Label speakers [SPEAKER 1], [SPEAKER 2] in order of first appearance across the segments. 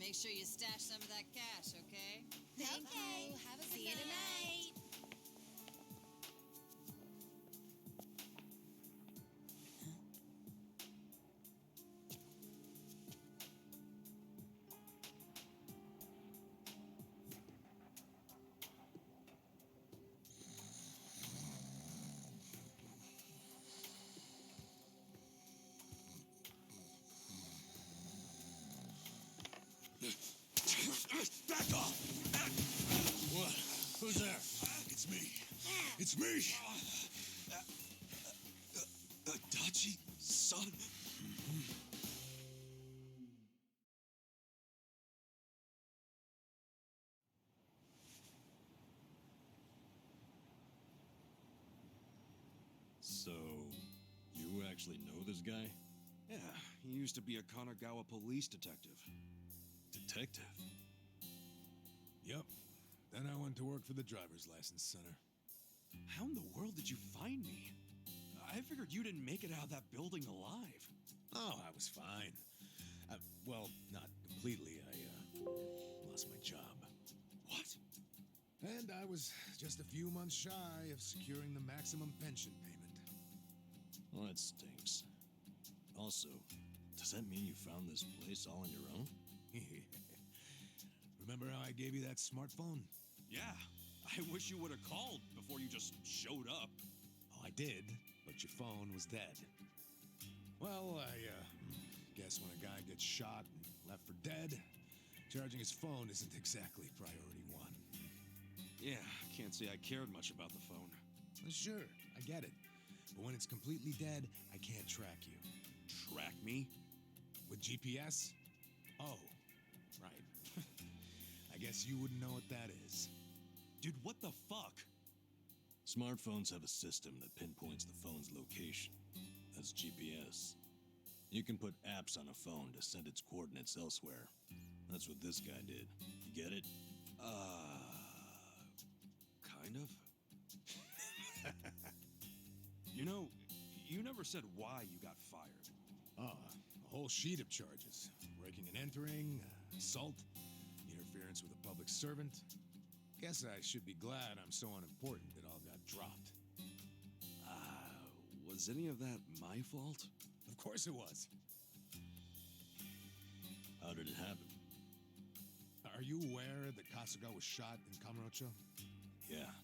[SPEAKER 1] make sure you stash some of that cash, okay?
[SPEAKER 2] Okay. Have a See you tonight.
[SPEAKER 3] Back off!
[SPEAKER 4] What? Who's there?
[SPEAKER 3] It's me. It's me! Adachi, son?
[SPEAKER 4] So, you actually know this guy?
[SPEAKER 3] Yeah, he used to be a Kanagawa police detective.
[SPEAKER 4] Detective?
[SPEAKER 5] Yep. Then I went to work for the driver's license center.
[SPEAKER 3] How in the world did you find me? I figured you didn't make it out of that building alive.
[SPEAKER 5] Oh, I was fine. Well, not completely. I lost my job.
[SPEAKER 3] What?
[SPEAKER 5] And I was just a few months shy of securing the maximum pension payment.
[SPEAKER 4] Well, that stinks. Also, does that mean you found this place all on your own?
[SPEAKER 5] Remember how I gave you that smartphone?
[SPEAKER 3] Yeah, I wish you would have called before you just showed up.
[SPEAKER 5] Oh, I did, but your phone was dead. Well, I guess when a guy gets shot and left for dead, charging his phone isn't exactly priority one.
[SPEAKER 3] Yeah, can't say I cared much about the phone.
[SPEAKER 5] Sure, I get it. But when it's completely dead, I can't track you.
[SPEAKER 3] Track me?
[SPEAKER 5] With GPS? Oh, right. I guess you wouldn't know what that is.
[SPEAKER 3] Dude, what the fuck?
[SPEAKER 4] Smartphones have a system that pinpoints the phone's location. That's GPS. You can put apps on a phone to send its coordinates elsewhere. That's what this guy did. You get it?
[SPEAKER 3] Kind of. You know, you never said why you got fired.
[SPEAKER 5] A whole sheet of charges. Breaking and entering, assault, interference with a public servant. Guess I should be glad I'm so unimportant it all got dropped.
[SPEAKER 3] Was any of that my fault?
[SPEAKER 5] Of course it was.
[SPEAKER 4] How did it happen?
[SPEAKER 5] Are you aware that Kasuga was shot in Kamurocho?
[SPEAKER 4] Yeah.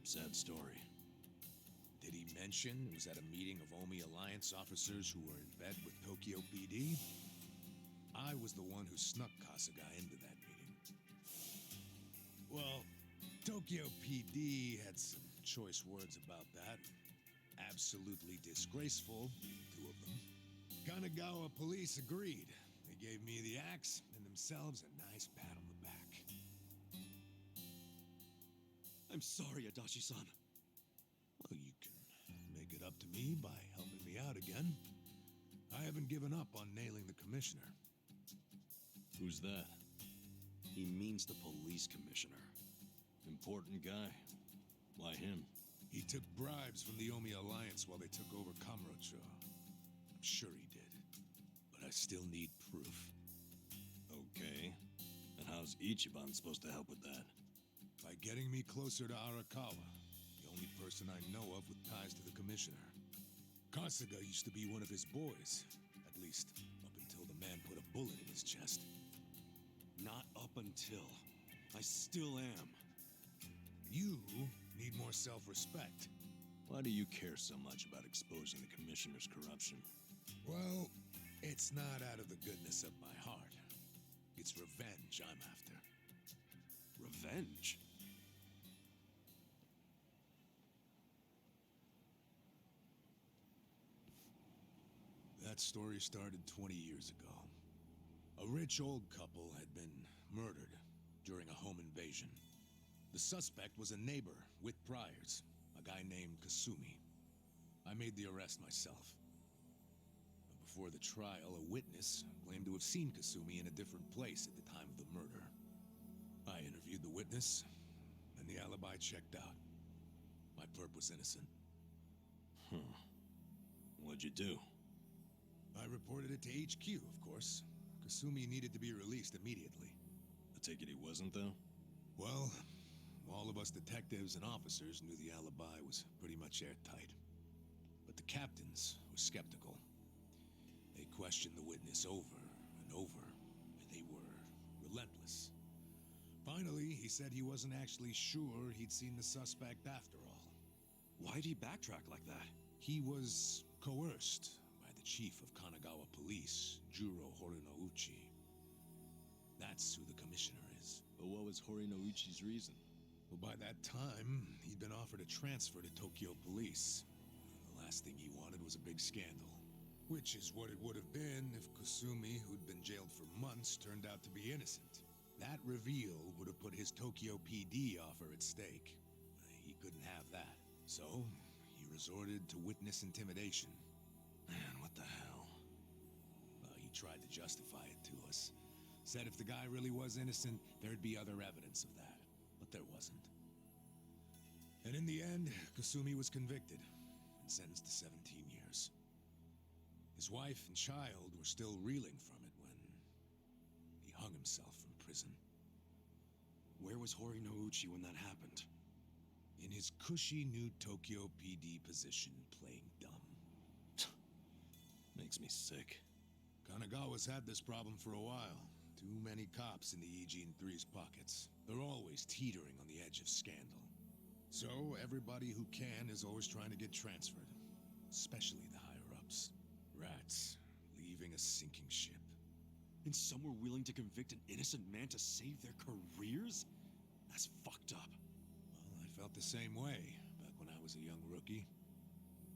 [SPEAKER 4] Sad story.
[SPEAKER 5] Did he mention it was at a meeting of Omi Alliance officers who were in bed with Tokyo PD? I was the one who snuck Kasuga into that meeting. Well, Tokyo PD had some choice words about that. Absolutely disgraceful, the two of them. Kanagawa police agreed. They gave me the axe and themselves a nice pat on the back.
[SPEAKER 3] I'm sorry, Adachi-san.
[SPEAKER 5] Well, you can make it up to me by helping me out again. I haven't given up on nailing the commissioner.
[SPEAKER 4] Who's that?
[SPEAKER 3] He means the police commissioner.
[SPEAKER 4] Important guy. Why him?
[SPEAKER 5] He took bribes from the Omi Alliance while they took over Kamurocho. I'm sure he did. But I still need proof.
[SPEAKER 4] Okay. And how's Ichiban supposed to help with that?
[SPEAKER 5] By getting me closer to Arakawa, the only person I know of with ties to the commissioner. Kasuga used to be one of his boys. At least, up until the man put a bullet in his chest.
[SPEAKER 3] Not up until. I still am.
[SPEAKER 5] You need more self-respect.
[SPEAKER 4] Why do you care so much about exposing the commissioner's corruption?
[SPEAKER 5] Well, it's not out of the goodness of my heart. It's revenge I'm after.
[SPEAKER 3] Revenge?
[SPEAKER 5] That story started 20 years ago. A rich old couple had been murdered during a home invasion. The suspect was a neighbor with priors, a guy named Kasumi. I made the arrest myself. But before the trial, a witness claimed to have seen Kasumi in a different place at the time of the murder. I interviewed the witness, and the alibi checked out. My perp was innocent.
[SPEAKER 4] What'd you do?
[SPEAKER 5] I reported it to HQ, of course. Kasumi needed to be released immediately.
[SPEAKER 4] I take it he wasn't, though?
[SPEAKER 5] Well, all of us detectives and officers knew the alibi was pretty much airtight. But the captains were skeptical. They questioned the witness over and over, and they were relentless. Finally, he said he wasn't actually sure he'd seen the suspect after all.
[SPEAKER 3] Why'd he backtrack like that?
[SPEAKER 5] He was coerced by the chief of Kanagawa Police, Juro Horinouchi. That's who the commissioner is.
[SPEAKER 4] But what was Horinouchi's reason?
[SPEAKER 5] Well, by that time, he'd been offered a transfer to Tokyo Police. The last thing he wanted was a big scandal. Which is what it would have been if Kasumi, who'd been jailed for months, turned out to be innocent. That reveal would have put his Tokyo PD offer at stake. He couldn't have that. So, he resorted to witness intimidation.
[SPEAKER 4] Man, what the hell?
[SPEAKER 5] Well, he tried to justify it to us. Said if the guy really was innocent, there'd be other evidence of that. But there wasn't. And in the end, Kasumi was convicted and sentenced to 17 years. His wife and child were still reeling from it when he hung himself from prison.
[SPEAKER 3] Where was Horinouchi when that happened?
[SPEAKER 5] In his cushy new Tokyo PD position, playing dumb.
[SPEAKER 4] Makes me sick.
[SPEAKER 5] Kanagawa's had this problem for a while. Too many cops in the EG and 3's pockets. They're always teetering on the edge of scandal. So everybody who can is always trying to get transferred. Especially the higher-ups. Rats, leaving a sinking ship.
[SPEAKER 3] And some were willing to convict an innocent man to save their careers? That's fucked up.
[SPEAKER 5] Well, I felt the same way back when I was a young rookie.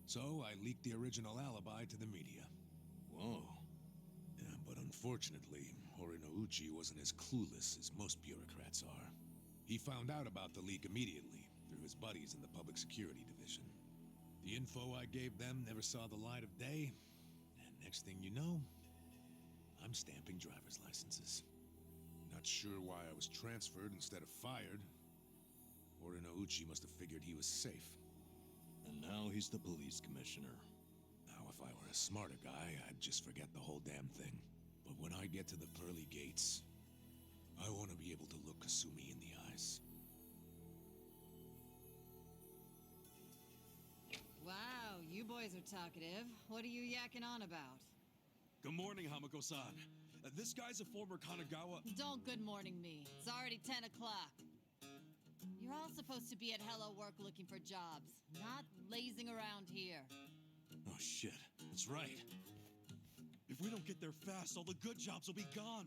[SPEAKER 5] So I leaked the original alibi to the media.
[SPEAKER 4] Whoa.
[SPEAKER 5] Yeah, but unfortunately, Horinouchi wasn't as clueless as most bureaucrats are. He found out about the leak immediately through his buddies in the Public Security Division. The info I gave them never saw the light of day, and next thing you know, I'm stamping driver's licenses. Not sure why I was transferred instead of fired. Horinouchi must have figured he was safe.
[SPEAKER 4] And now he's the police commissioner.
[SPEAKER 5] Now, if I were a smarter guy, I'd just forget the whole damn thing. But when I get to the pearly gates, I want to be able to look Kasumi in the eyes.
[SPEAKER 1] Wow, you boys are talkative. What are you yakking on about?
[SPEAKER 3] Good morning, Hamako-san. This guy's a former Kanagawa...
[SPEAKER 1] Don't good morning me. It's already 10 o'clock. You're all supposed to be at Hello Work looking for jobs, not lazing around here.
[SPEAKER 3] Oh, shit. That's right. If we don't get there fast, all the good jobs will be gone.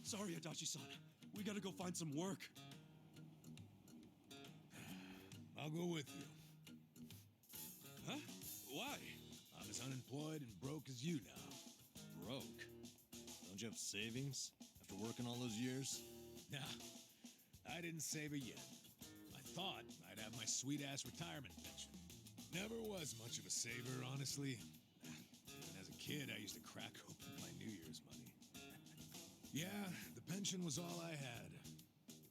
[SPEAKER 3] Sorry, Adachi-san. We gotta go find some work.
[SPEAKER 5] I'll go with you.
[SPEAKER 3] Huh? Why?
[SPEAKER 5] I'm as unemployed and broke as you now.
[SPEAKER 4] Broke? Don't you have savings after working all those years?
[SPEAKER 5] Nah, I didn't save a yen. I thought I'd have my sweet-ass retirement pension. Never was much of a saver, honestly. Even as a kid, I used to crack open my New Year's money. Yeah, the pension was all I had.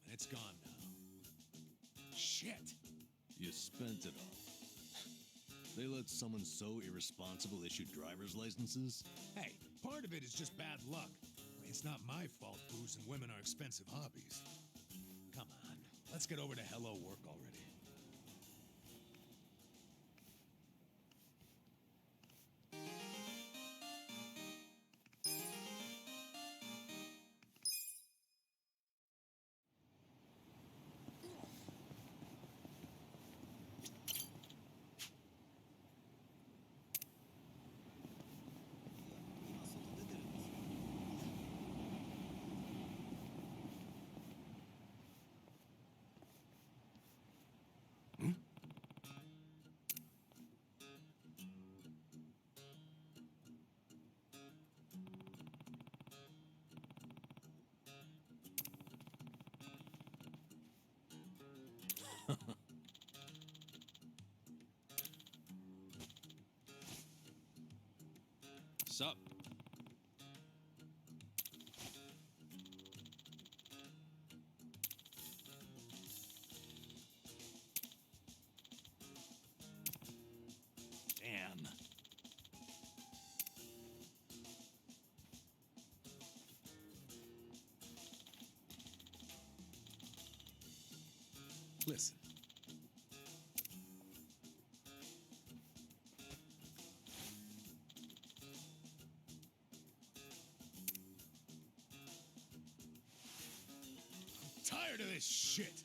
[SPEAKER 5] And it's gone now. Shit!
[SPEAKER 4] You spent it all. They let someone so irresponsible issue driver's licenses?
[SPEAKER 5] Hey, part of it is just bad luck. It's not my fault booze and women are expensive hobbies. Come on, let's get over to Hello Work already.
[SPEAKER 3] Sup? Damn.
[SPEAKER 5] Listen. I'm tired of this shit.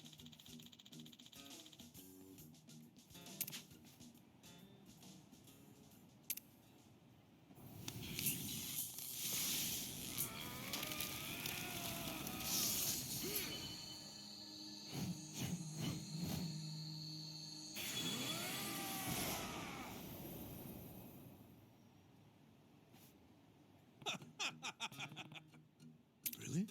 [SPEAKER 5] Really?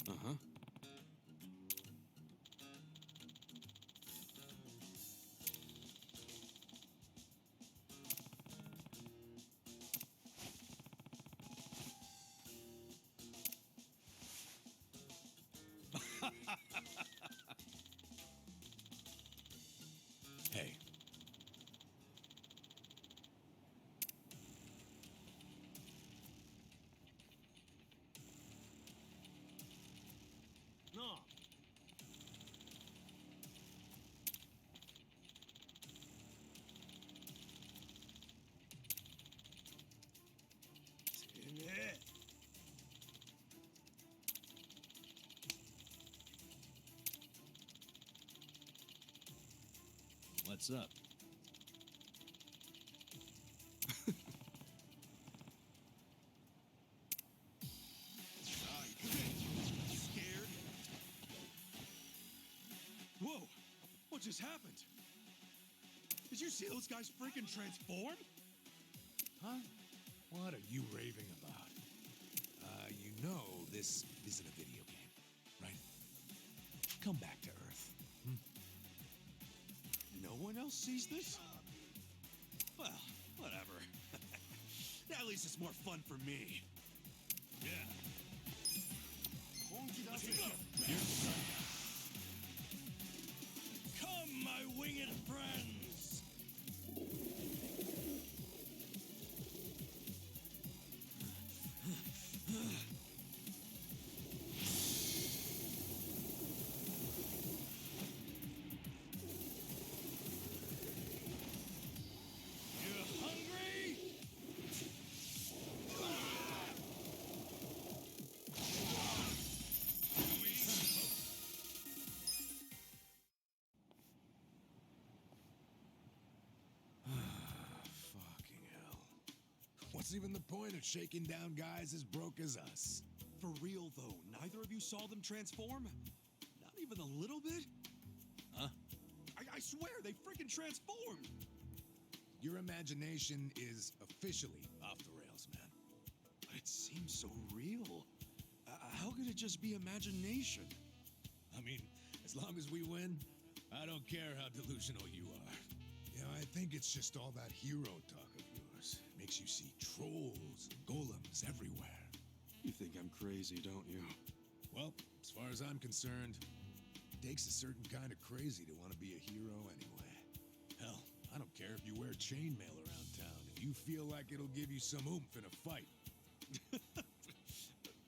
[SPEAKER 5] Uh-huh. Hey.
[SPEAKER 3] No. Damn it.
[SPEAKER 4] What's up?
[SPEAKER 3] Scared? Whoa! What just happened? Did you see those guys freaking transform?
[SPEAKER 5] Huh? What are you raving about? You know this isn't a video game, right? Come back to Earth.
[SPEAKER 3] No one else sees this? Well, whatever. At least it's more fun for me. Yeah. Come, my winged friends! You hungry?
[SPEAKER 5] Fucking hell. What's even the point of shaking down guys as broke as us?
[SPEAKER 3] For real, though, neither of you saw them transform? Not even a little bit?
[SPEAKER 4] Huh?
[SPEAKER 3] I swear, they freaking transformed!
[SPEAKER 5] Your imagination is officially off the rails, man.
[SPEAKER 3] But it seems so real. How could it just be imagination?
[SPEAKER 5] I mean, as long as we win, I don't care how delusional you are. You know, I think it's just all that hero talk of yours. Makes you see trolls and golems everywhere.
[SPEAKER 3] You think I'm crazy, don't you?
[SPEAKER 5] Well, as far as I'm concerned, it takes a certain kind of crazy to want to be a hero anyway. Hell, I don't care if you wear chainmail around town. If you feel like it'll give you some oomph in a fight.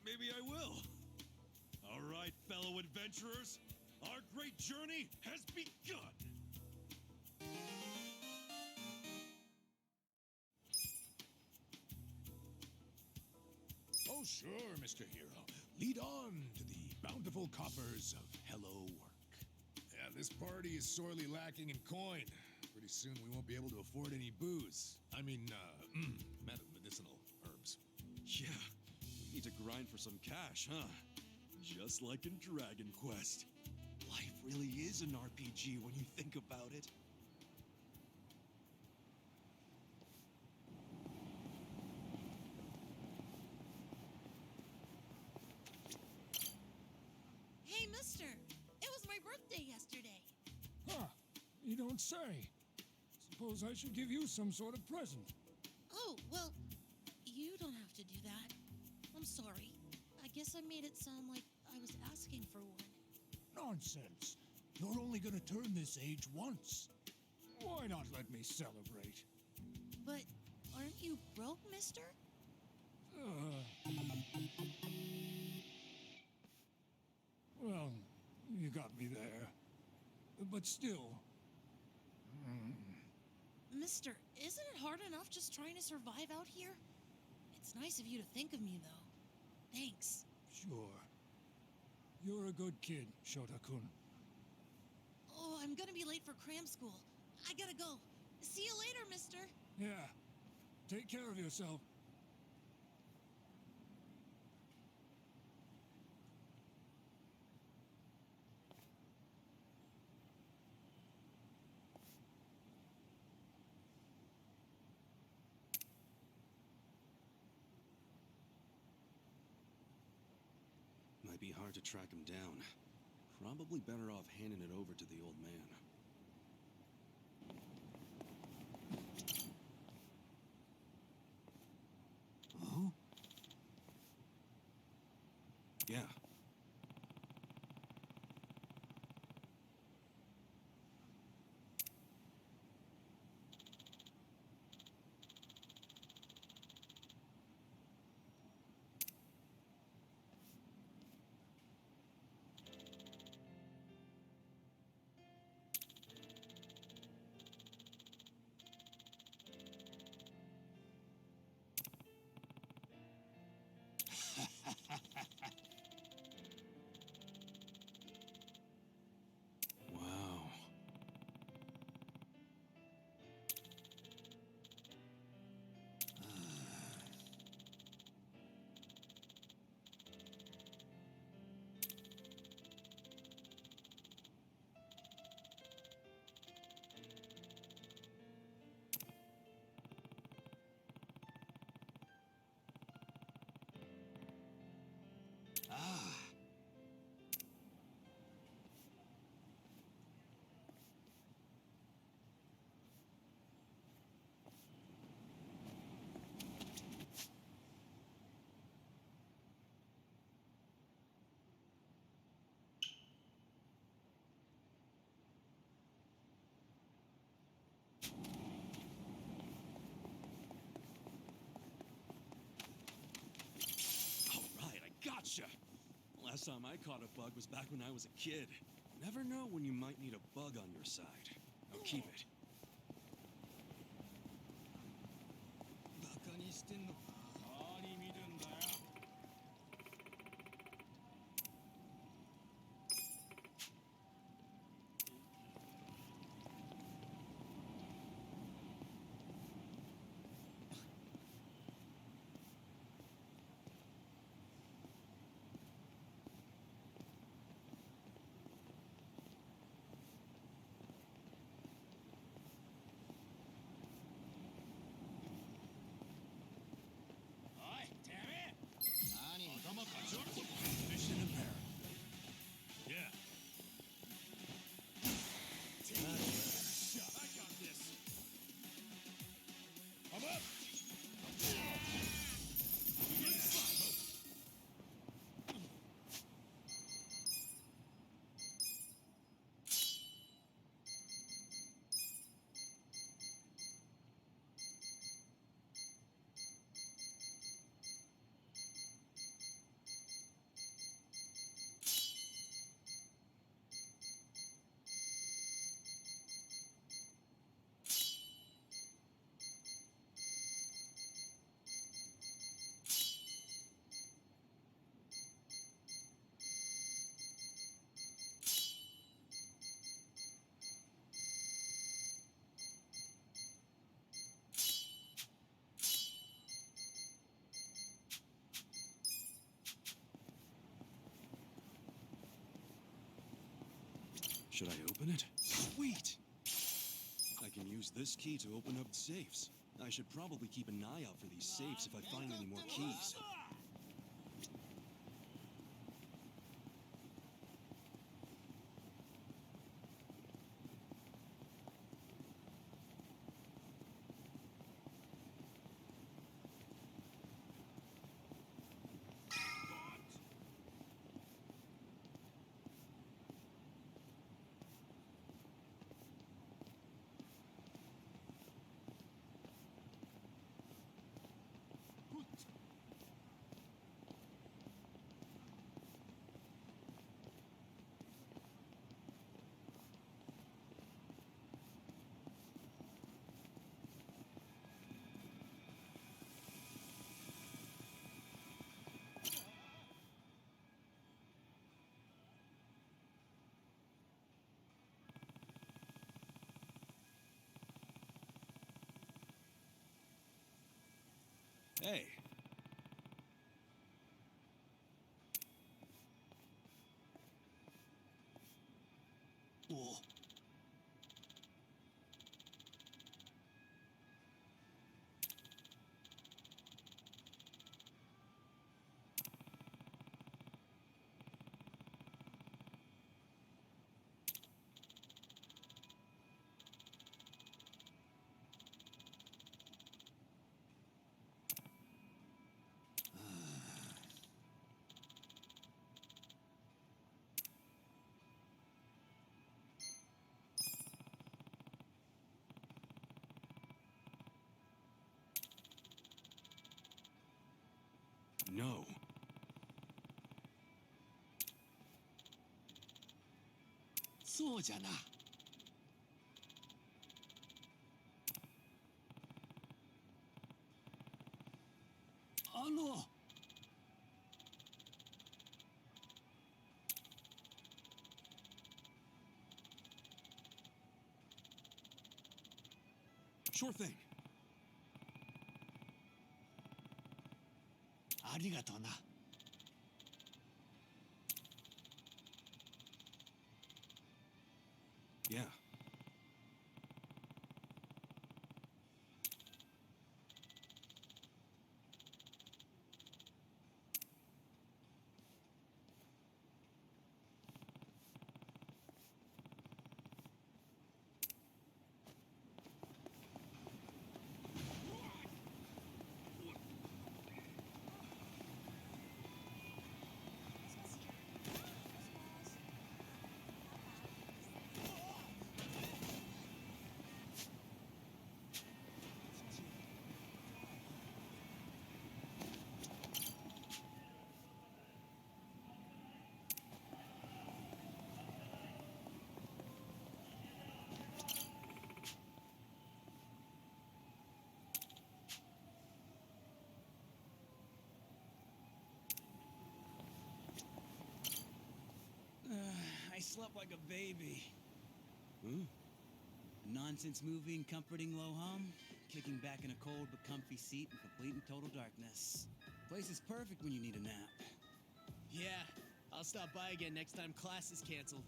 [SPEAKER 3] Maybe I will. All right, fellow adventurers, our great journey has begun.
[SPEAKER 5] Oh, sure, Mr. Hero. Lead on to the bountiful coffers of Hello Work. Yeah, this party is sorely lacking in coin. Pretty soon we won't be able to afford any booze. I mean, medicinal herbs.
[SPEAKER 3] Yeah, we need to grind for some cash, huh? Just like in Dragon Quest. Life really is an RPG when you think about it.
[SPEAKER 2] Hey, mister. It was my birthday yesterday.
[SPEAKER 6] Huh. You don't say. Suppose I should give you some sort of present.
[SPEAKER 2] Oh, well, you don't have to do that. I'm sorry. I guess I made it sound like I was asking for one.
[SPEAKER 6] Nonsense. You're only gonna turn this age once. Why not let me celebrate?
[SPEAKER 2] But aren't you broke, mister?
[SPEAKER 6] Well, you got me there. But still.
[SPEAKER 2] Mister, isn't it hard enough just trying to survive out here? It's nice of you to think of me, though. Thanks.
[SPEAKER 6] Sure. You're a good kid, Shota-kun.
[SPEAKER 2] Oh, I'm gonna be late for cram school. I gotta go. See you later, mister.
[SPEAKER 6] Yeah. Take care of yourself.
[SPEAKER 3] Might be hard to track him down. Probably better off handing it over to the old man.
[SPEAKER 6] Huh?
[SPEAKER 3] Yeah. Wow. Ah. All right, I gotcha. Last time I caught a bug was back when I was a kid. Never know when you might need a bug on your side. Now keep it.
[SPEAKER 6] Mission impaired. Yeah.
[SPEAKER 3] I got this.
[SPEAKER 6] I'm up! Should I open it? Sweet! I can use this key to open up safes. I should probably keep an eye out for these safes if I find any more keys. Hey. Whoa. No.
[SPEAKER 5] そうじゃな。
[SPEAKER 6] Sure thing.
[SPEAKER 5] ありがとうな。
[SPEAKER 6] Yeah.
[SPEAKER 7] I slept like a baby.
[SPEAKER 6] Hmm?
[SPEAKER 7] Nonsense movie and comforting low hum. Kicking back in a cold but comfy seat in complete and total darkness. Place is perfect when you need a nap.
[SPEAKER 8] Yeah, I'll stop by again next time class is canceled.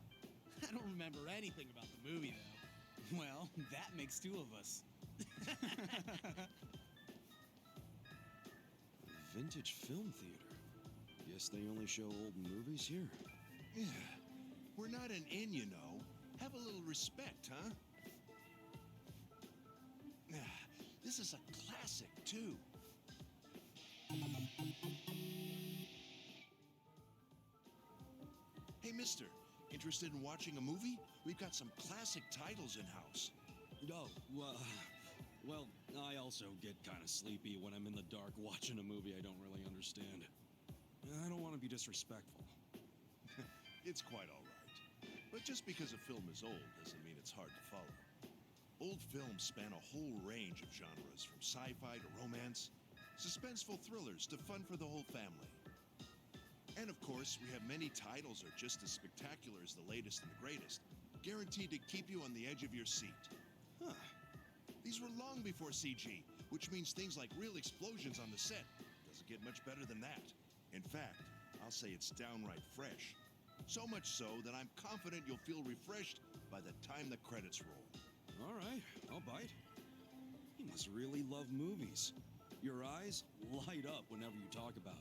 [SPEAKER 8] I don't remember anything about the movie, though.
[SPEAKER 7] Well, that makes two of us.
[SPEAKER 6] Vintage film theater. Guess they only show old movies here.
[SPEAKER 5] Yeah. We're not an inn, you know. Have a little respect, huh? This is a classic, too. Hey, mister. Interested in watching a movie? We've got some classic titles in-house.
[SPEAKER 6] Oh, well, I also get kind of sleepy when I'm in the dark watching a movie I don't really understand. I don't want to be disrespectful.
[SPEAKER 5] It's quite all right. But just because a film is old doesn't mean it's hard to follow. Old films span a whole range of genres, from sci-fi to romance, suspenseful thrillers to fun for the whole family. And of course, we have many titles that are just as spectacular as the latest and the greatest, guaranteed to keep you on the edge of your seat.
[SPEAKER 6] Huh.
[SPEAKER 5] These were long before CG, which means things like real explosions on the set. Doesn't get much better than that. In fact, I'll say it's downright fresh. So much so that I'm confident you'll feel refreshed by the time the credits roll.
[SPEAKER 6] All right, I'll bite. You must really love movies. Your eyes light up whenever you talk about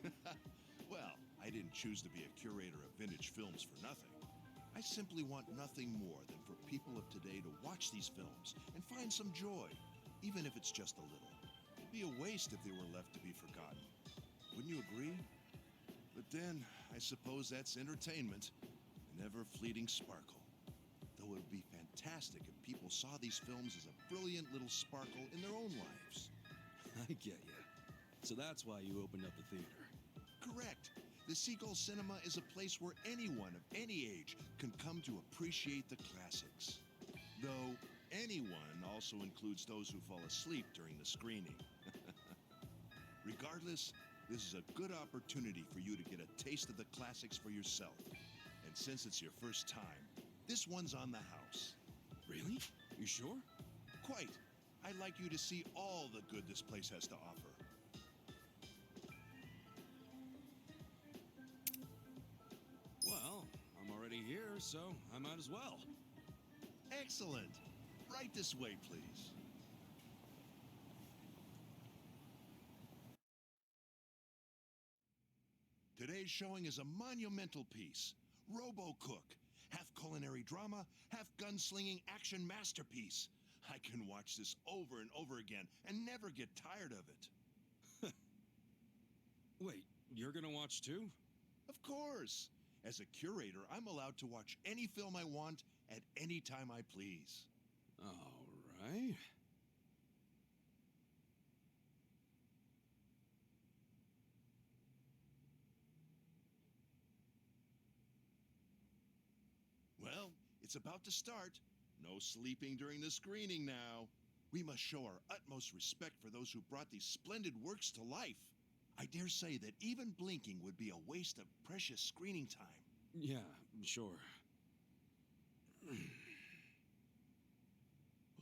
[SPEAKER 6] them.
[SPEAKER 5] Well, I didn't choose to be a curator of vintage films for nothing. I simply want nothing more than for people of today to watch these films and find some joy, even if it's just a little. It'd be a waste if they were left to be forgotten. Wouldn't you agree? But then, I suppose that's entertainment, an ever-fleeting sparkle. Though it would be fantastic if people saw these films as a brilliant little sparkle in their own lives.
[SPEAKER 6] I get you. So that's why you opened up the theater.
[SPEAKER 5] Correct. The Seagull Cinema is a place where anyone of any age can come to appreciate the classics. Though anyone also includes those who fall asleep during the screening. Regardless, this is a good opportunity for you to get a taste of the classics for yourself. And since it's your first time, this one's on the house.
[SPEAKER 6] Really? You sure?
[SPEAKER 5] Quite. I'd like you to see all the good this place has to offer.
[SPEAKER 6] so I might as well.
[SPEAKER 9] Excellent. Right this way, please. Today's showing is a monumental piece. Robo-Cook. Half culinary drama, half gunslinging action masterpiece. I can watch this over and over again and never get tired of it.
[SPEAKER 6] Wait, you're gonna watch too?
[SPEAKER 9] Of course. As a curator, I'm allowed to watch any film I want at any time I please.
[SPEAKER 6] All right.
[SPEAKER 9] Well, it's about to start. No sleeping during the screening now. We must show our utmost respect for those who brought these splendid works to life. I dare say that even blinking would be a waste of precious screening time.
[SPEAKER 6] Yeah, sure.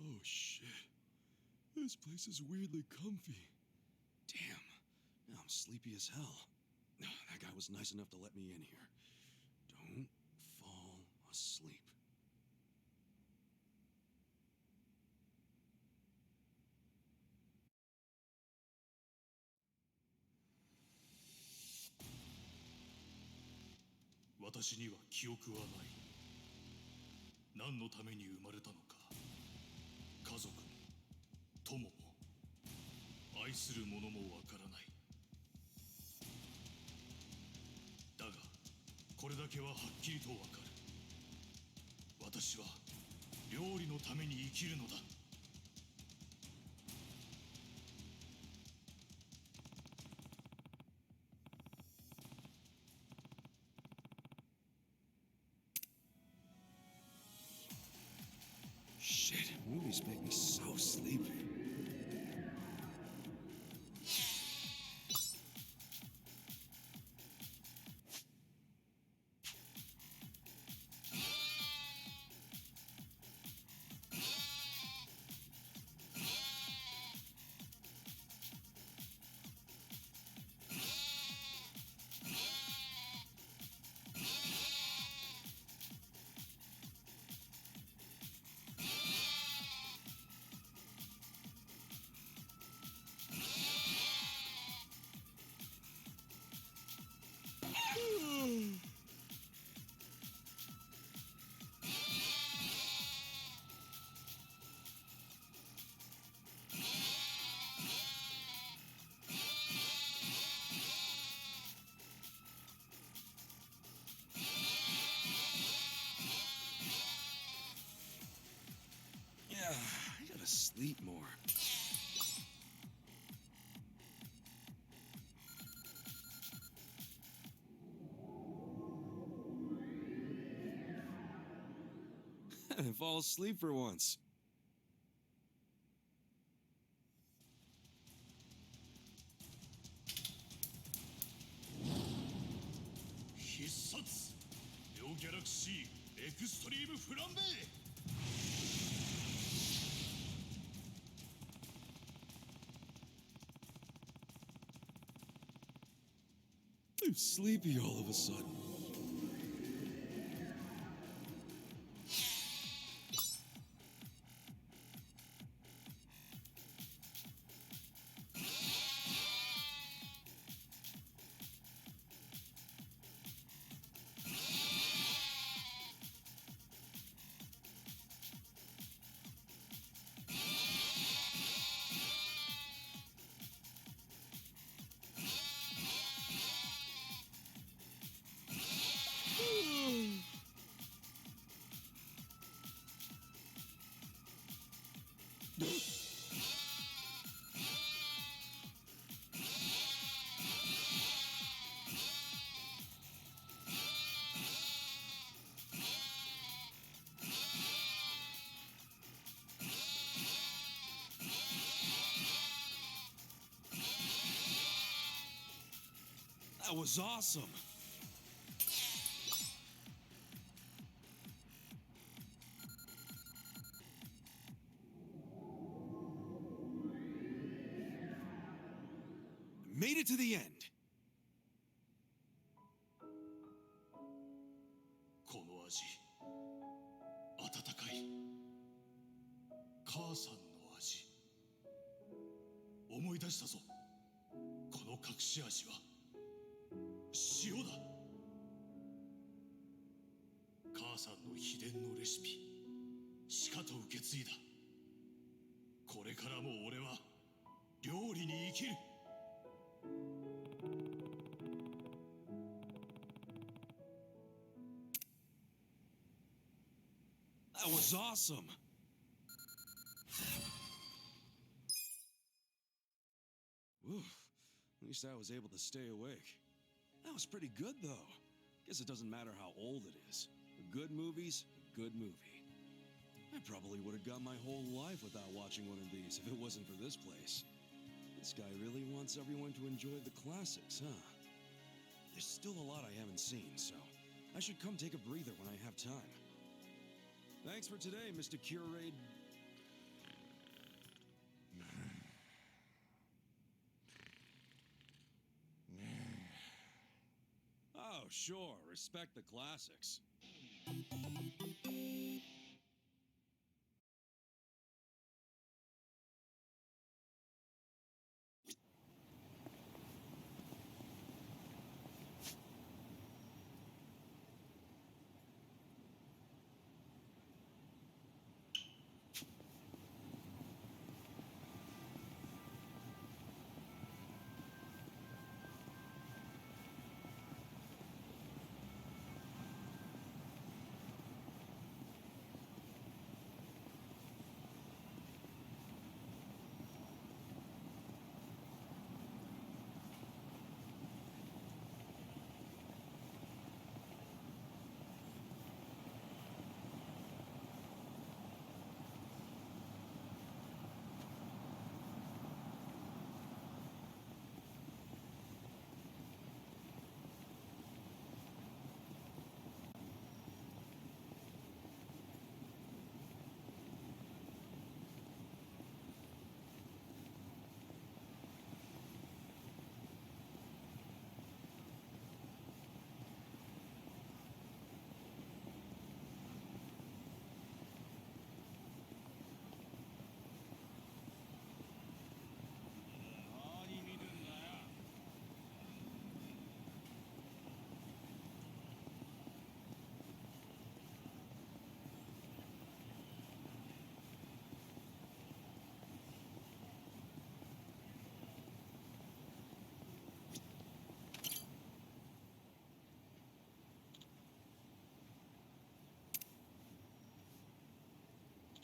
[SPEAKER 6] Oh, shit. This place is weirdly comfy. Damn, now I'm sleepy as hell. That guy was nice enough to let me in here. Don't fall asleep. Shit, movies make me so sleepy. Yeah, I gotta sleep more. And fall asleep for once. I'm sleepy all of a sudden. That was awesome. Made it to the end.
[SPEAKER 10] この味母さんの味。思い出したぞ。この隠し味は塩だ。母さんの秘伝のレシピ、しかと受け継いだ。これからも俺は料理に生きる。
[SPEAKER 6] That was awesome! Whew. At least I was able to stay awake. That was pretty good, though. Guess it doesn't matter how old it is. A good movie's a good movie. I probably would have gone my whole life without watching one of these if it wasn't for this place. This guy really wants everyone to enjoy the classics, huh? There's still a lot I haven't seen, so I should come take a breather when I have time. Thanks for today, Mr. Curate. Oh, sure. Respect the classics.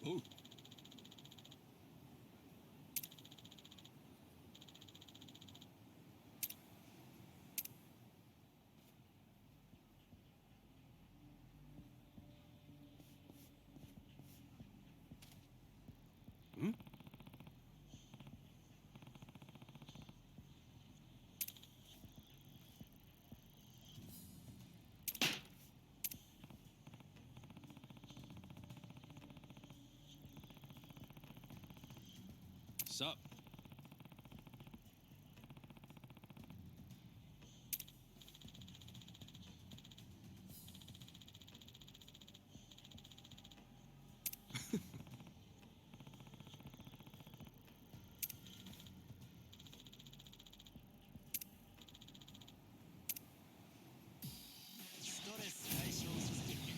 [SPEAKER 6] Oh. Hmm? Sup?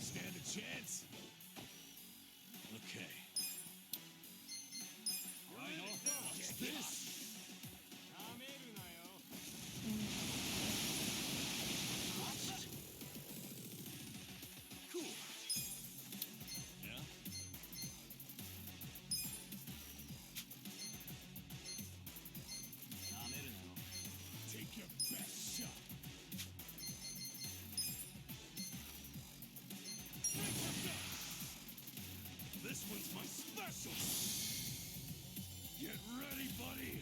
[SPEAKER 10] Stand a chance. Okay. What's this? Cool. Yeah? Take your best shot. This one's my special. Get ready, buddy.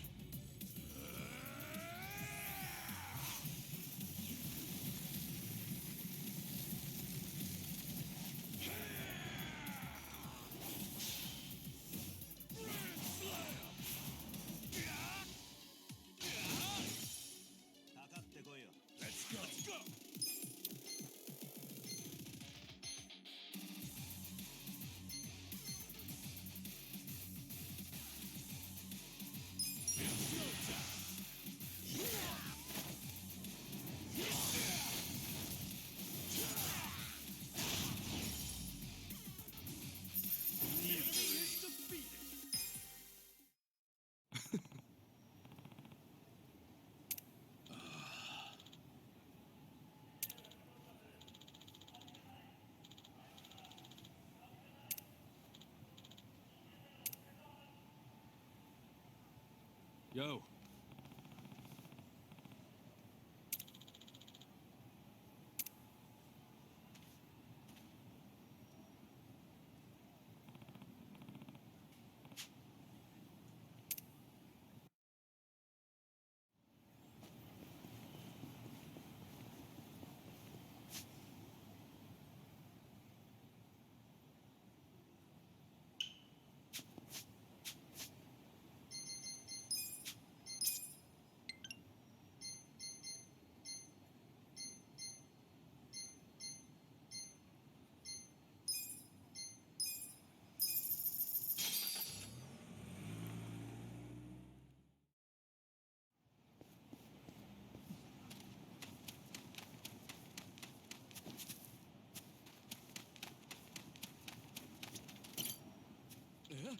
[SPEAKER 10] Let's go. Let's go.
[SPEAKER 3] Yo. Yeah?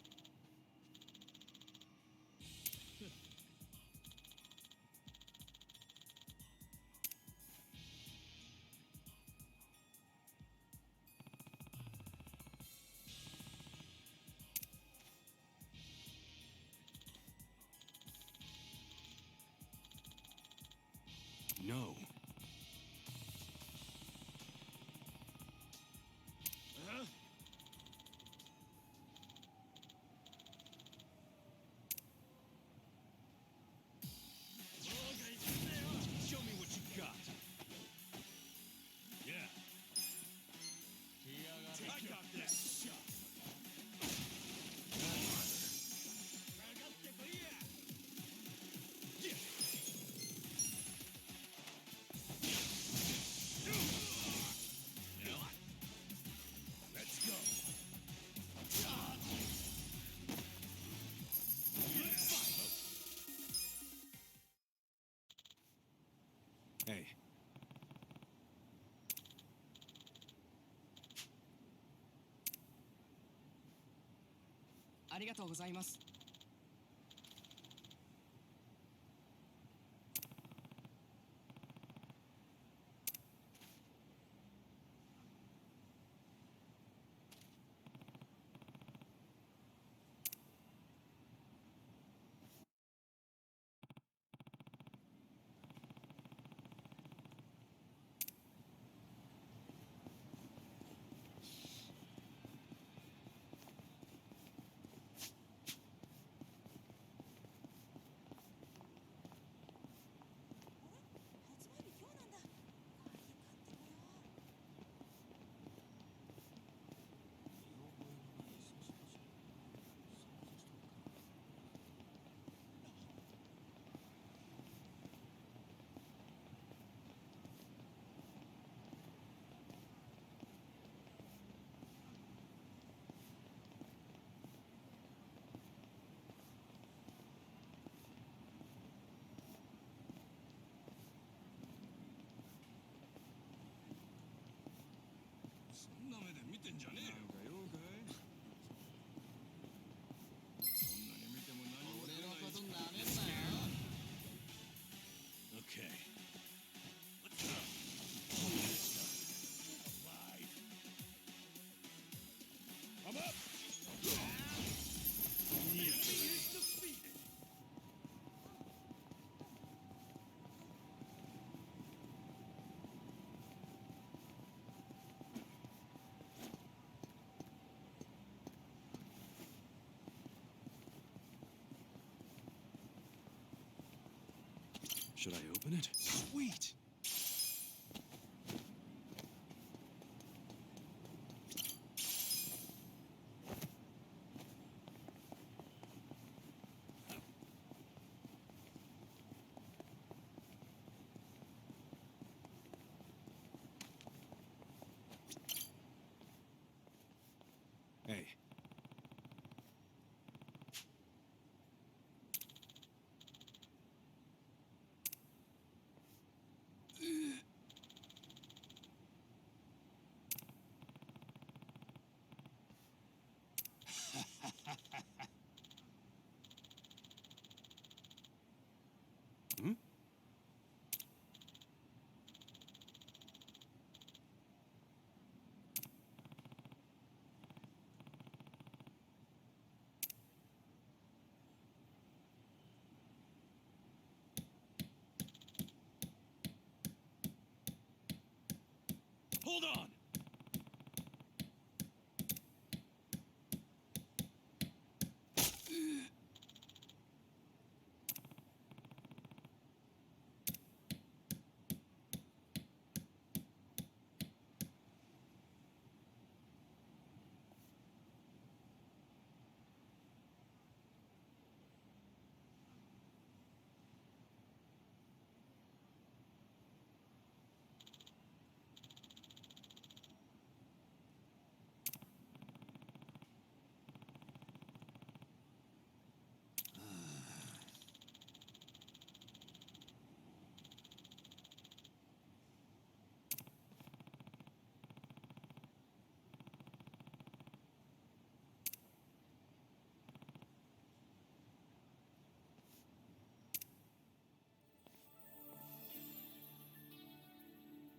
[SPEAKER 3] No. Huh? Show me what you got. Yeah. I got this. Yeah. You know what? Let's go. Hey.
[SPEAKER 8] ありがとうございます。
[SPEAKER 3] そんな目で見てんじゃねえよ。なんか用かい？そんなに見ても何も出ないぞ。俺のことなめんなよ。Okay. What's up? Alive. I'm up. The enemy is defeated. Should I open it? Sweet! Hey. Hold on!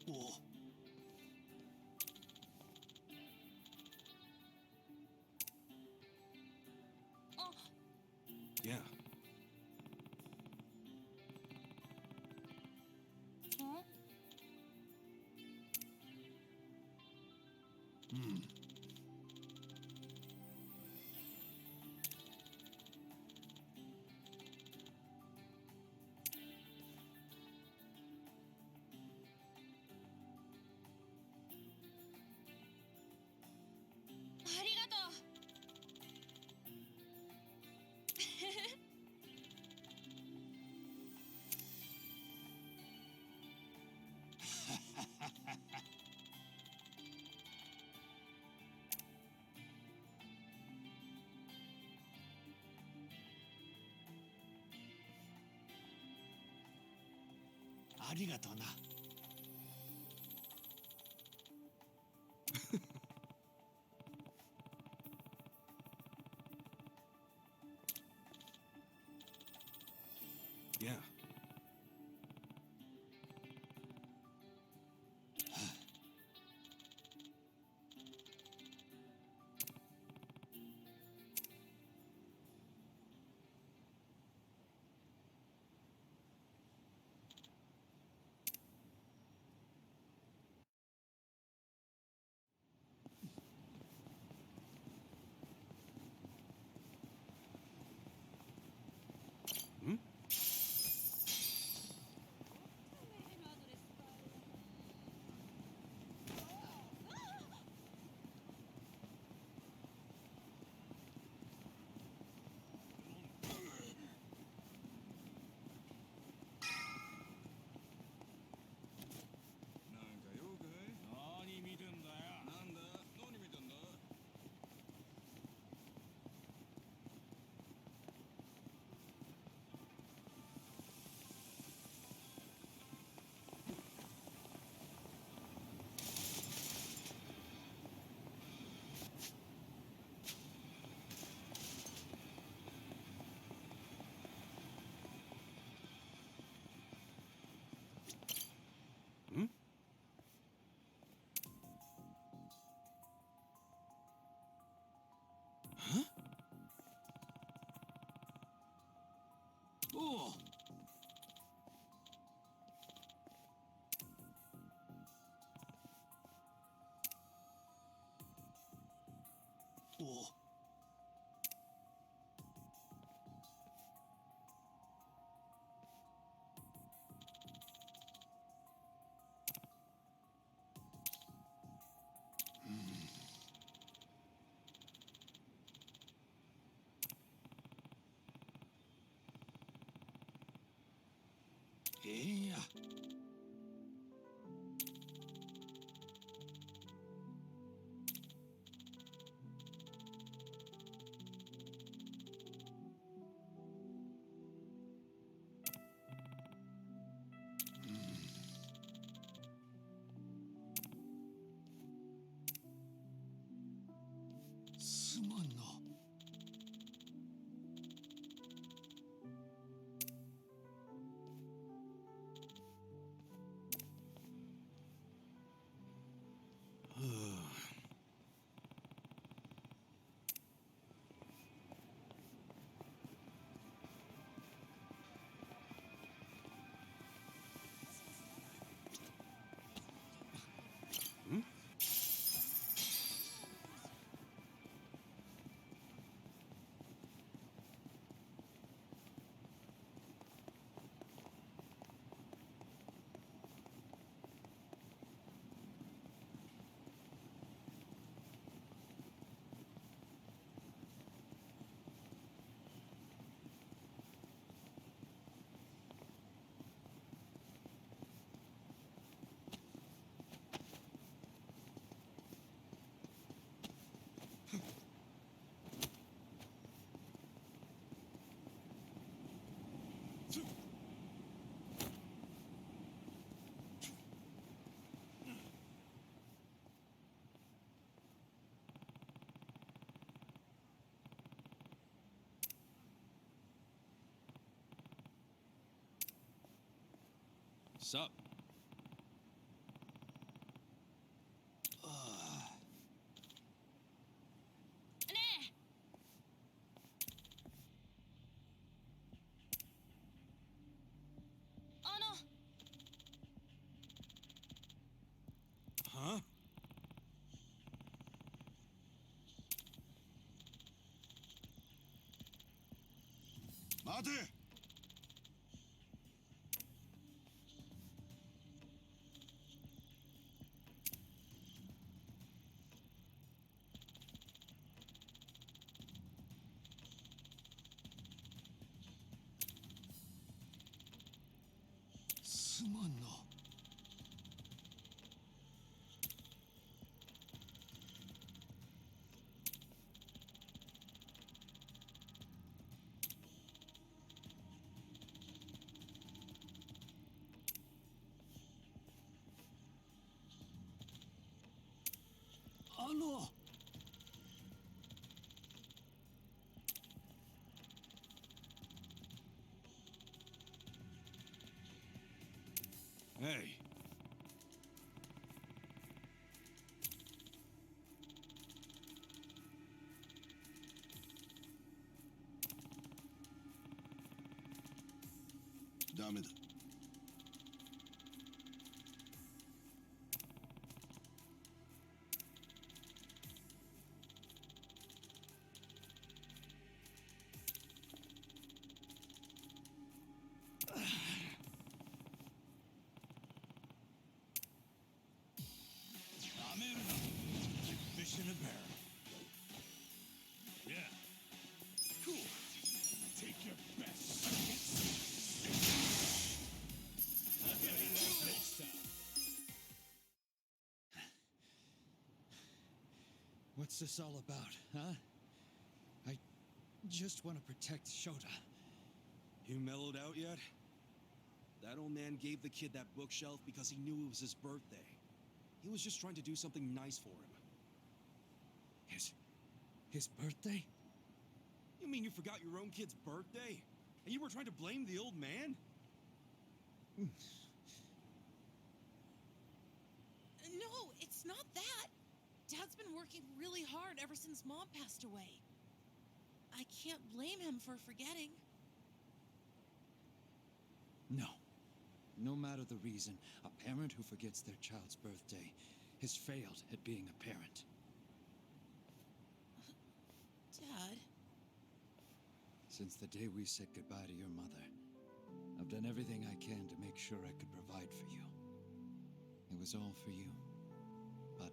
[SPEAKER 3] Whoa.
[SPEAKER 2] Oh,
[SPEAKER 6] Yeah.
[SPEAKER 2] huh?
[SPEAKER 6] Hmm.
[SPEAKER 2] Arigato. Yeah. Hmm? Hmm? Huh? Oh! Oh! Yeah.
[SPEAKER 6] Sup? Huh?
[SPEAKER 9] Mate!
[SPEAKER 6] すまんな。Hey. Damn. 舐めるな。Fish in a barrel. Yeah. Cool. Take your best. Next time.
[SPEAKER 11] What's this all about, huh? I just want to protect Shota.
[SPEAKER 6] You mellowed out yet? That old man gave the kid that bookshelf because he knew it was his birthday. He was just trying to do something nice for him.
[SPEAKER 11] His birthday?
[SPEAKER 6] You mean you forgot your own kid's birthday? And you were trying to blame the old man?
[SPEAKER 2] No, it's not that. Dad's been working really hard ever since Mom passed away. I can't blame him for forgetting.
[SPEAKER 11] No. No matter the reason, a parent who forgets their child's birthday has failed at being a parent.
[SPEAKER 2] Dad?
[SPEAKER 11] Since the day we said goodbye to your mother, I've done everything I can to make sure I could provide for you. It was all for you. But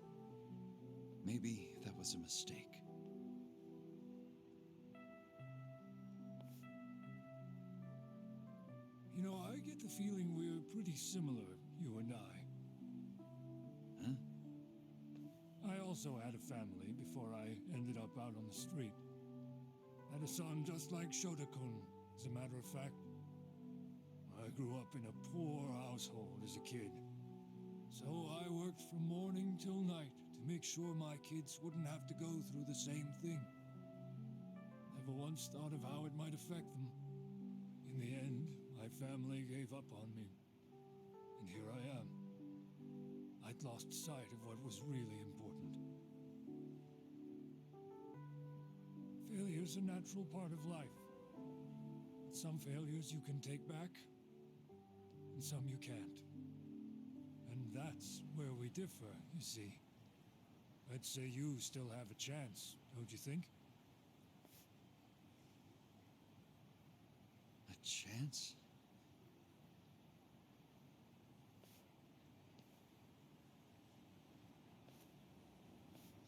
[SPEAKER 11] maybe that was a mistake.
[SPEAKER 12] You know, I get the feeling we're pretty similar, you and I.
[SPEAKER 11] Huh?
[SPEAKER 12] I also had a family before I ended up out on the street. Had a son just like Shota-kun, as a matter of fact. I grew up in a poor household as a kid. So I worked from morning till night to make sure my kids wouldn't have to go through the same thing. Never once thought of how it might affect them. In the end, my family gave up on me. And here I am. I'd lost sight of what was really important. Failure's a natural part of life. Some failures you can take back, and some you can't. And that's where we differ, you see. I'd say you still have a chance, don't you think?
[SPEAKER 11] A chance?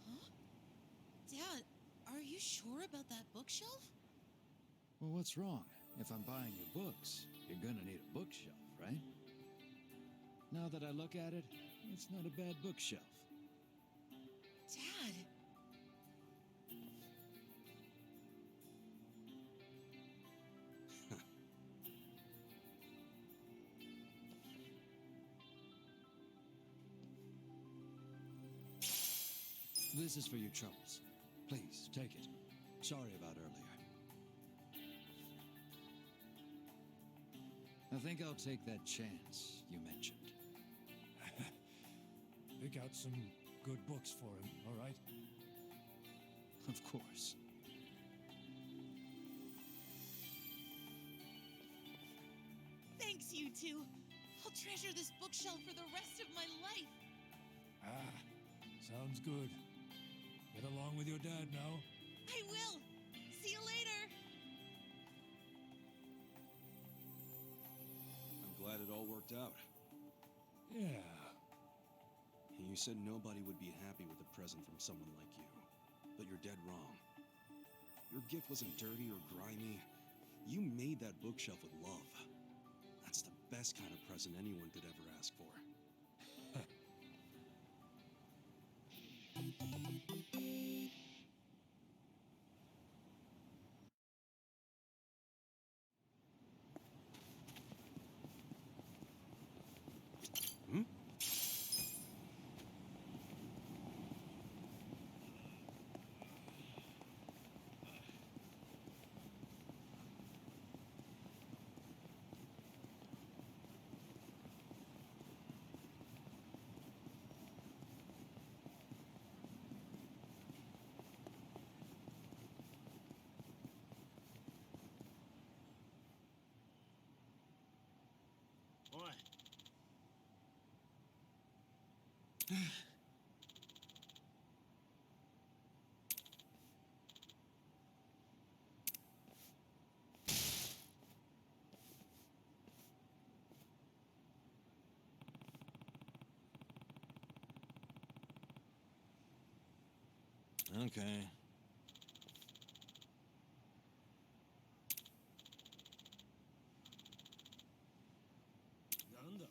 [SPEAKER 2] Huh? Dad, are you sure about that bookshelf?
[SPEAKER 11] Well, what's wrong? If I'm buying you books, you're gonna need a bookshelf, right? Now that I look at it, it's not a bad bookshelf.
[SPEAKER 2] Dad!
[SPEAKER 11] This is for your troubles. Please, take it. Sorry about earlier. I think I'll take that chance you mentioned.
[SPEAKER 12] Pick out some good books for him, all right?
[SPEAKER 11] Of course.
[SPEAKER 2] Thanks, you two. I'll treasure this bookshelf for the rest of my life.
[SPEAKER 12] Ah, sounds good. Get along with your dad now.
[SPEAKER 2] I will. See you later.
[SPEAKER 3] I'm glad it all worked out.
[SPEAKER 12] Yeah.
[SPEAKER 3] And you said nobody would be happy with a present from someone like you. But you're dead wrong. Your gift wasn't dirty or grimy. You made that bookshelf with love. That's the best kind of present anyone could ever ask for. Hmm?
[SPEAKER 8] Oi.
[SPEAKER 4] Okay.
[SPEAKER 8] Nanda.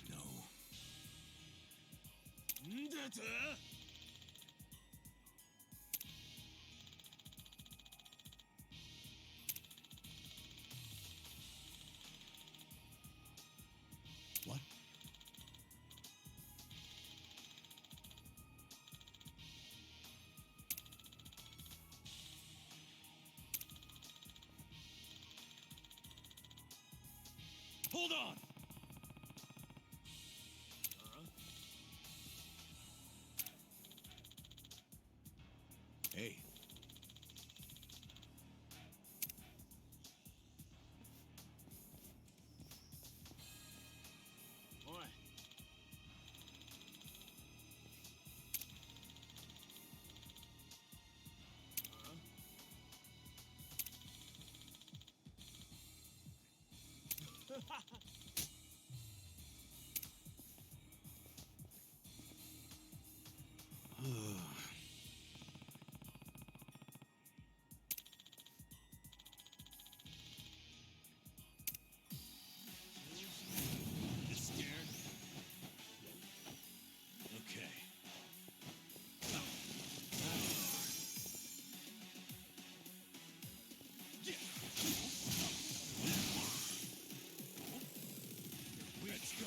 [SPEAKER 5] No.
[SPEAKER 8] Ndete?
[SPEAKER 5] What?
[SPEAKER 3] Hold on!
[SPEAKER 5] Hey.
[SPEAKER 8] Oi.
[SPEAKER 3] You scared?
[SPEAKER 4] Okay.
[SPEAKER 3] Let's go!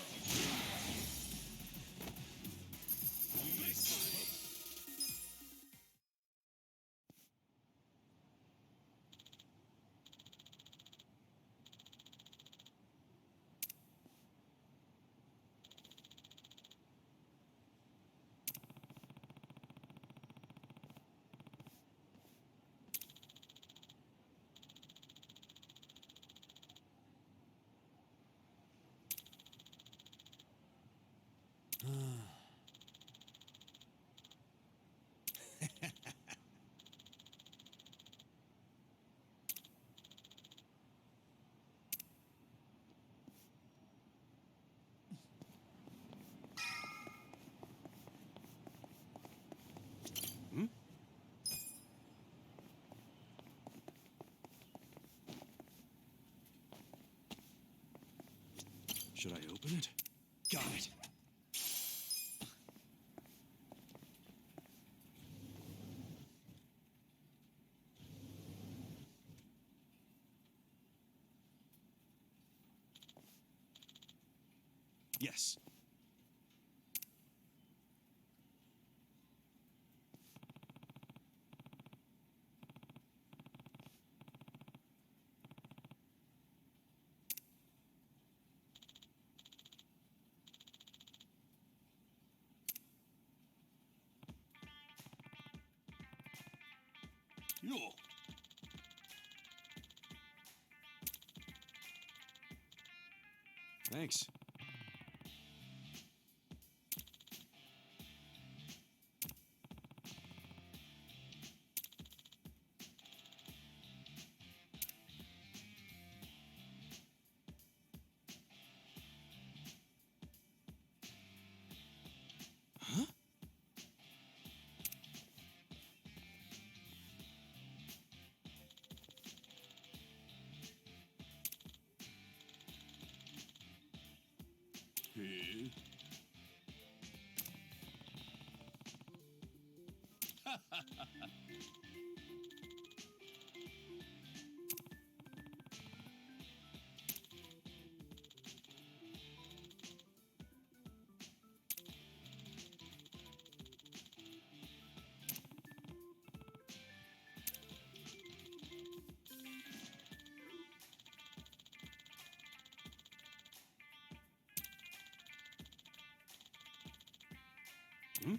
[SPEAKER 3] Hmm? Should I open it? Got it! Yes. Thanks. Huh? Hmm?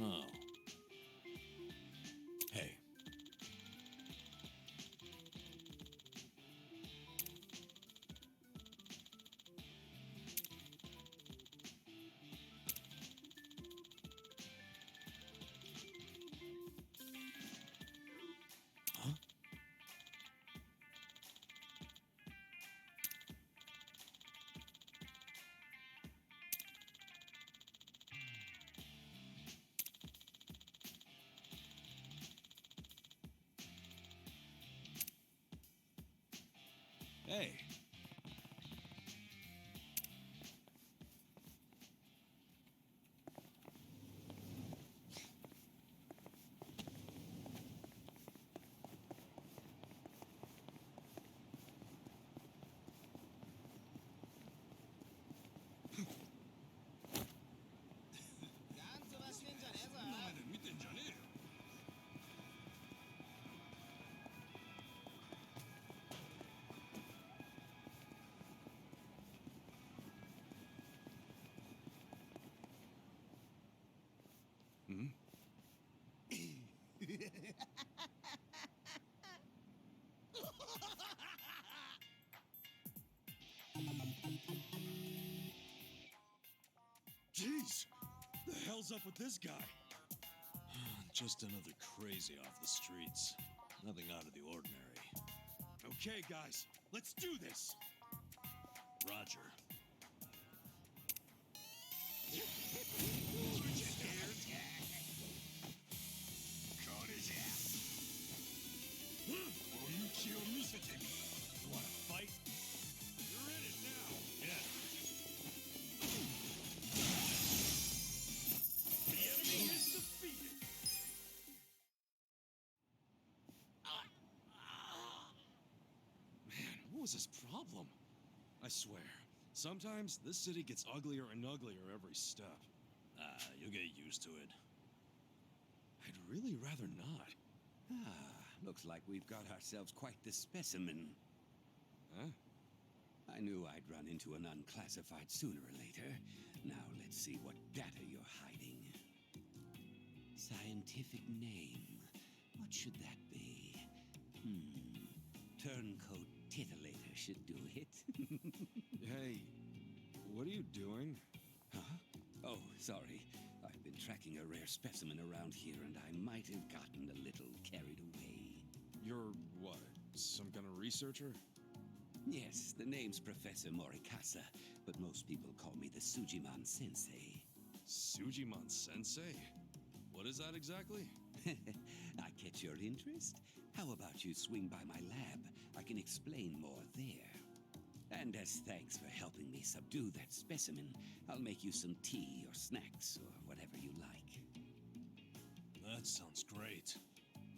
[SPEAKER 4] Oh.
[SPEAKER 5] Hey, huh?
[SPEAKER 3] Hey. Hmm? Jeez! The hell's up with this guy?
[SPEAKER 4] Just another crazy off the streets. Nothing out of the ordinary.
[SPEAKER 3] Okay, guys, let's do this!
[SPEAKER 4] Roger.
[SPEAKER 3] Wanna fight? You're in it now!
[SPEAKER 4] Yeah.
[SPEAKER 3] The enemy is defeated! Man, what was his problem? I swear, sometimes this city gets uglier and uglier every step.
[SPEAKER 4] You'll get used to it.
[SPEAKER 3] I'd really rather not.
[SPEAKER 13] Looks like we've got ourselves quite the specimen.
[SPEAKER 3] Huh?
[SPEAKER 13] I knew I'd run into an unclassified sooner or later. Now let's see what data you're hiding. Scientific name. What should that be? Turncoat titillator should do it.
[SPEAKER 3] Hey, what are you doing?
[SPEAKER 13] Huh? Oh, sorry. I've been tracking a rare specimen around here, and I might have gotten a little carried away.
[SPEAKER 3] You're what? Some kind of researcher?
[SPEAKER 13] Yes, the name's Professor Morikasa, but most people call me the Sujiman Sensei.
[SPEAKER 3] Sujiman Sensei? What is that exactly?
[SPEAKER 13] I catch your interest? How about you swing by my lab? I can explain more there. And as thanks for helping me subdue that specimen, I'll make you some tea or snacks or whatever you like.
[SPEAKER 4] That sounds great.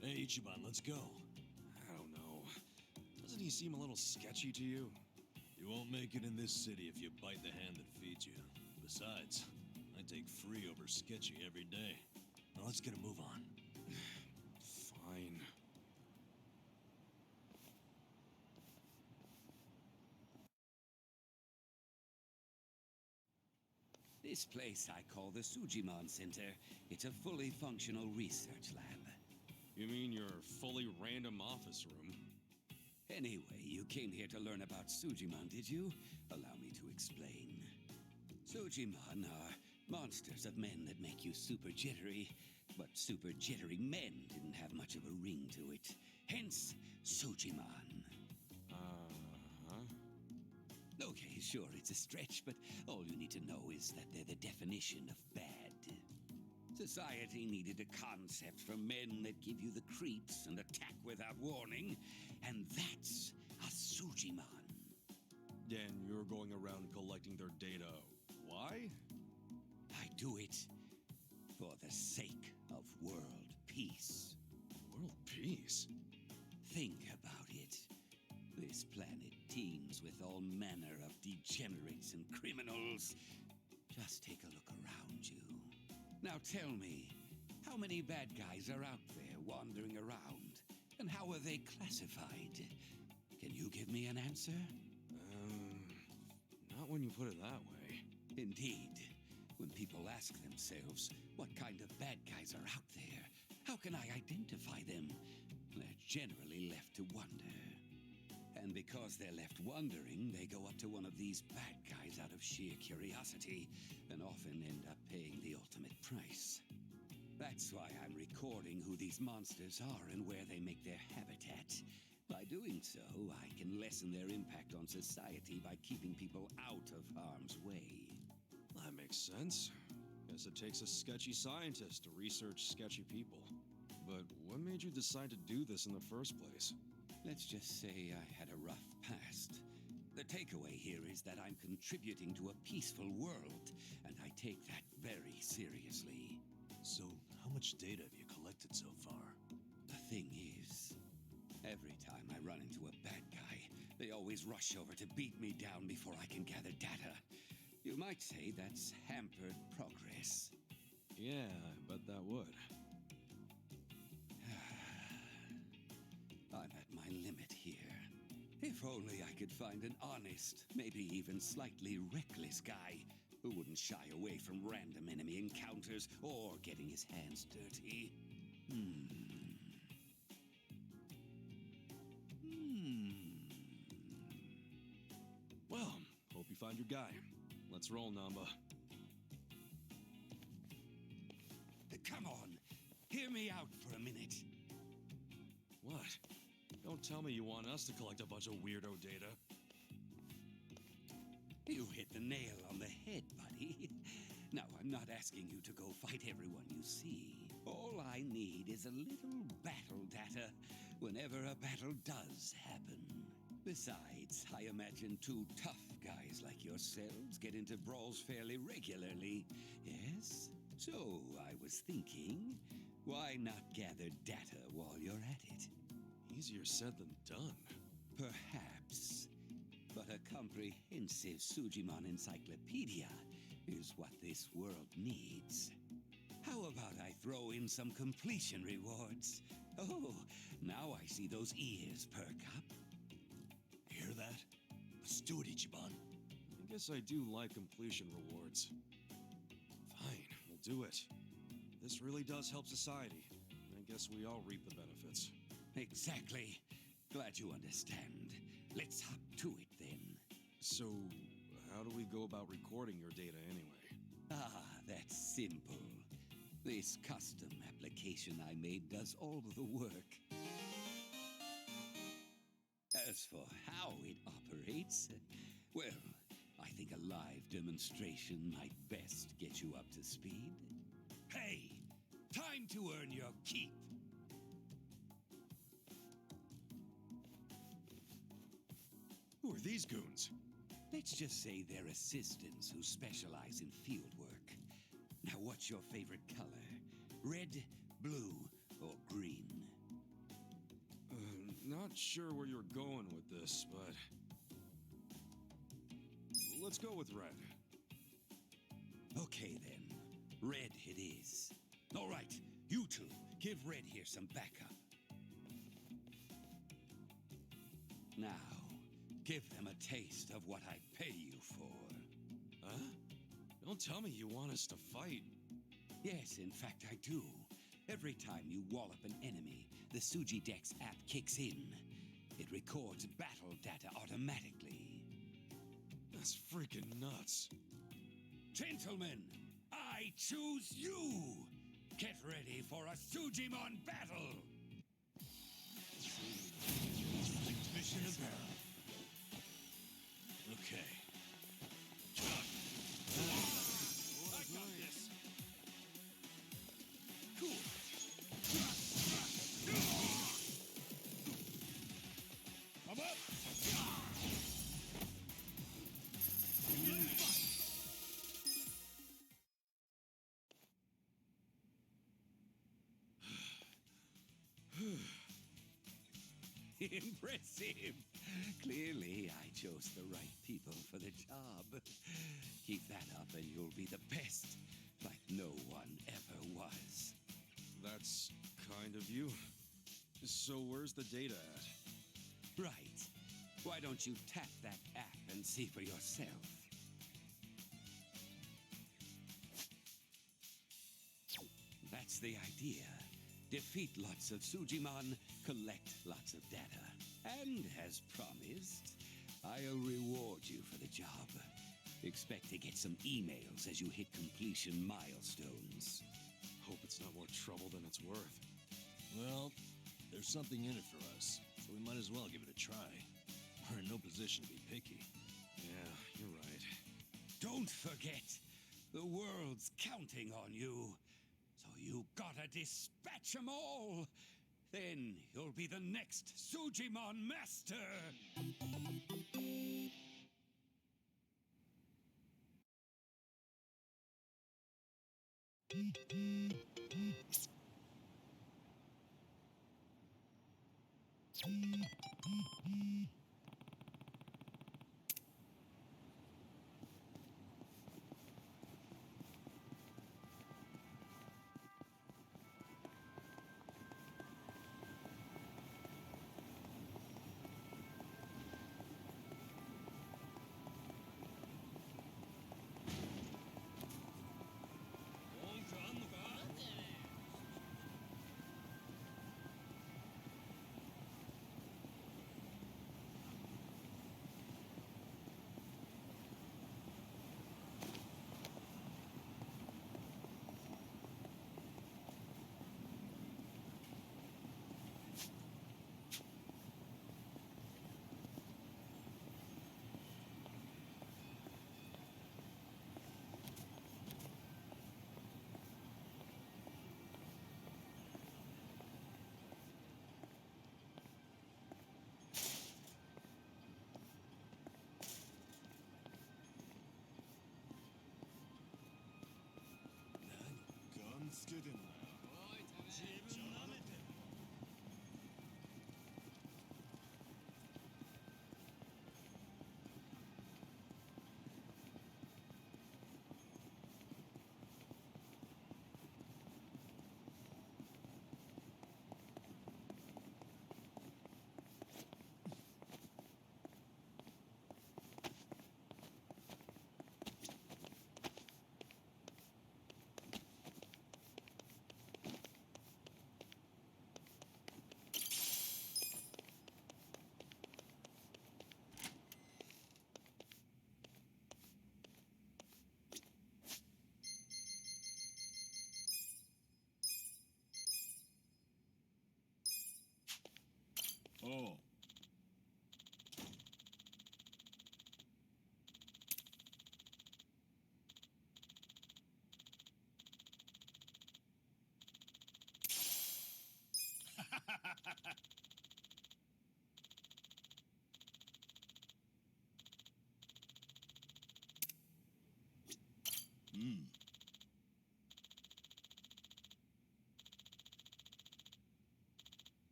[SPEAKER 4] Hey, Ichiban, let's go.
[SPEAKER 3] I don't know. Doesn't he seem a little sketchy to you?
[SPEAKER 4] You won't make it in this city if you bite the hand that feeds you. Besides, I take free over sketchy every day. Now let's get a move on.
[SPEAKER 3] Fine.
[SPEAKER 13] This place I call the Sujimon Center. It's a fully functional research lab.
[SPEAKER 3] You mean your fully random office room?
[SPEAKER 13] Anyway, you came here to learn about Sujimon, did you? Allow me to explain. Sujimon are monsters of men that make you super jittery, but super jittery men didn't have much of a ring to it. Hence, Sujimon. Okay, sure, it's a stretch, but all you need to know is that they're the definition of bad. Society needed a concept for men that give you the creeps and attack without warning, and that's a Sujimon.
[SPEAKER 3] And you're going around collecting their data. Why?
[SPEAKER 13] I do it for the sake of world peace.
[SPEAKER 3] World peace?
[SPEAKER 13] Think about it. This planet teems with all manner of degenerates and criminals. Just take a look around you. Now tell me, how many bad guys are out there wandering around? And how are they classified? Can you give me an answer?
[SPEAKER 3] Not when you put it that way.
[SPEAKER 13] Indeed. When people ask themselves, what kind of bad guys are out there? How can I identify them? They're generally left to wonder. And because they're left wondering, they go up to one of these bad guys out of sheer curiosity, and often end up paying the ultimate price. That's why I'm recording who these monsters are and where they make their habitat. By doing so, I can lessen their impact on society by keeping people out of harm's way.
[SPEAKER 3] That makes sense. Guess it takes a sketchy scientist to research sketchy people. But what made you decide to do this in the first place?
[SPEAKER 13] Let's just say I had a rough past. The takeaway here is that I'm contributing to a peaceful world, and I take that very seriously.
[SPEAKER 4] So, how much data have you collected so far?
[SPEAKER 13] The thing is, every time I run into a bad guy, they always rush over to beat me down before I can gather data. You might say that's hampered progress.
[SPEAKER 3] Yeah, I bet that would.
[SPEAKER 13] I'm at my limit here. If only I could find an honest, maybe even slightly reckless guy who wouldn't shy away from random enemy encounters or getting his hands dirty.
[SPEAKER 3] Well, hope you find your guy. Let's roll, Namba.
[SPEAKER 13] Come on, hear me out for a minute.
[SPEAKER 3] What? Don't tell me you want us to collect a bunch of weirdo data.
[SPEAKER 13] You hit the nail on the head, buddy. Now, I'm not asking you to go fight everyone you see. All I need is a little battle data whenever a battle does happen. Besides, I imagine two tough guys like yourselves get into brawls fairly regularly, yes? So, I was thinking, why not gather data while you're at it?
[SPEAKER 3] Easier said than done.
[SPEAKER 13] Perhaps. But a comprehensive Sujimon encyclopedia is what this world needs. How about I throw in some completion rewards? Oh, now I see those ears perk up.
[SPEAKER 4] Hear that? Let's do it, Ichiban.
[SPEAKER 3] I guess I do like completion rewards. Fine, we'll do it. This really does help society. I guess we all reap the benefits.
[SPEAKER 13] Exactly. Glad you understand. Let's hop to it then.
[SPEAKER 3] So, how do we go about recording your data anyway?
[SPEAKER 13] Ah, that's simple. This custom application I made does all of the work. As for how it operates, well, I think a live demonstration might best get you up to speed. Hey, time to earn your keep.
[SPEAKER 3] Who are these goons?
[SPEAKER 13] Let's just say they're assistants who specialize in field work. Now, what's your favorite color? Red, blue, or green?
[SPEAKER 3] Not sure where you're going with this, but... let's go with red.
[SPEAKER 13] Okay, then. Red it is. All right, you two, give Red here some backup. Now, give them a taste of what I pay you for.
[SPEAKER 3] Huh? Don't tell me you want us to fight.
[SPEAKER 13] Yes, in fact, I do. Every time you wallop an enemy, the Sujidex app kicks in. It records battle data automatically.
[SPEAKER 3] That's freaking nuts.
[SPEAKER 13] Gentlemen, I choose you! Get ready for a Sujimon battle!
[SPEAKER 4] Mission apparel. Okay. I got this. Cool. I'm up.
[SPEAKER 13] Impressive. Clearly, I chose the right people for the job. Keep that up and you'll be the best, like no one ever was.
[SPEAKER 3] That's kind of you. So where's the data at?
[SPEAKER 13] Right. Why don't you tap that app and see for yourself? That's the idea. Defeat lots of Sujimon, collect lots of data. And as promised, I'll reward you for the job. Expect to get some emails as you hit completion milestones.
[SPEAKER 3] Hope it's not more trouble than it's worth.
[SPEAKER 4] Well, there's something in it for us, so we might as well give it a try. We're in no position to be picky.
[SPEAKER 3] Yeah, you're right.
[SPEAKER 13] Don't forget, the world's counting on you. So you gotta dispatch 'em all. Then you'll be the next Sujimon Master.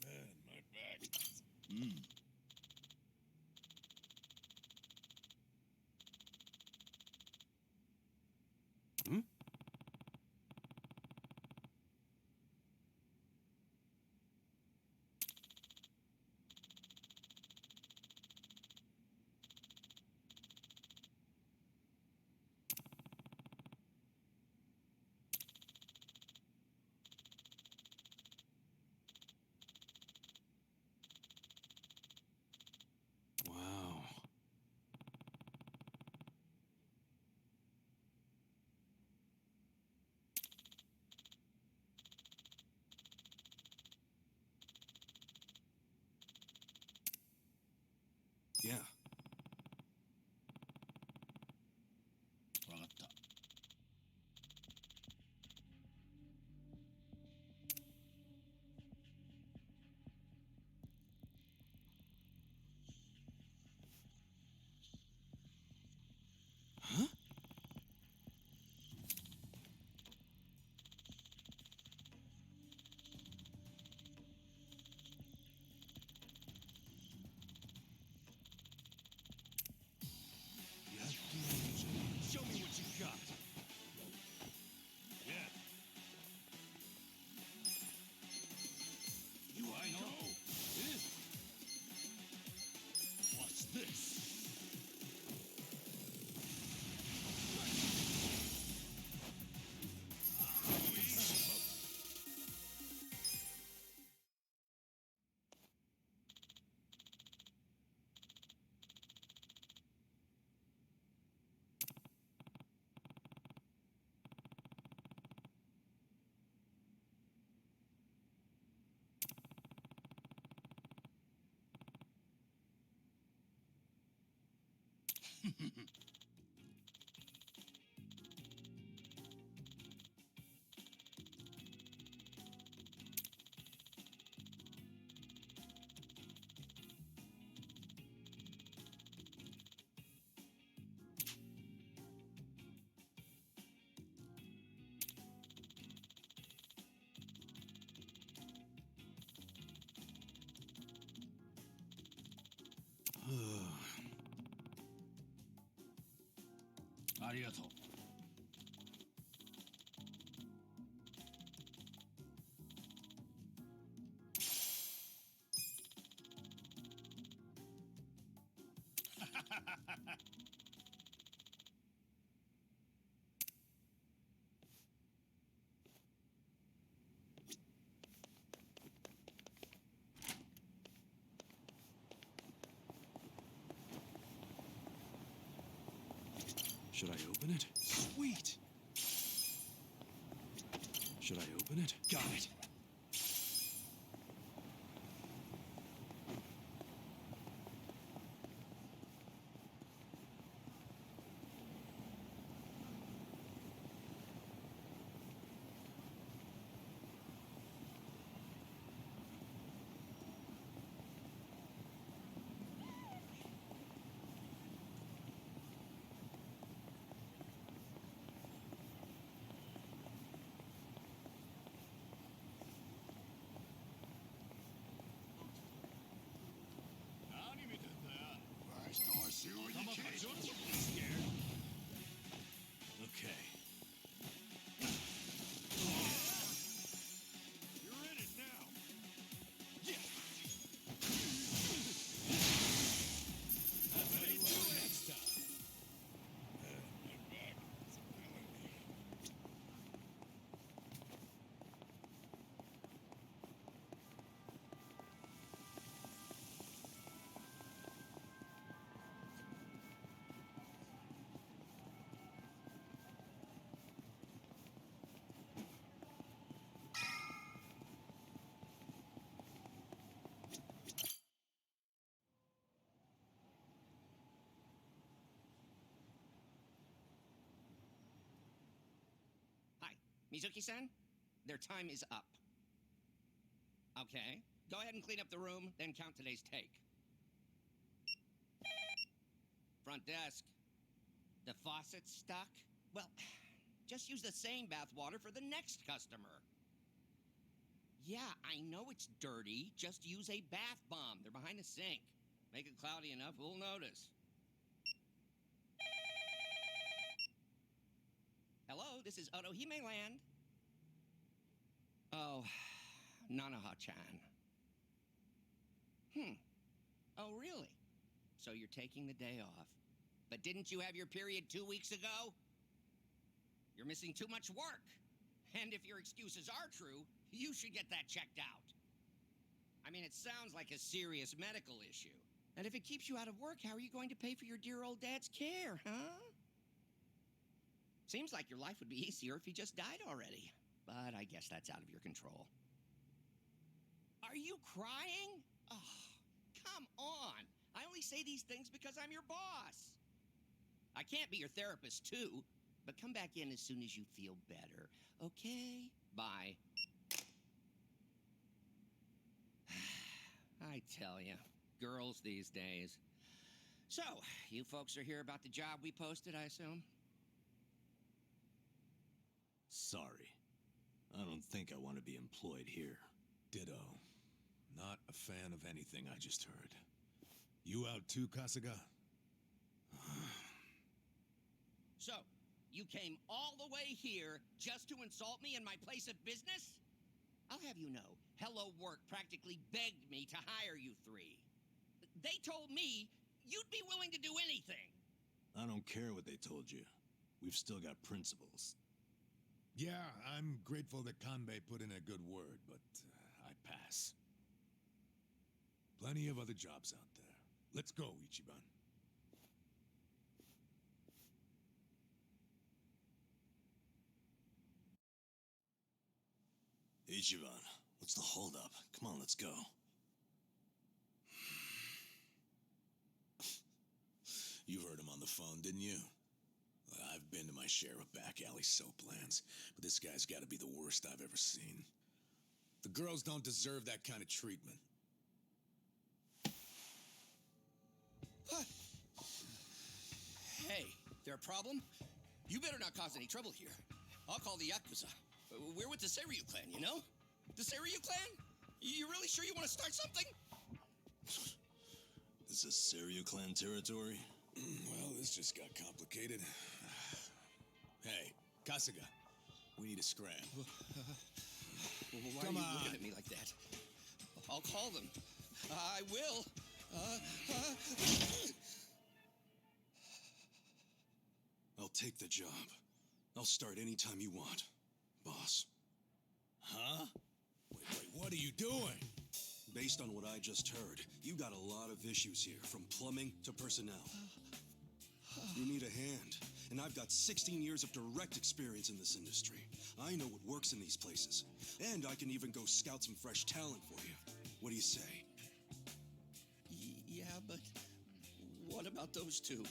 [SPEAKER 5] Man, my back.
[SPEAKER 3] Hmm? Wow. Yeah.
[SPEAKER 5] わかった。
[SPEAKER 3] Huh?
[SPEAKER 5] Show me what you got. Yeah. You I know. What's this?
[SPEAKER 3] Ugh.
[SPEAKER 5] ありがとう。
[SPEAKER 3] Should I open it? Sweet! Should I open it? Got it.
[SPEAKER 5] Okay. You're in it now. Yeah. Very well next time. My back is killing me.
[SPEAKER 14] Hi, Mizuki-san? Their time is up. Okay, go ahead and clean up the room, then count today's take. Front desk. The faucet's stuck? Well, just use the same bathwater for the next customer. Yeah, I know it's dirty. Just use a bath bomb. They're behind the sink. Make it cloudy enough, we'll notice. Hello, this is Otohime Land. Oh, Nanaha-chan. Oh, really? So you're taking the day off. But didn't you have your period 2 weeks ago? You're missing too much work. And if your excuses are true, you should get that checked out. I mean, it sounds like a serious medical issue. And if it keeps you out of work, how are you going to pay for your dear old dad's care, huh? Seems like your life would be easier if he just died already. But I guess that's out of your control. Are you crying? Oh, come on. I only say these things because I'm your boss. I can't be your therapist, too. But come back in as soon as you feel better. Okay? Bye. I tell you, girls these days. So, you folks are here about the job we posted, I assume?
[SPEAKER 4] Sorry. I don't think I want to be employed here.
[SPEAKER 5] Ditto. Not a fan of anything I just heard. You out too, Kasuga?
[SPEAKER 14] So, you came all the way here just to insult me in my place of business? I'll have you know, Hello Work practically begged me to hire you three. They told me you'd be willing to do anything.
[SPEAKER 4] I don't care what they told you. We've still got principles.
[SPEAKER 5] Yeah, I'm grateful that Kanbei put in a good word, but I pass. Plenty of other jobs out there. Let's go, Ichiban.
[SPEAKER 4] Ichiban, what's the holdup? Come on, let's go.
[SPEAKER 5] You heard him on the phone, didn't you? I've been to my share of back alley soap lands, but this guy's got to be the worst I've ever seen. The girls don't deserve that kind of treatment.
[SPEAKER 14] Hey, there a problem? You better not cause any trouble here. I'll call the Yakuza. We're with the Seiryu clan, you know? The Seiryu clan? You really sure you want to start something?
[SPEAKER 4] This is Seiryu clan territory?
[SPEAKER 5] Well, this just got complicated. Hey, Kasuga, we need a scram.
[SPEAKER 14] Why
[SPEAKER 5] Come
[SPEAKER 14] are you
[SPEAKER 5] on.
[SPEAKER 14] looking at me like that? I'll call them. I will.
[SPEAKER 3] I'll take the job. I'll start anytime you want, boss.
[SPEAKER 5] Huh? Wait, what are you doing?
[SPEAKER 3] Based on what I just heard, you got a lot of issues here, from plumbing to personnel. You need a hand, and I've got 16 years of direct experience in this industry. I know what works in these places, and I can even go scout some fresh talent for you. What do you say?
[SPEAKER 14] Yeah, but what about those two?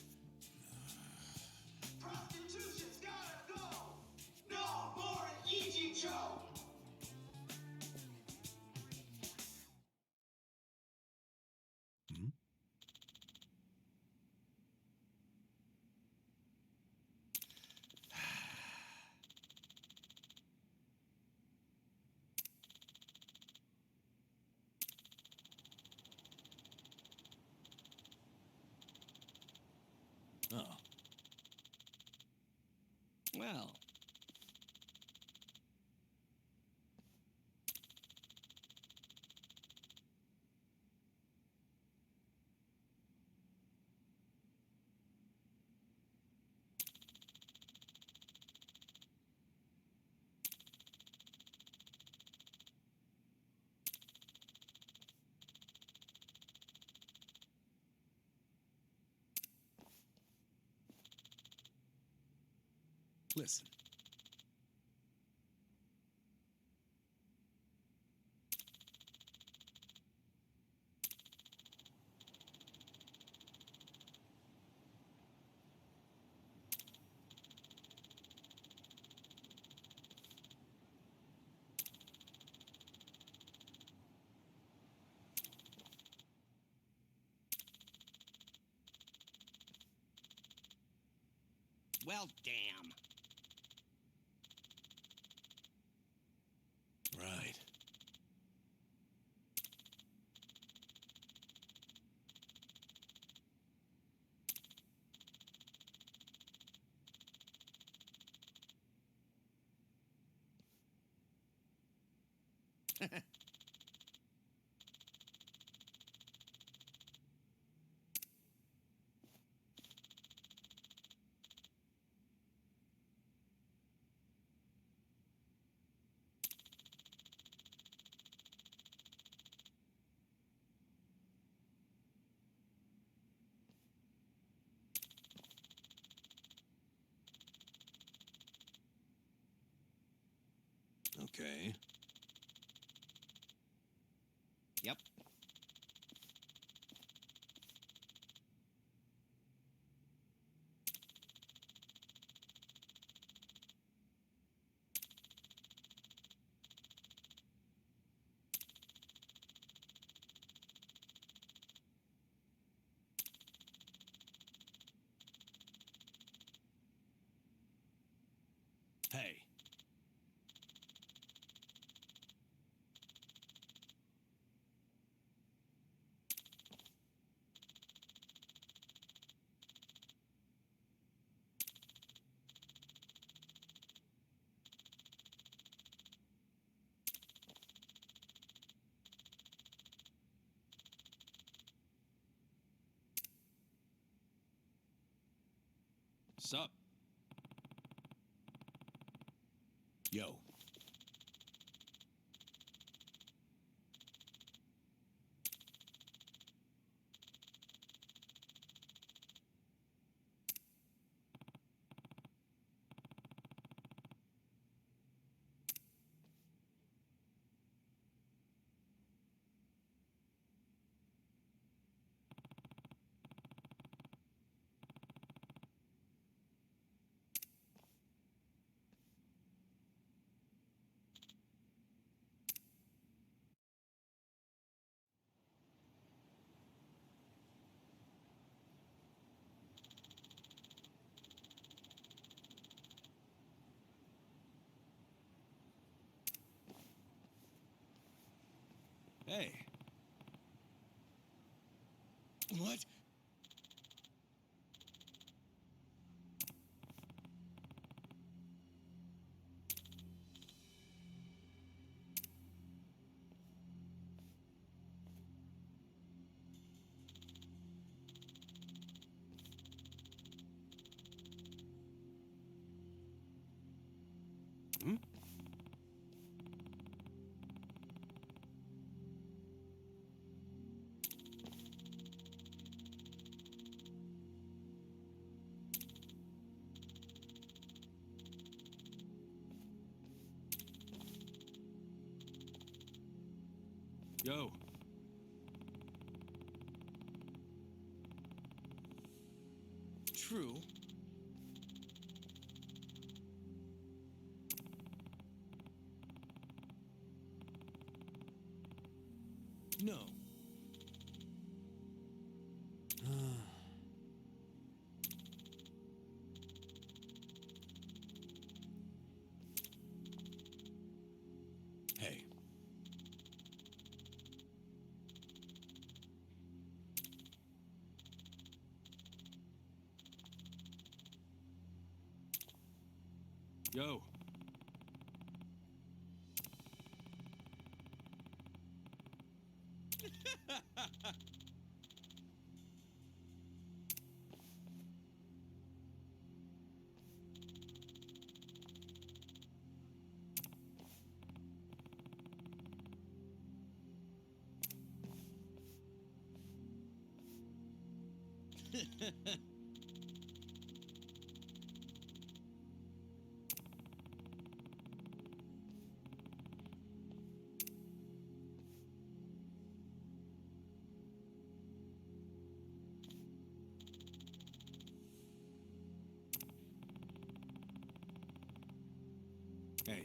[SPEAKER 15] Prostitution's gotta go! No more Ichicho!
[SPEAKER 4] Oh.
[SPEAKER 14] Well.
[SPEAKER 5] Listen.
[SPEAKER 14] Well, damn.
[SPEAKER 5] Right.
[SPEAKER 4] Okay.
[SPEAKER 14] Yep.
[SPEAKER 4] Hey.
[SPEAKER 3] Sup?
[SPEAKER 5] Yo.
[SPEAKER 4] Hey.
[SPEAKER 8] What?
[SPEAKER 3] Hmm? Yo.
[SPEAKER 8] True. No.
[SPEAKER 5] Hey.
[SPEAKER 3] Yo. Hey.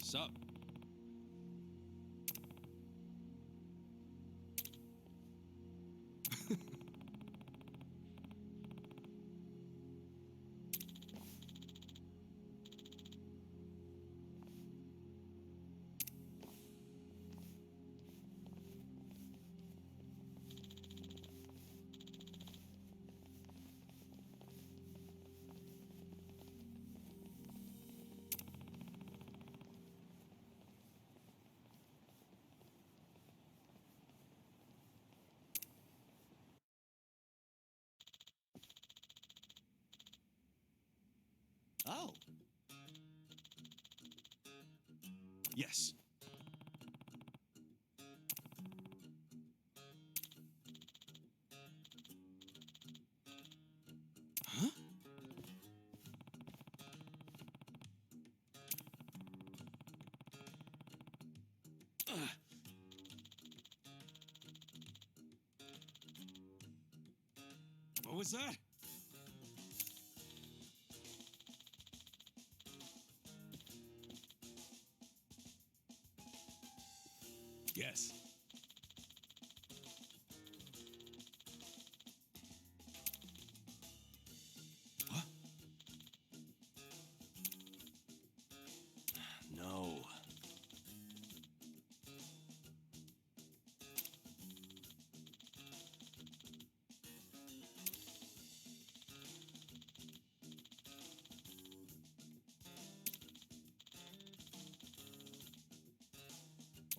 [SPEAKER 3] Sup?
[SPEAKER 8] Oh.
[SPEAKER 3] Yes. Huh? What was that?
[SPEAKER 5] Yes.
[SPEAKER 3] What? No.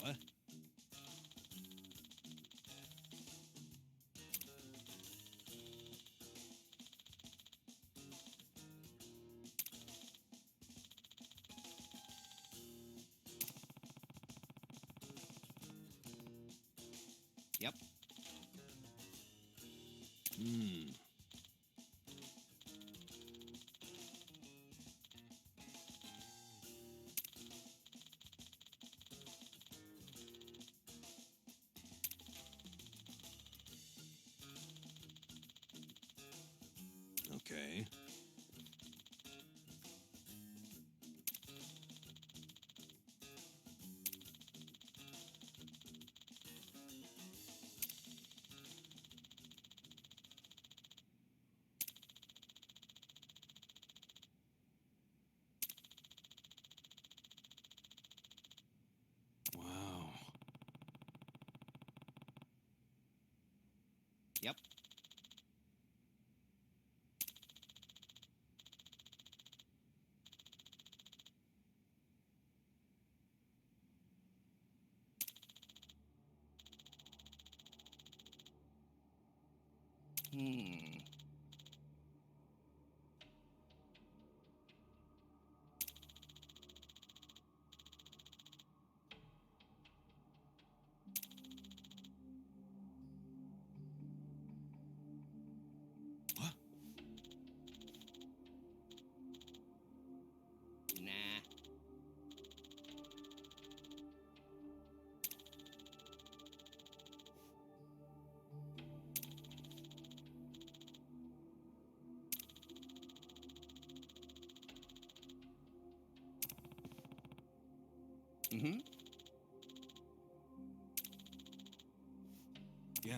[SPEAKER 5] What?
[SPEAKER 14] Yep.
[SPEAKER 3] Hmm. Okay. Wow.
[SPEAKER 14] Yep. Hmm.
[SPEAKER 3] What?
[SPEAKER 14] Nah. Mm-hmm.
[SPEAKER 3] Yeah.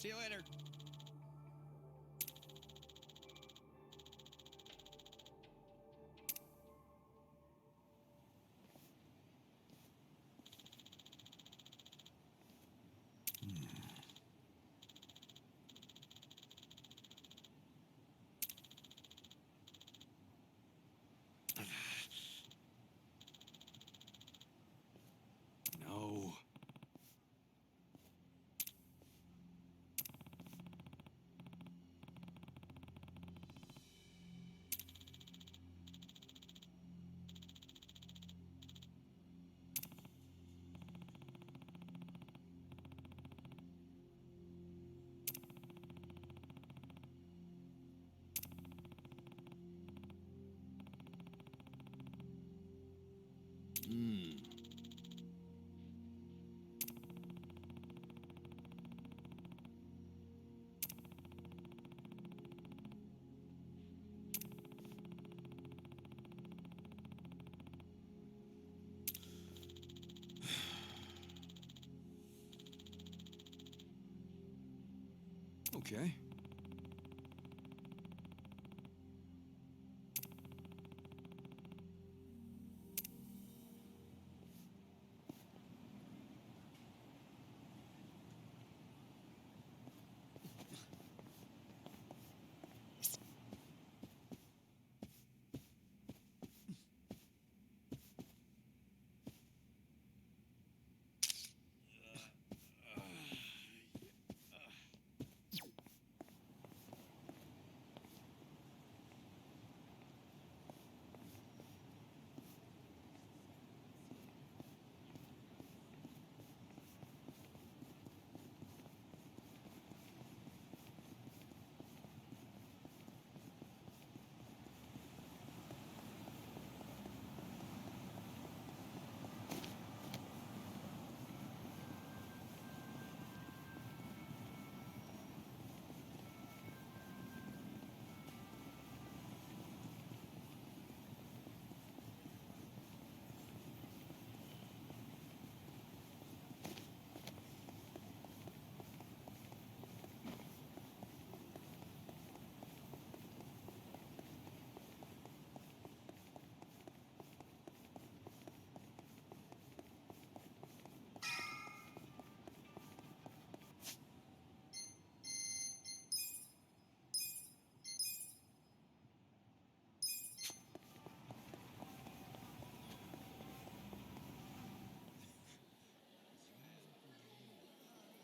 [SPEAKER 14] See you later.
[SPEAKER 3] No. Okay.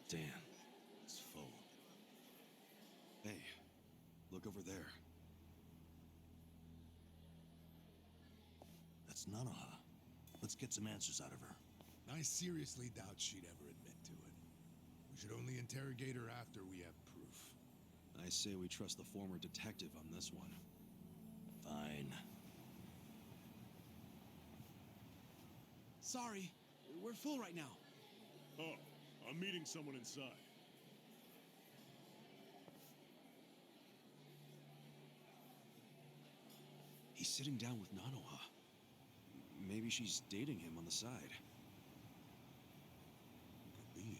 [SPEAKER 3] Damn, it's full. Hey, look over there.
[SPEAKER 4] That's Nanoha. Let's get some answers out of her.
[SPEAKER 5] I seriously doubt she'd ever admit to it. We should only interrogate her after we have proof.
[SPEAKER 3] I say we trust the former detective on this one.
[SPEAKER 4] Fine.
[SPEAKER 8] Sorry, we're full right now.
[SPEAKER 6] Oh, I'm meeting someone inside.
[SPEAKER 3] He's sitting down with Nanoha. Maybe she's dating him on the side.
[SPEAKER 5] Could be.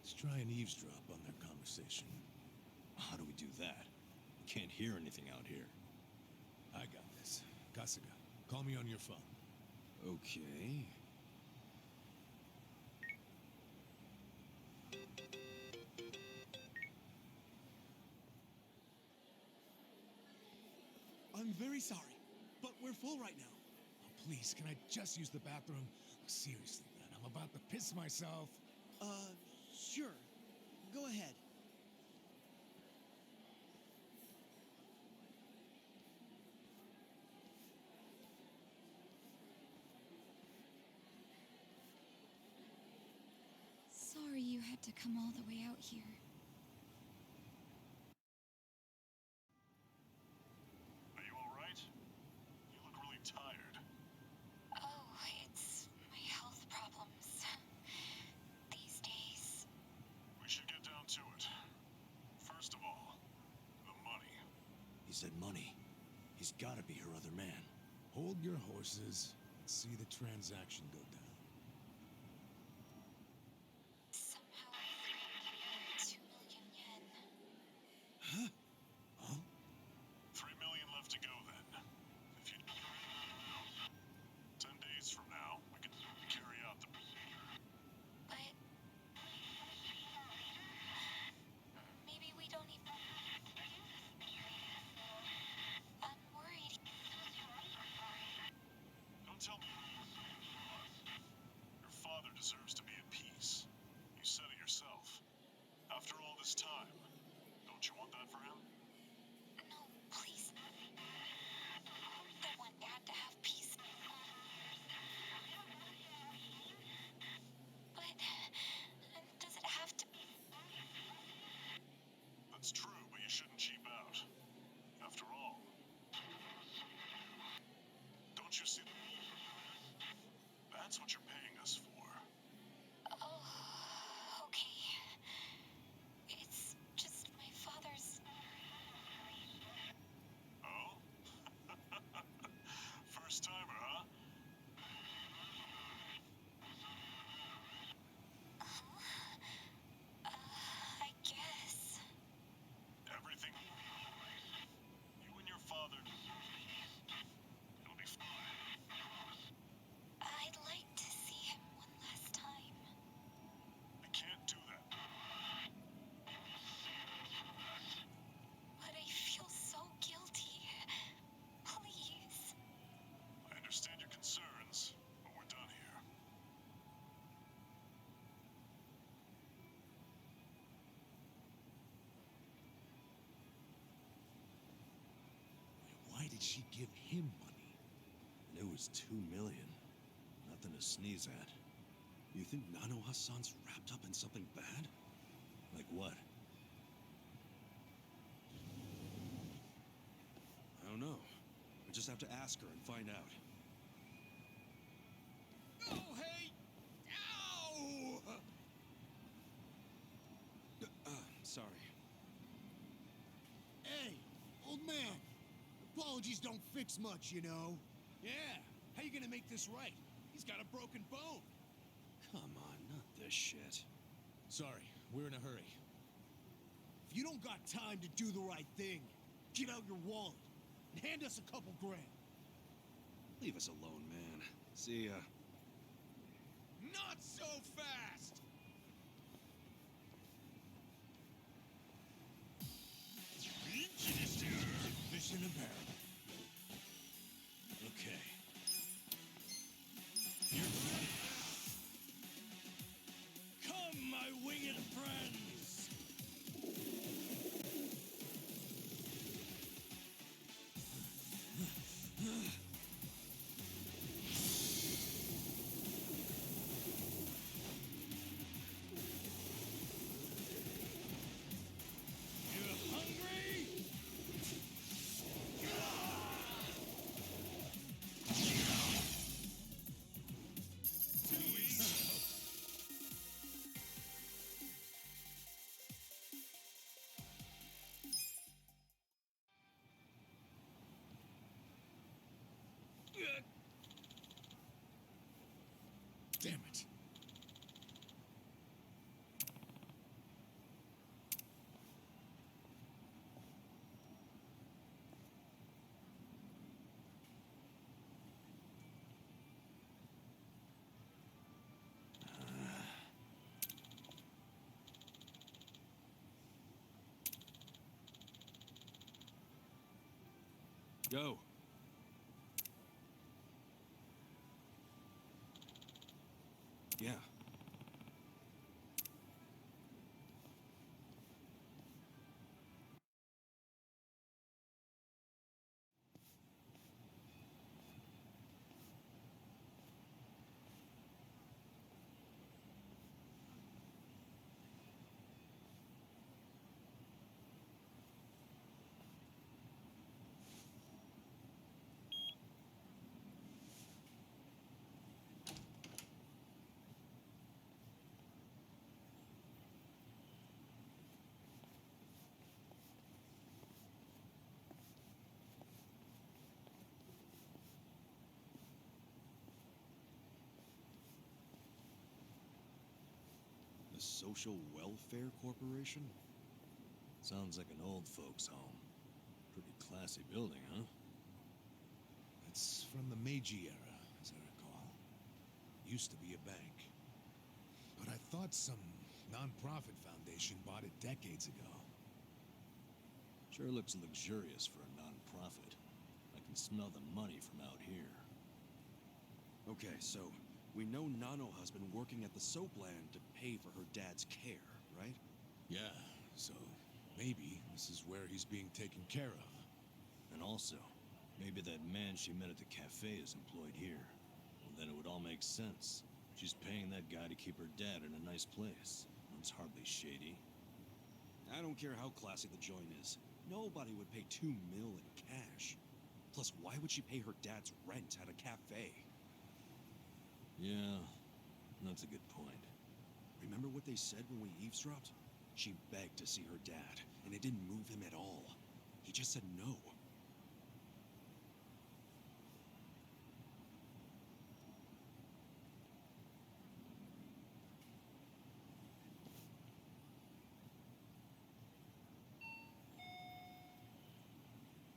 [SPEAKER 5] Let's try and eavesdrop on their conversation.
[SPEAKER 4] How do we do that? We can't hear anything out here.
[SPEAKER 5] I got this. Kasuga, call me on your phone.
[SPEAKER 3] Okay.
[SPEAKER 8] I'm very sorry, but we're full right now.
[SPEAKER 5] Oh, please, can I just use the bathroom? Seriously, man, I'm about to piss myself.
[SPEAKER 8] Sure. Go ahead.
[SPEAKER 16] Sorry you had to come all the way out here.
[SPEAKER 6] Are you all right? You look really tired.
[SPEAKER 16] Oh, it's my health problems. These days.
[SPEAKER 6] We should get down to it. First of all, the money.
[SPEAKER 4] He said money. He's gotta be her other man.
[SPEAKER 5] Hold your horses and see the transaction go down.
[SPEAKER 16] Somehow I think $2 million
[SPEAKER 17] deserves to be at peace. You said it yourself. After all this time, don't you want that for him?
[SPEAKER 16] No, please. I want Dad to have peace. But does it have to be?
[SPEAKER 17] That's true, but you shouldn't cheap out. After all, don't you see that's what you're paying us for.
[SPEAKER 16] Oh, okay. It's just my father's.
[SPEAKER 17] Oh? First timer, huh?
[SPEAKER 16] I guess.
[SPEAKER 17] Everything. You and your father. It'll be fine.
[SPEAKER 16] I'd like to see him one last time.
[SPEAKER 17] I can't do that.
[SPEAKER 16] But I feel so guilty. Please.
[SPEAKER 17] I understand your concerns, but we're done here.
[SPEAKER 5] Why did she give him money?
[SPEAKER 4] And it was $2 million. Nothing to sneeze at.
[SPEAKER 3] You think Nano Hassan's wrapped up in something bad?
[SPEAKER 4] Like what?
[SPEAKER 3] I don't know. We just have to ask her and find out.
[SPEAKER 5] Oh, hey! Ow!
[SPEAKER 3] Sorry.
[SPEAKER 8] Hey, old man. Apologies don't fix much, you know.
[SPEAKER 5] Yeah, how you gonna make this right? He's got a broken bone.
[SPEAKER 3] Come on, not this shit.
[SPEAKER 5] Sorry, we're in a hurry. If you don't got time to do the right thing, get out your wallet and hand us a couple grand.
[SPEAKER 3] Leave us alone, man. See ya.
[SPEAKER 5] Not so fast! Mission imperative. Okay. You're ready. Come, my winged friends! You hungry? Damn it.
[SPEAKER 3] Go. Yeah. The Social Welfare Corporation?
[SPEAKER 4] Sounds like an old folks' home. Pretty classy building, huh?
[SPEAKER 5] It's from the Meiji era, as I recall. Used to be a bank. But I thought some non-profit foundation bought it decades ago.
[SPEAKER 4] Sure looks luxurious for a non-profit. I can smell the money from out here.
[SPEAKER 3] Okay, so We know Nanoha's been working at the soap land to pay for her dad's care, right?
[SPEAKER 5] Yeah, so maybe this is where he's being taken care of.
[SPEAKER 4] And also, maybe that man she met at the cafe is employed here. Well, then it would all make sense. She's paying that guy to keep her dad in a nice place. That's hardly shady.
[SPEAKER 3] I don't care how classy the joint is. Nobody would pay $2 million in cash. Plus, why would she pay her dad's rent at a cafe?
[SPEAKER 4] Yeah, that's a good point.
[SPEAKER 3] Remember what they said when we eavesdropped? She begged to see her dad, and it didn't move him at all. He just said no.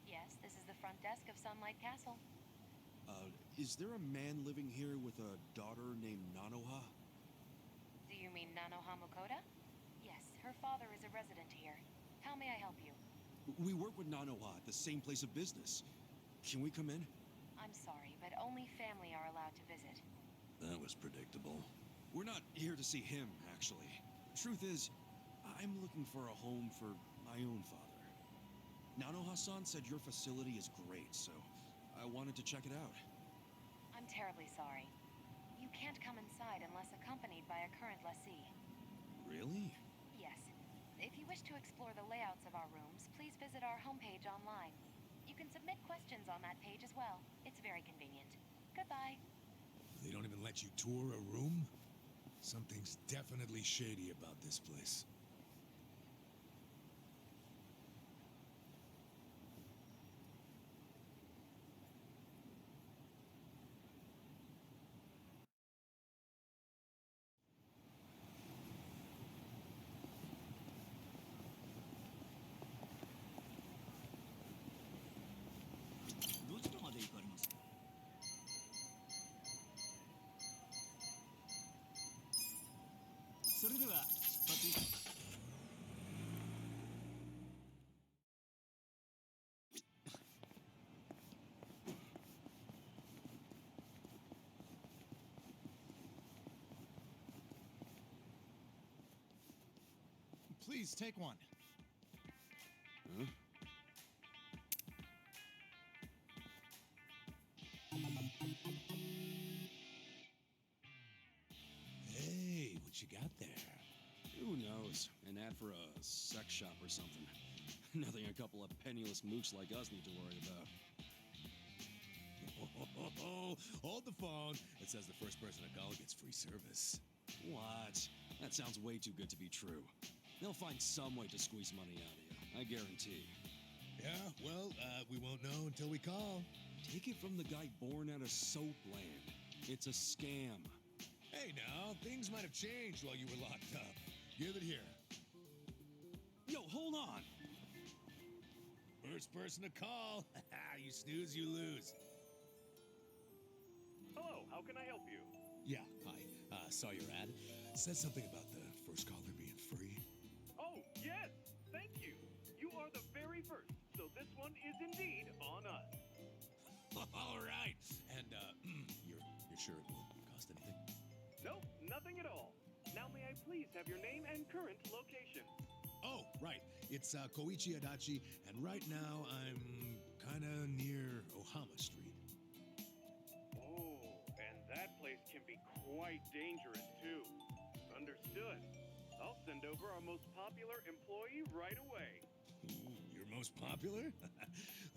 [SPEAKER 18] Yes, this is the front desk of Sunlight Castle.
[SPEAKER 3] Is there a man living here with a daughter named Nanoha?
[SPEAKER 18] Do you mean Nanoha Mukoda? Yes, her father is a resident here. How may I help you?
[SPEAKER 3] We work with Nanoha at the same place of business. Can we come in?
[SPEAKER 18] I'm sorry, but only family are allowed to visit.
[SPEAKER 4] That was predictable.
[SPEAKER 3] We're not here to see him, actually. Truth is, I'm looking for a home for my own father. Nanoha-san said your facility is great, so I wanted to check it out.
[SPEAKER 18] I'm terribly sorry. You can't come inside unless accompanied by a current lessee.
[SPEAKER 3] Really?
[SPEAKER 18] Yes. If you wish to explore the layouts of our rooms, please visit our homepage online. You can submit questions on that page as well. It's very convenient. Goodbye.
[SPEAKER 5] They don't even let you tour a room? Something's definitely shady about this place.
[SPEAKER 19] Please take one.
[SPEAKER 3] Huh?
[SPEAKER 5] Hey, what you got there?
[SPEAKER 3] Who knows? An ad for a sex shop or something. Nothing a couple of penniless mooks like us need to worry about.
[SPEAKER 5] Hold the phone. It says the first person to call gets free service.
[SPEAKER 3] What? That sounds way too good to be true. They'll find some way to squeeze money out of you, I guarantee.
[SPEAKER 5] Yeah, well, we won't know until we call.
[SPEAKER 3] Take it from the guy born out of soap land. It's a scam.
[SPEAKER 5] Hey now, things might have changed while you were locked up. Give it here.
[SPEAKER 3] Yo, hold on.
[SPEAKER 5] First person to call. You snooze, you lose.
[SPEAKER 20] Hello, how can I help you?
[SPEAKER 5] Yeah, hi. Saw your ad. Said something about the first caller being free.
[SPEAKER 20] Oh, yes! Thank you! You are the very first, so this one is indeed on us.
[SPEAKER 5] All right. And, you're sure it won't cost anything?
[SPEAKER 20] Nope, nothing at all. Now may I please have your name and current location?
[SPEAKER 5] Oh, right. It's Koichi Adachi, and right now I'm kinda near Ohama Street.
[SPEAKER 20] Oh, and that place can be quite dangerous, too. Understood. I'll send over our most popular employee right away.
[SPEAKER 5] Ooh, your most popular?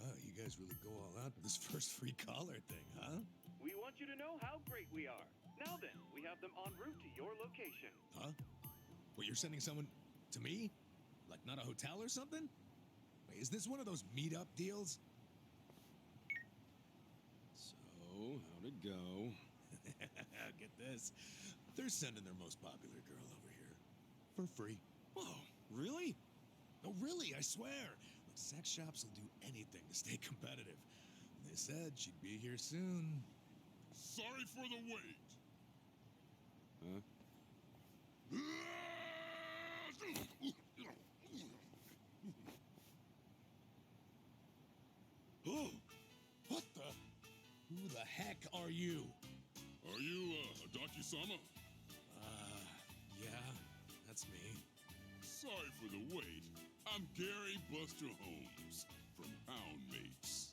[SPEAKER 5] Oh, you guys really go all out with this first free caller thing, huh?
[SPEAKER 20] We want you to know how great we are. Now then, we have them en route to your location.
[SPEAKER 5] Huh? Well, you're sending someone to me? Like not a hotel or something? Wait, is this one of those meet-up deals?
[SPEAKER 3] So, how'd it go?
[SPEAKER 5] Get this. They're sending their most popular girl over here. For free.
[SPEAKER 3] Whoa, really?
[SPEAKER 5] Oh, really, I swear. Look, sex shops will do anything to stay competitive. They said she'd be here soon.
[SPEAKER 17] Sorry for the wait.
[SPEAKER 3] Huh?
[SPEAKER 5] Oh! What the? Who the heck are you?
[SPEAKER 17] Are you, a Maki-sama?
[SPEAKER 5] Yeah, that's me.
[SPEAKER 17] Sorry for the wait. I'm Gary Buster Holmes from Pound Mates.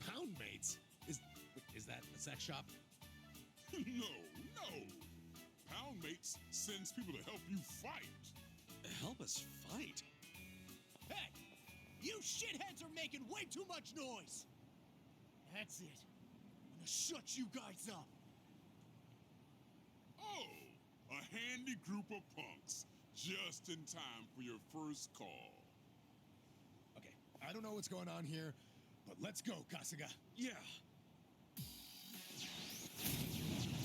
[SPEAKER 5] Pound Mates? Is that a sex shop?
[SPEAKER 17] No. Pound Mates sends people to help you fight.
[SPEAKER 3] Help us fight?
[SPEAKER 8] Hey! You shitheads are making way too much noise! That's it. I'm gonna shut you guys up.
[SPEAKER 17] Oh, a handy group of punks. Just in time for your first call.
[SPEAKER 5] Okay, I don't know what's going on here, but let's go, Kasuga.
[SPEAKER 3] Yeah.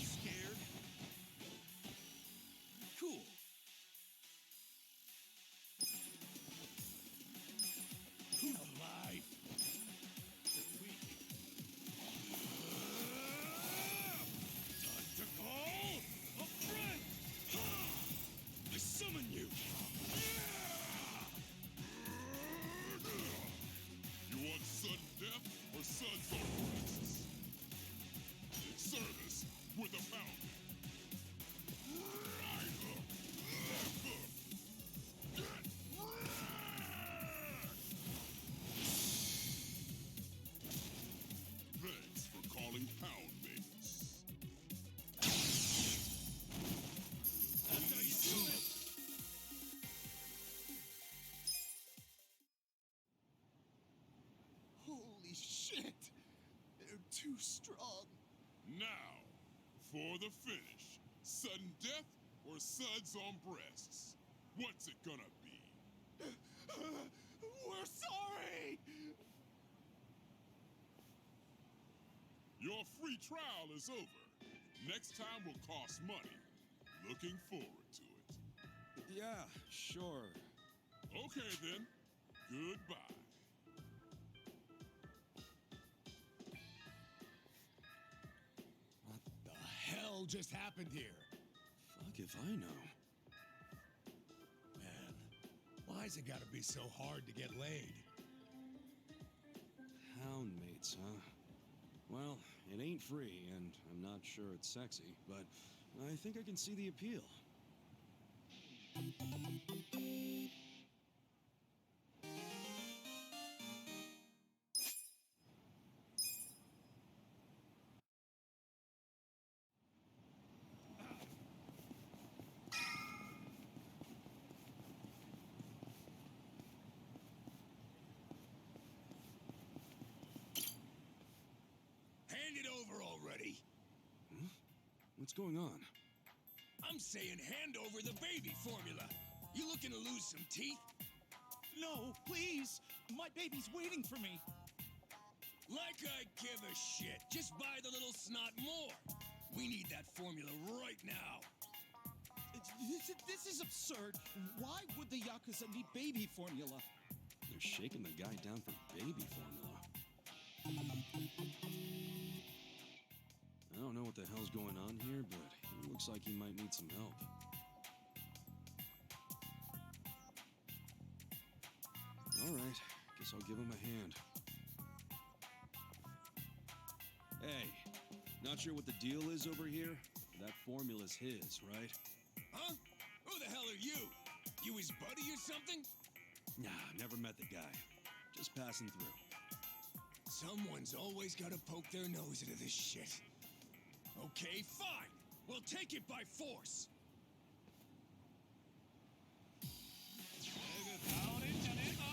[SPEAKER 5] Scared?
[SPEAKER 3] Cool.
[SPEAKER 5] Alive. You're weak. Time to call a friend. I summon you.
[SPEAKER 17] You want sudden death or suds on breasts? Service with a pound. Thanks for calling Pound Mates.
[SPEAKER 5] That's how you do it.
[SPEAKER 8] Holy shit! They're too strong.
[SPEAKER 17] Now, for the finish. Sudden death or suds on breasts? What's it gonna be?
[SPEAKER 8] We're sorry!
[SPEAKER 17] Your free trial is over. Next time will cost money. Looking forward to it.
[SPEAKER 3] Yeah, sure.
[SPEAKER 17] Okay then. Goodbye.
[SPEAKER 5] What the hell just happened here?
[SPEAKER 3] Fuck if I know.
[SPEAKER 5] Man, why's it gotta be so hard to get laid?
[SPEAKER 3] Pound Mates, huh? Well, it ain't free, and I'm not sure it's sexy, but I think I can see the appeal.
[SPEAKER 5] Hand it over already.
[SPEAKER 3] Huh? What's going on?
[SPEAKER 5] I'm saying hand over the baby formula. You looking to lose some teeth?
[SPEAKER 8] No, please! My baby's waiting for me.
[SPEAKER 5] Like I give a shit. Just buy the little snot more. We need that formula right now.
[SPEAKER 8] This is absurd. Why would the Yakuza need baby formula?
[SPEAKER 3] They're shaking the guy down for baby formula. I don't know what the hell's going on here, but he looks like he might need some help. Alright, guess I'll give him a hand. Hey, not sure what the deal is over here? That formula's his, right?
[SPEAKER 5] Huh? Who the hell are you? You his buddy or something?
[SPEAKER 3] Nah, never met the guy. Just passing through.
[SPEAKER 5] Someone's always gotta poke their nose into this shit. Okay, fine. We'll take it by force.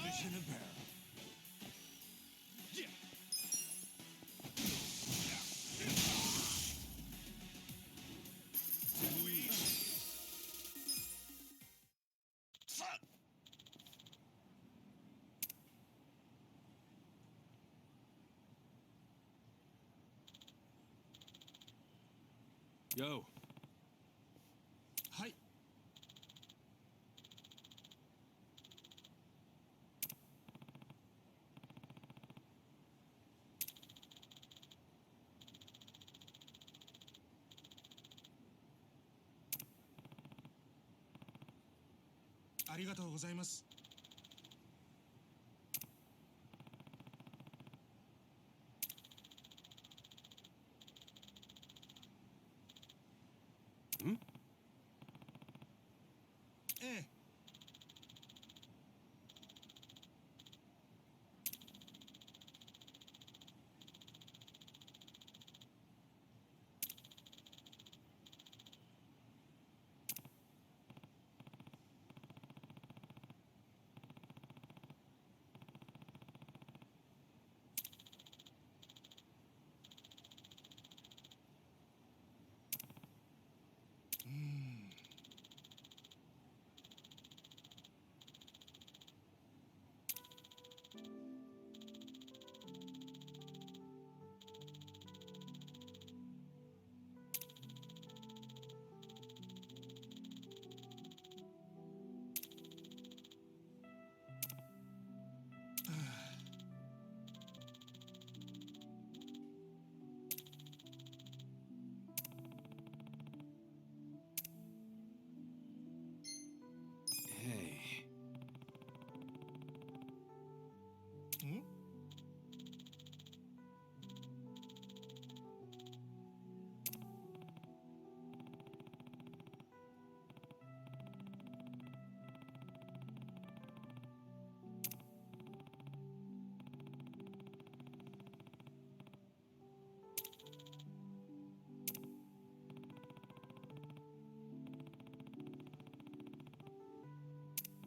[SPEAKER 5] Mission apparent. Yeah. Fuck.
[SPEAKER 3] Yo.
[SPEAKER 8] Hi. Arigatou gozaimasu.
[SPEAKER 3] Hey.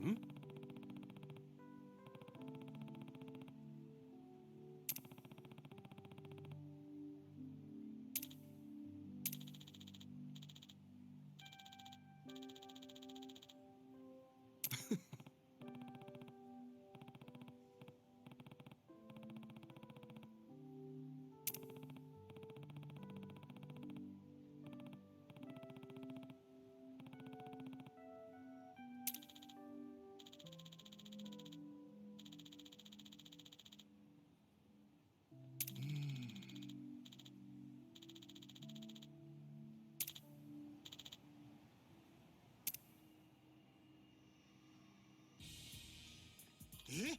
[SPEAKER 3] Hmm? Hmm.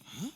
[SPEAKER 3] Huh?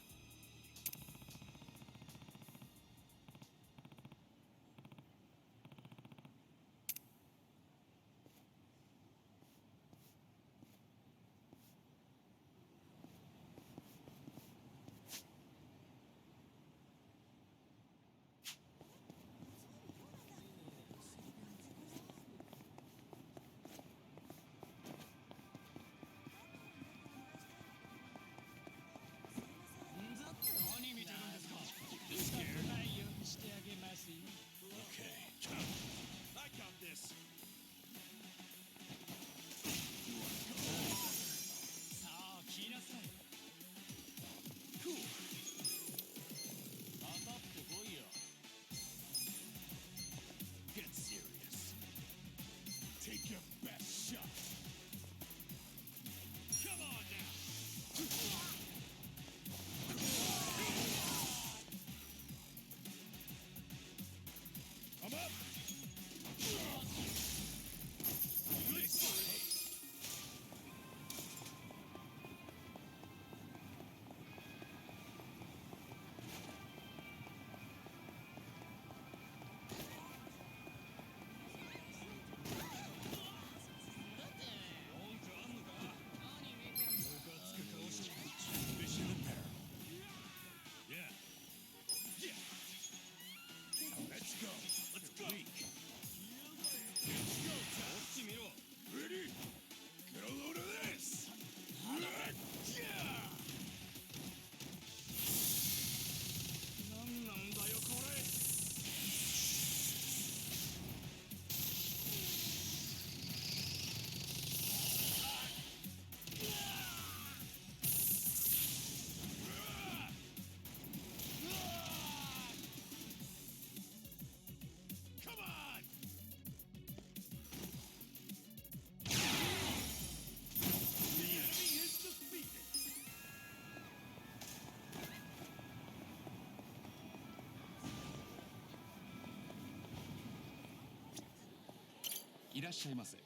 [SPEAKER 11] らっしゃいませ。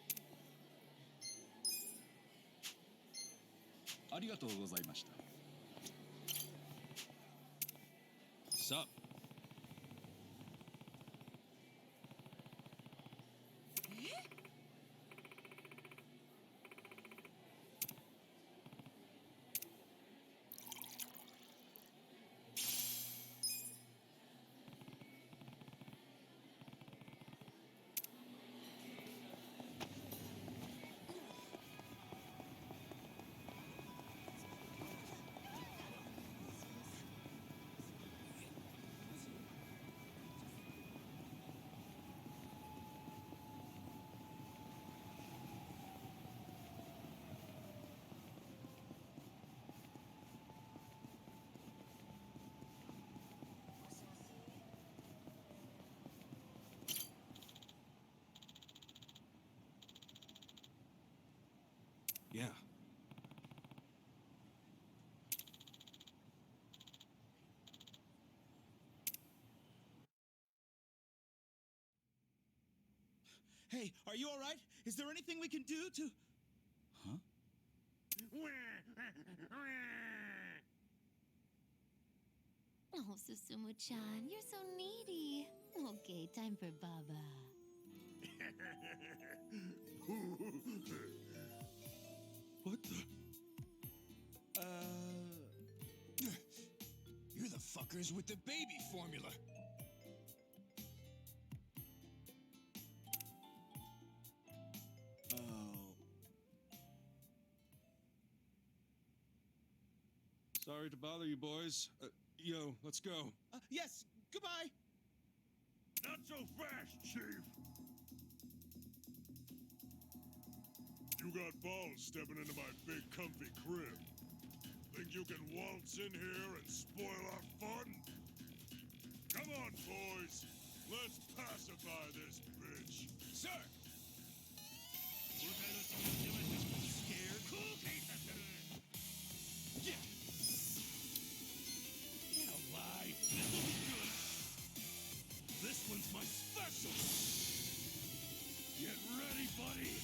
[SPEAKER 11] ありがとうございました。
[SPEAKER 3] Sup? Yeah.
[SPEAKER 8] Hey, are you all right? Is there anything we can do to...
[SPEAKER 11] Huh?
[SPEAKER 21] Oh, Susumu-chan, you're so needy. Okay, time for Baba.
[SPEAKER 3] What the?
[SPEAKER 5] You're the fuckers with the baby formula.
[SPEAKER 3] Sorry to bother you, boys. Yo, let's go.
[SPEAKER 8] Yes, goodbye.
[SPEAKER 17] Not so fast, Chief. You got balls stepping into my big comfy crib. Think you can waltz in here and spoil our fun? Come on, boys. Let's pacify this bitch.
[SPEAKER 8] Sir! Yeah. Get alive. This'll be good. This one's my special. Get ready, buddy.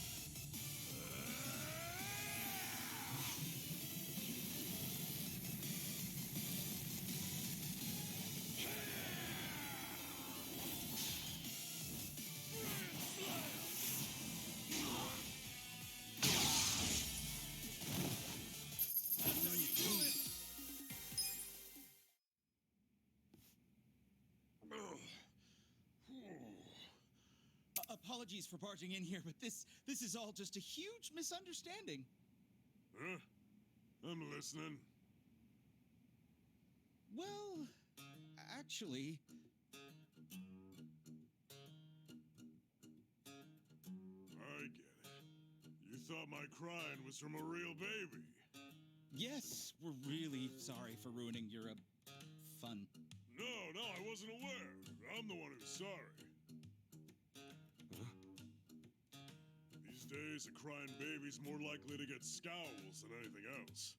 [SPEAKER 8] Apologies for barging in here, but this is all just a huge misunderstanding.
[SPEAKER 17] Huh? I'm listening.
[SPEAKER 8] Well, actually...
[SPEAKER 17] I get it. You thought my crying was from a real baby.
[SPEAKER 8] Yes, we're really sorry for ruining your, fun.
[SPEAKER 17] No, I wasn't aware. I'm the one who's sorry. These days, a crying baby's more likely to get scowls than anything else.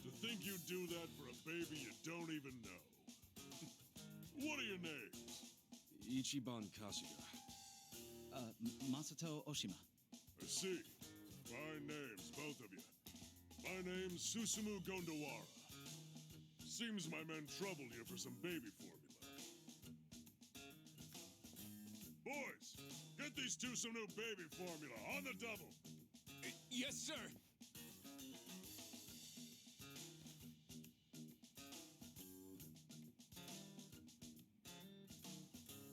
[SPEAKER 17] To think you'd do that for a baby you don't even know. What are your names?
[SPEAKER 3] Ichiban Kasuga.
[SPEAKER 8] Masato Oshima.
[SPEAKER 17] I see. Fine names, both of you. My name's Susumu Gondawara. Seems my men troubled you for some baby formula. Boys, get these two some new baby formula on the double.
[SPEAKER 8] Yes, sir.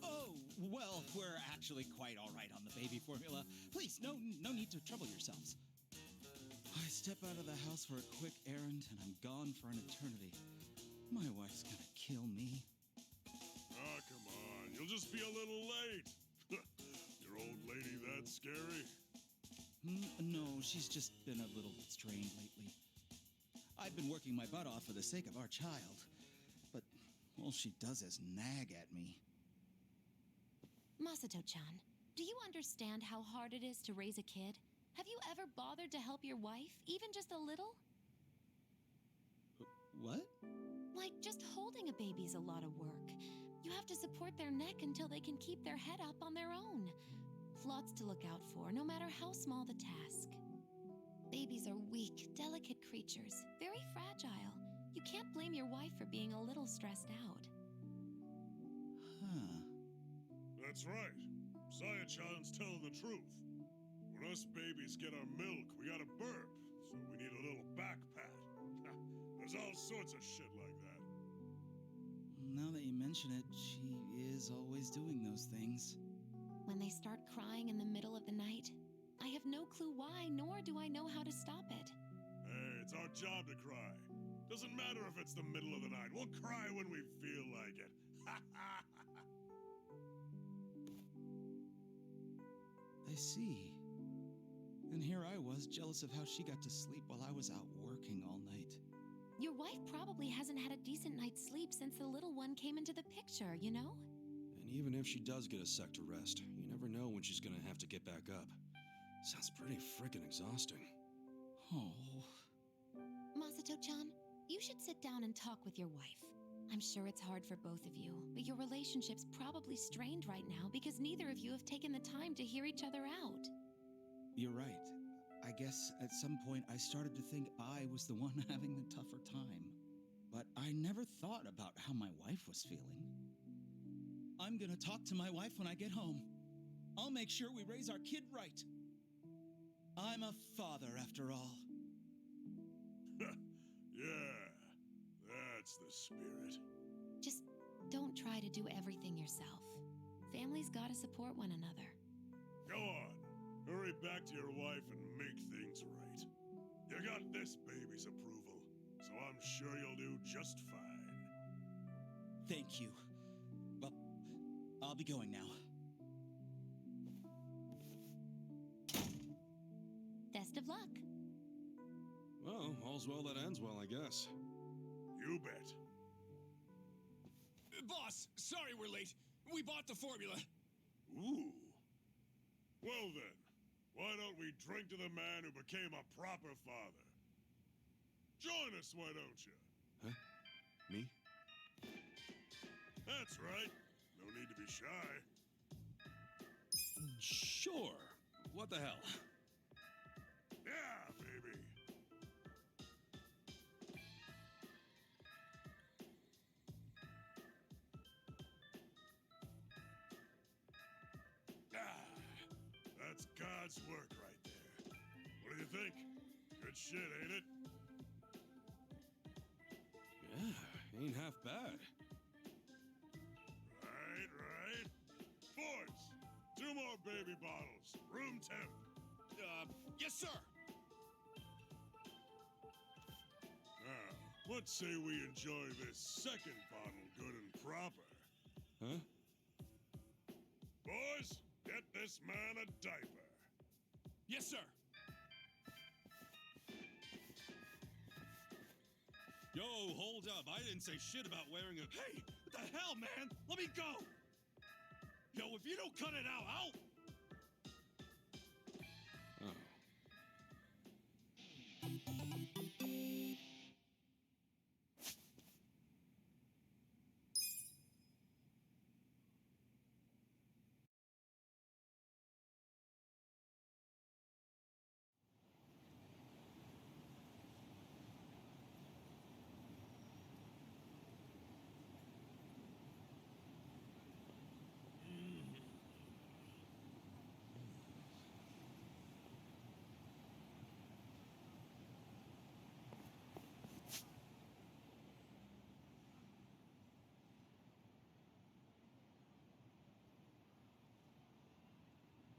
[SPEAKER 8] Oh, well, we're actually quite all right on the baby formula. Please, no need to trouble yourselves. I step out of the house for a quick errand, and I'm gone for an eternity. My wife's gonna kill me.
[SPEAKER 17] Ah, come on. You'll just be a little late. Your old lady that scary?
[SPEAKER 8] No, she's just been a little strained lately. I've been working my butt off for the sake of our child, but all she does is nag at me.
[SPEAKER 21] Masato-chan, do you understand how hard it is to raise a kid? Have you ever bothered to help your wife, even just a little?
[SPEAKER 8] What?
[SPEAKER 21] Like, just holding a baby's a lot of work. You have to support their neck until they can keep their head up on their own. lots to look out for, no matter how small the task. Babies are weak, delicate creatures, very fragile. You can't blame your wife for being a little stressed out.
[SPEAKER 8] Huh.
[SPEAKER 17] That's right. Saya-chan's telling the truth. When us babies get our milk, we gotta burp, so we need a little back pat. There's all sorts of shit like that.
[SPEAKER 8] Now that you mention it, she is always doing those things.
[SPEAKER 21] When they start crying in the middle of the night, I have no clue why, nor do I know how to stop it.
[SPEAKER 17] Hey, it's our job to cry. Doesn't matter if it's the middle of the night. We'll cry when we feel like it.
[SPEAKER 8] I see. And here I was, jealous of how she got to sleep while I was out working all night.
[SPEAKER 21] Your wife probably hasn't had a decent night's sleep since the little one came into the picture, you know?
[SPEAKER 3] And even if she does get a sec to rest, you never know when she's gonna have to get back up. Sounds pretty frickin' exhausting.
[SPEAKER 8] Oh.
[SPEAKER 21] Masato-chan, you should sit down and talk with your wife. I'm sure it's hard for both of you, but your relationship's probably strained right now because neither of you have taken the time to hear each other out.
[SPEAKER 8] You're right. I guess at some point I started to think I was the one having the tougher time. But I never thought about how my wife was feeling. I'm gonna talk to my wife when I get home. I'll make sure we raise our kid right. I'm a father, after all.
[SPEAKER 17] Yeah, that's the spirit.
[SPEAKER 21] Just don't try to do everything yourself. Families gotta support one another.
[SPEAKER 17] Go on. Hurry back to your wife and make things right. You got this baby's approval, so I'm sure you'll do just fine.
[SPEAKER 8] Thank you. Well, I'll be going now.
[SPEAKER 21] Best of luck.
[SPEAKER 3] Well, all's well that ends well, I guess.
[SPEAKER 17] You bet.
[SPEAKER 10] Boss, sorry we're late. We bought the formula.
[SPEAKER 17] Ooh. Well then, why don't we drink to the man who became a proper father? Join us, why don't you?
[SPEAKER 3] Huh? Me?
[SPEAKER 17] That's right. No need to be shy.
[SPEAKER 3] Sure. What the hell?
[SPEAKER 17] Yeah, baby. That's God's work right there. What do you think? Good shit, ain't it?
[SPEAKER 3] Yeah, ain't half bad.
[SPEAKER 17] Right. Boys, 2 more baby bottles. Room temp.
[SPEAKER 10] Yes, sir.
[SPEAKER 17] Now, let's say we enjoy this second bottle good and proper.
[SPEAKER 3] Huh?
[SPEAKER 17] Boys, get this man a diaper.
[SPEAKER 10] Yes, sir.
[SPEAKER 3] Yo, hold up. I didn't say shit about wearing a...
[SPEAKER 17] Hey, what the hell, man? Let me go! Yo, if you don't cut it out, I'll...
[SPEAKER 3] Oh.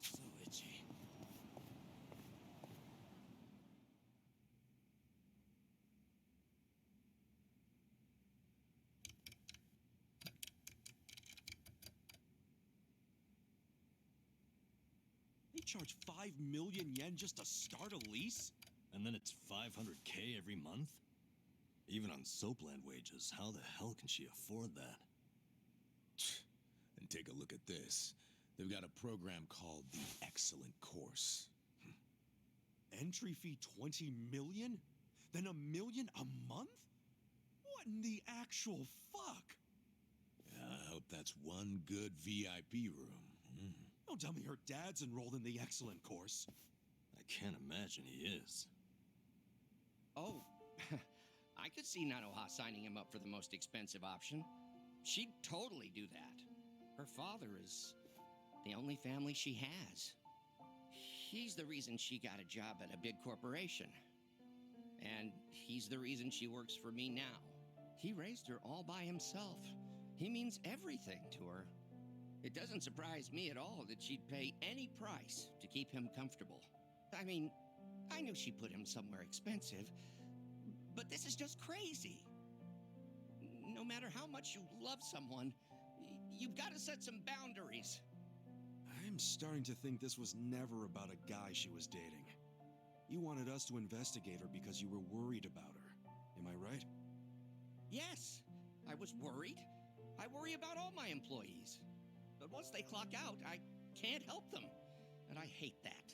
[SPEAKER 8] So itchy.
[SPEAKER 3] They charge 5 million yen just to start a lease?
[SPEAKER 4] And then it's 500K every month? Even on Soapland wages, how the hell can she afford that?
[SPEAKER 5] And take a look at this. They've got a program called the Excellent Course.
[SPEAKER 3] Entry fee 20 million? Then $1 million a month? What in the actual fuck?
[SPEAKER 5] Yeah, I hope that's one good VIP room.
[SPEAKER 3] Don't tell me her dad's enrolled in the excellent course.
[SPEAKER 4] I can't imagine he is.
[SPEAKER 14] Oh, I could see Nanoha signing him up for the most expensive option. She'd totally do that. Her father is the only family she has. He's the reason she got a job at a big corporation. And he's the reason she works for me now. He raised her all by himself. He means everything to her. It doesn't surprise me at all that she'd pay any price to keep him comfortable. I mean, I knew she put him somewhere expensive, but this is just crazy. No matter how much you love someone, you've got to set some boundaries.
[SPEAKER 3] I'm starting to think this was never about a guy she was dating. You wanted us to investigate her because you were worried about her. Am I right?
[SPEAKER 14] Yes, I was worried. I worry about all my employees. But once they clock out, I can't help them. And I hate that.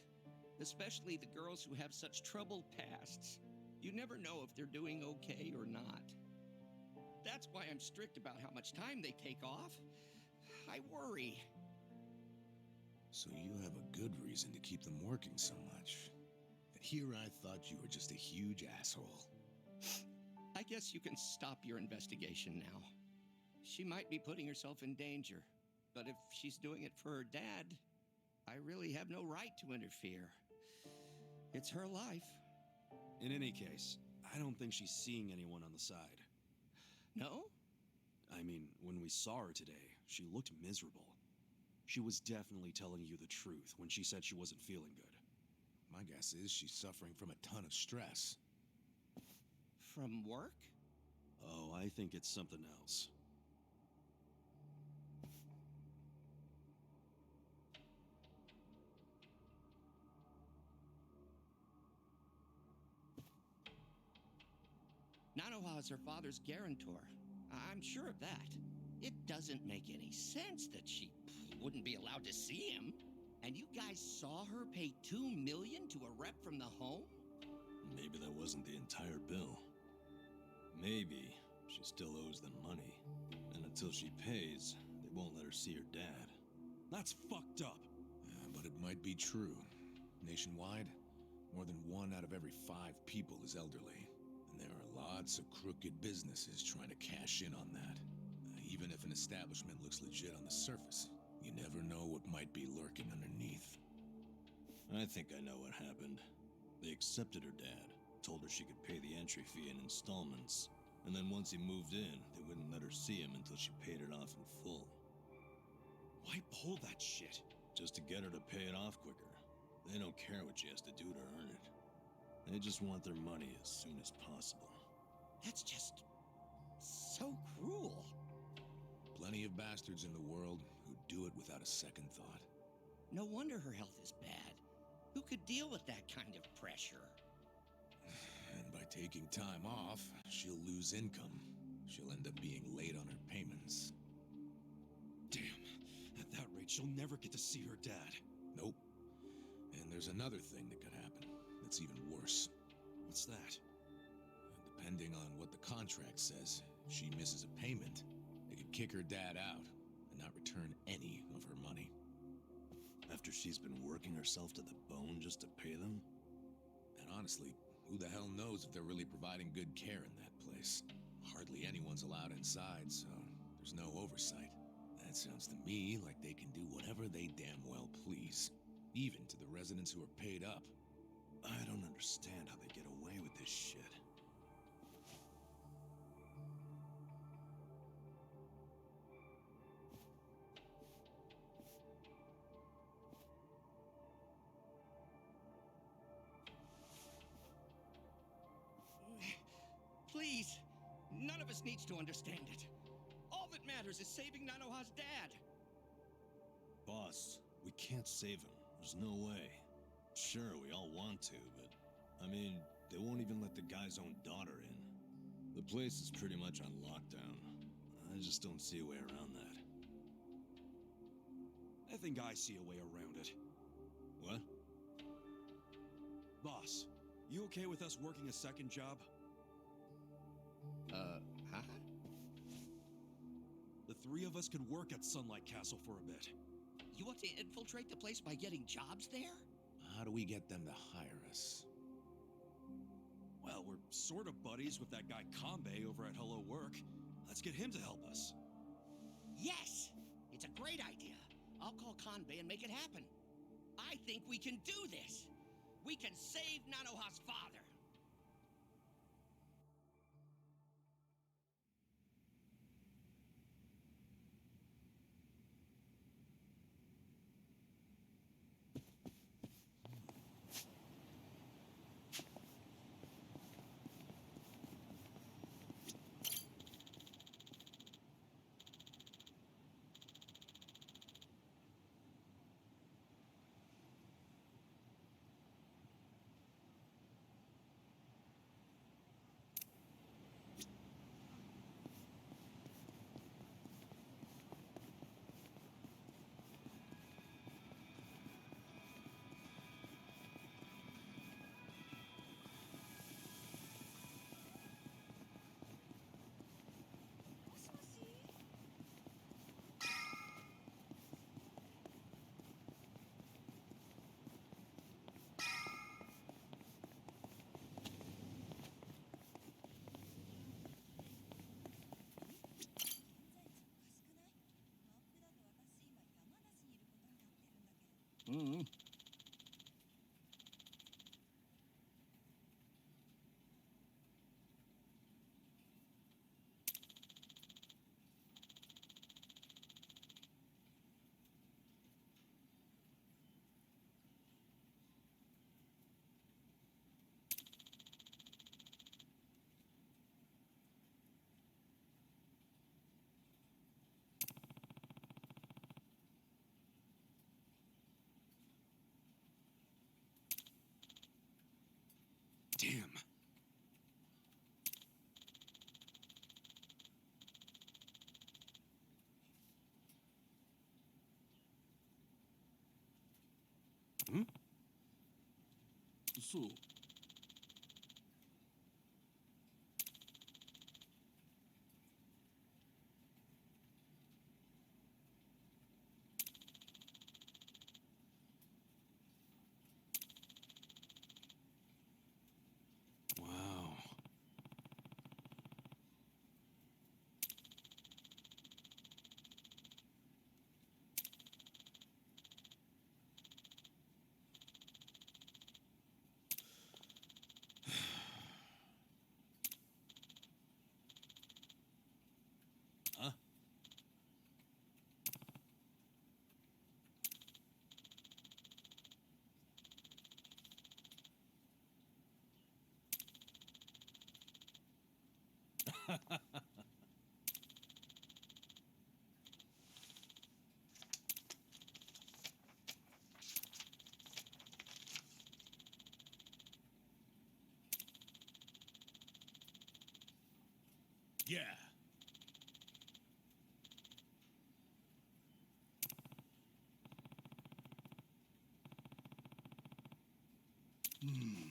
[SPEAKER 14] Especially the girls who have such troubled pasts. You never know if they're doing okay or not. That's why I'm strict about how much time they take off. I worry.
[SPEAKER 5] So you have a good reason to keep them working so much. And here I thought you were just a huge asshole.
[SPEAKER 14] I guess you can stop your investigation now. She might be putting herself in danger. But if she's doing it for her dad, I really have no right to interfere. It's her life.
[SPEAKER 3] In any case, I don't think she's seeing anyone on the side.
[SPEAKER 14] No?
[SPEAKER 3] I mean, when we saw her today, she looked miserable. She was definitely telling you the truth when she said she wasn't feeling good.
[SPEAKER 5] My guess is she's suffering from a ton of stress.
[SPEAKER 14] From work?
[SPEAKER 3] Oh, I think it's something else.
[SPEAKER 14] Nanoha is her father's guarantor. I'm sure of that. It doesn't make any sense that she wouldn't be allowed to see him. And you guys saw her pay $2 million to a rep from the home?
[SPEAKER 4] Maybe that wasn't the entire bill. Maybe she still owes them money. And until she pays, they won't let her see her dad.
[SPEAKER 3] That's fucked up.
[SPEAKER 5] But it might be true. Nationwide, more than 1 out of every 5 people is elderly. And there are lots of crooked businesses trying to cash in on that. Even if an establishment looks legit on the surface, you never know what might be lurking underneath.
[SPEAKER 4] I think I know what happened. They accepted her dad, told her she could pay the entry fee in installments, and then once he moved in, they wouldn't let her see him until she paid it off in full.
[SPEAKER 3] Why pull that shit?
[SPEAKER 4] Just to get her to pay it off quicker. They don't care what she has to do to earn it. They just want their money as soon as possible.
[SPEAKER 14] That's just so cruel.
[SPEAKER 5] Plenty of bastards in the world who do it without a second thought.
[SPEAKER 14] No wonder her health is bad. Who could deal with that kind of pressure?
[SPEAKER 5] And by taking time off, she'll lose income. She'll end up being late on her payments.
[SPEAKER 3] Damn. At that rate, she'll never get to see her dad.
[SPEAKER 5] Nope. And there's another thing that could happen that's even worse.
[SPEAKER 3] What's that?
[SPEAKER 5] Depending on what the contract says, if she misses a payment, they could kick her dad out and not return any of her money.
[SPEAKER 4] After she's been working herself to the bone just to pay them?
[SPEAKER 5] And honestly, who the hell knows if they're really providing good care in that place? Hardly anyone's allowed inside, so there's no oversight. That sounds to me like they can do whatever they damn well please, even to the residents who are paid up.
[SPEAKER 4] I don't understand how they get away with this shit.
[SPEAKER 14] Please, none of us needs to understand it. All that matters is saving Nanoha's dad.
[SPEAKER 4] Boss, we can't save him. There's no way. Sure, we all want to, but... I mean, they won't even let the guy's own daughter in. The place is pretty much on lockdown. I just don't see a way around that.
[SPEAKER 3] I think I see a way around it.
[SPEAKER 4] What?
[SPEAKER 3] Boss, you okay with us working a second job?
[SPEAKER 14] Huh?
[SPEAKER 3] The 3 of us could work at Sunlight Castle for a bit.
[SPEAKER 14] You want to infiltrate the place by getting jobs there?
[SPEAKER 5] How do we get them to hire us?
[SPEAKER 3] Well, we're sort of buddies with that guy Kambe over at Hello Work. Let's get him to help us.
[SPEAKER 14] Yes! It's a great idea. I'll call Kanbei and make it happen. I think we can do this. We can save Nanoha's father.
[SPEAKER 1] Mm-hmm.
[SPEAKER 3] Damn. Hmm? So. Wow. Huh?
[SPEAKER 5] Yeah.
[SPEAKER 3] Hmm.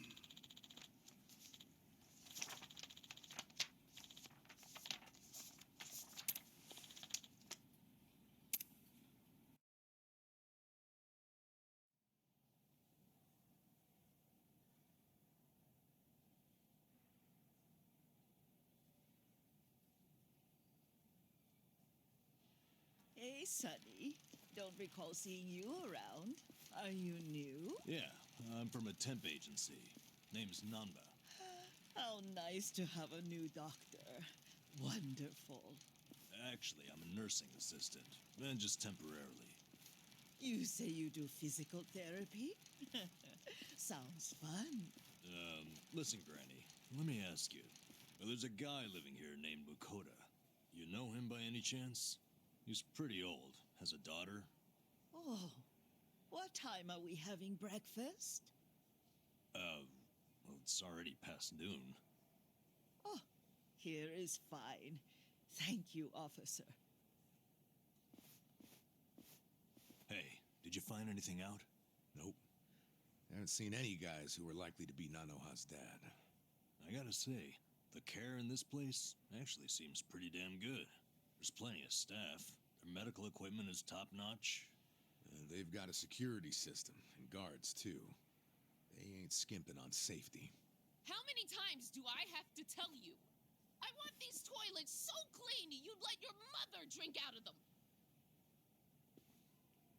[SPEAKER 22] Hey, Sonny. Don't recall seeing you around. Are you new?
[SPEAKER 4] Yeah, I'm from a temp agency. Name's Namba.
[SPEAKER 22] How nice to have a new doctor. Wonderful.
[SPEAKER 4] Actually, I'm a nursing assistant, and just temporarily.
[SPEAKER 22] You say you do physical therapy? Sounds fun.
[SPEAKER 4] Listen, Granny, let me ask you. There's a guy living here named Mukoda. You know him by any chance? He's pretty old. Has a daughter.
[SPEAKER 22] Oh, what time are we having breakfast?
[SPEAKER 4] Well, it's already past noon.
[SPEAKER 22] Oh, here is fine. Thank you, officer.
[SPEAKER 4] Hey, did you find anything out?
[SPEAKER 5] Nope. Haven't seen any guys who were likely to be Nanoha's dad.
[SPEAKER 4] I gotta say, the care in this place actually seems pretty damn good. There's plenty of staff. Their medical equipment is top-notch.
[SPEAKER 5] They've got a security system and guards, too. They ain't skimping on safety.
[SPEAKER 1] How many times do I have to tell you? I want these toilets so clean you'd let your mother drink out of them.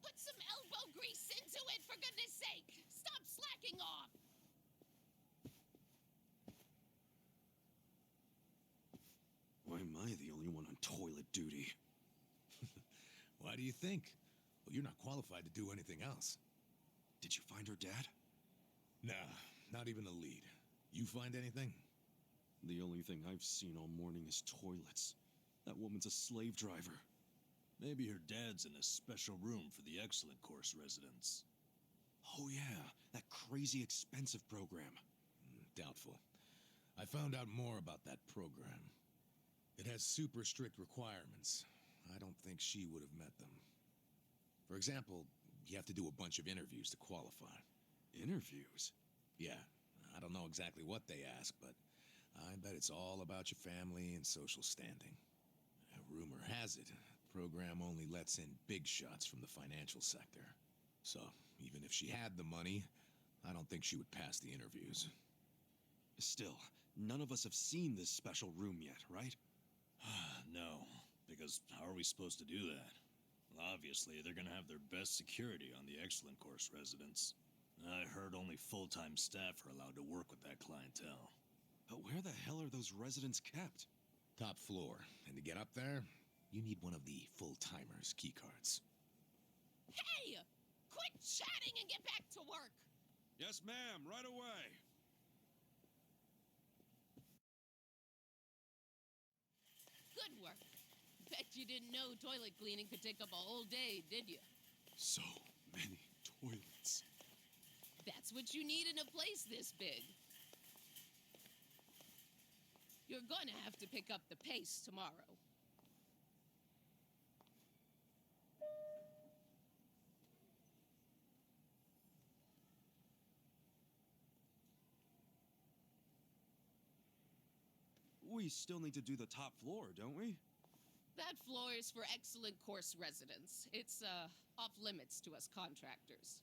[SPEAKER 1] Put some elbow grease into it, for goodness sake! Stop slacking off!
[SPEAKER 3] Why am I the only one on toilet duty?
[SPEAKER 5] Why do you think? Well, you're not qualified to do anything else.
[SPEAKER 3] Did you find her dad?
[SPEAKER 5] Nah, not even a lead. You find anything?
[SPEAKER 3] The only thing I've seen all morning is toilets. That woman's a slave driver.
[SPEAKER 4] Maybe her dad's in a special room for the excellent course residents.
[SPEAKER 3] Oh yeah, that crazy expensive program.
[SPEAKER 5] Doubtful. I found out more about that program. It has super strict requirements. I don't think she would have met them. For example, you have to do a bunch of interviews to qualify.
[SPEAKER 3] Interviews?
[SPEAKER 5] Yeah, I don't know exactly what they ask, but I bet it's all about your family and social standing. Rumor has it, the program only lets in big shots from the financial sector. So, even if she had the money, I don't think she would pass the interviews.
[SPEAKER 3] Still, none of us have seen this special room yet, right?
[SPEAKER 4] No, because how are we supposed to do that? Well, obviously, they're gonna have their best security on the excellent course residents. I heard only full-time staff are allowed to work with that clientele.
[SPEAKER 3] But where the hell are those residents kept?
[SPEAKER 5] Top floor, and to get up there, you need one of the full-timers' keycards.
[SPEAKER 1] Hey! Quit chatting and get back to work!
[SPEAKER 3] Yes, ma'am, right away.
[SPEAKER 1] Good work. Bet you didn't know toilet cleaning could take up a whole day, did you?
[SPEAKER 3] So many toilets.
[SPEAKER 1] That's what you need in a place this big. You're gonna have to pick up the pace tomorrow.
[SPEAKER 3] We still need to do the top floor, don't we?
[SPEAKER 1] That floor is for excellent course residents. It's, off limits to us contractors.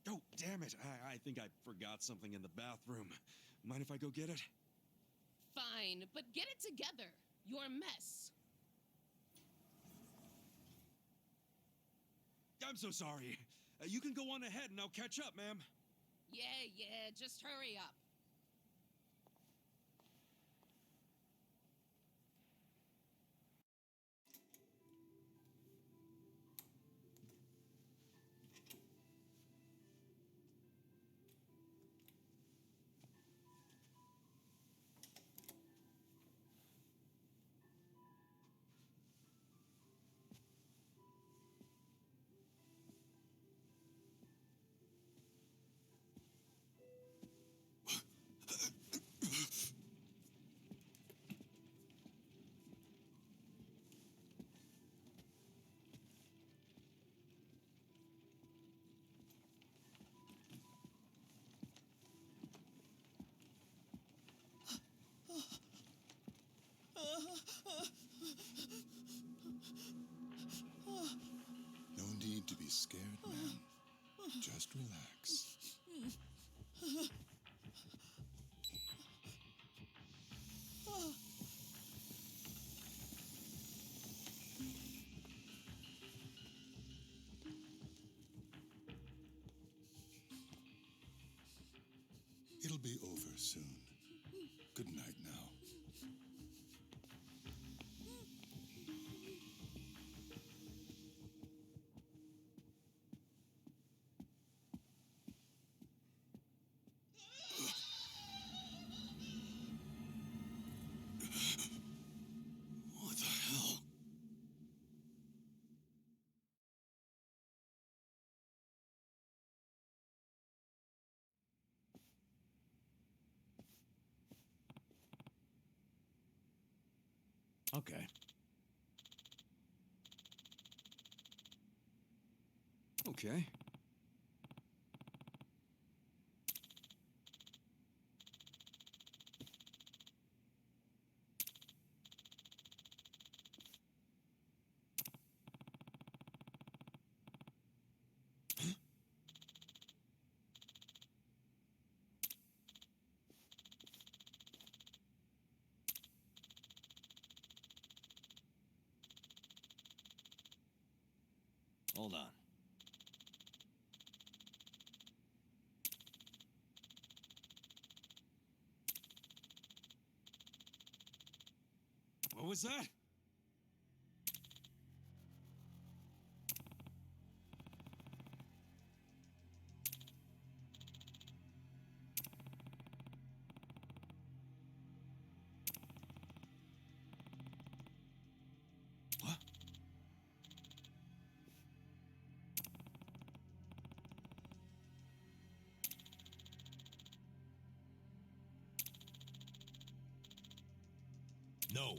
[SPEAKER 3] Oh, damn it. I think I forgot something in the bathroom. Mind if I go get it?
[SPEAKER 1] Fine, but get it together. You're a mess.
[SPEAKER 3] I'm so sorry. You can go on ahead and I'll catch up, ma'am.
[SPEAKER 1] Yeah, just hurry up.
[SPEAKER 7] No need to be scared, ma'am. Just relax. It'll be over soon. Good night now.
[SPEAKER 3] What the hell?
[SPEAKER 5] Okay.
[SPEAKER 3] Okay.
[SPEAKER 4] Hold on.
[SPEAKER 3] What was that? What?
[SPEAKER 5] No.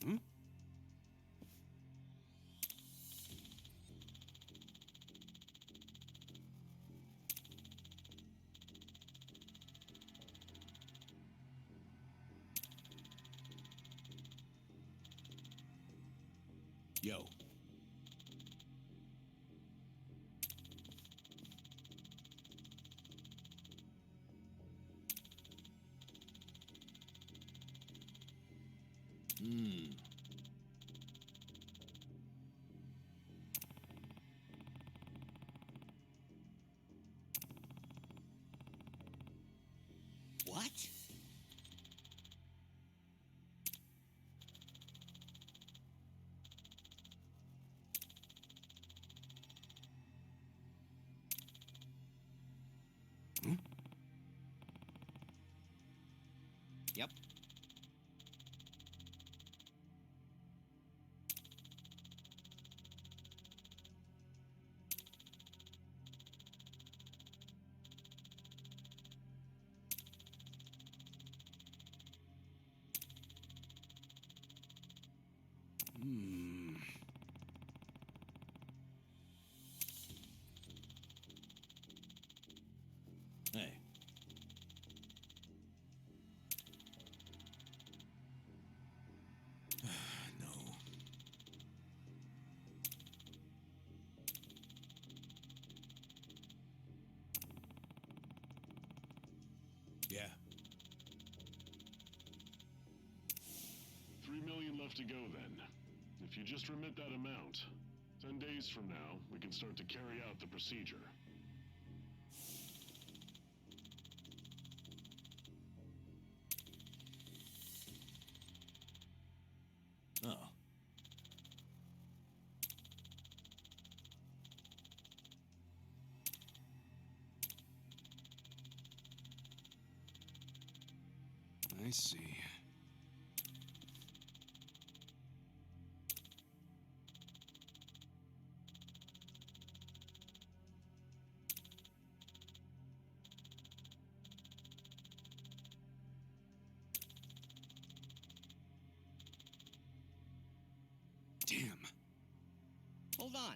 [SPEAKER 3] Hmm?
[SPEAKER 5] Yo.
[SPEAKER 4] Hmm.
[SPEAKER 14] What?
[SPEAKER 3] Hmm?
[SPEAKER 14] Yep.
[SPEAKER 3] Hmm.
[SPEAKER 4] Hey.
[SPEAKER 5] No. Yeah.
[SPEAKER 17] 3 million left to go then. If you just remit that amount, 10 days from now, we can start to carry out the procedure.
[SPEAKER 4] Oh.
[SPEAKER 3] I see. Damn.
[SPEAKER 14] Hold on.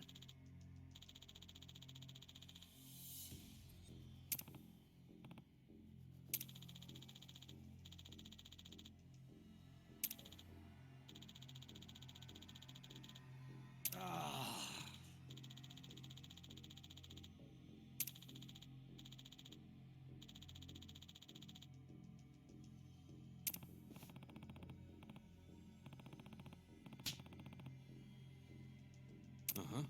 [SPEAKER 3] Uh-huh.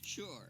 [SPEAKER 14] Sure.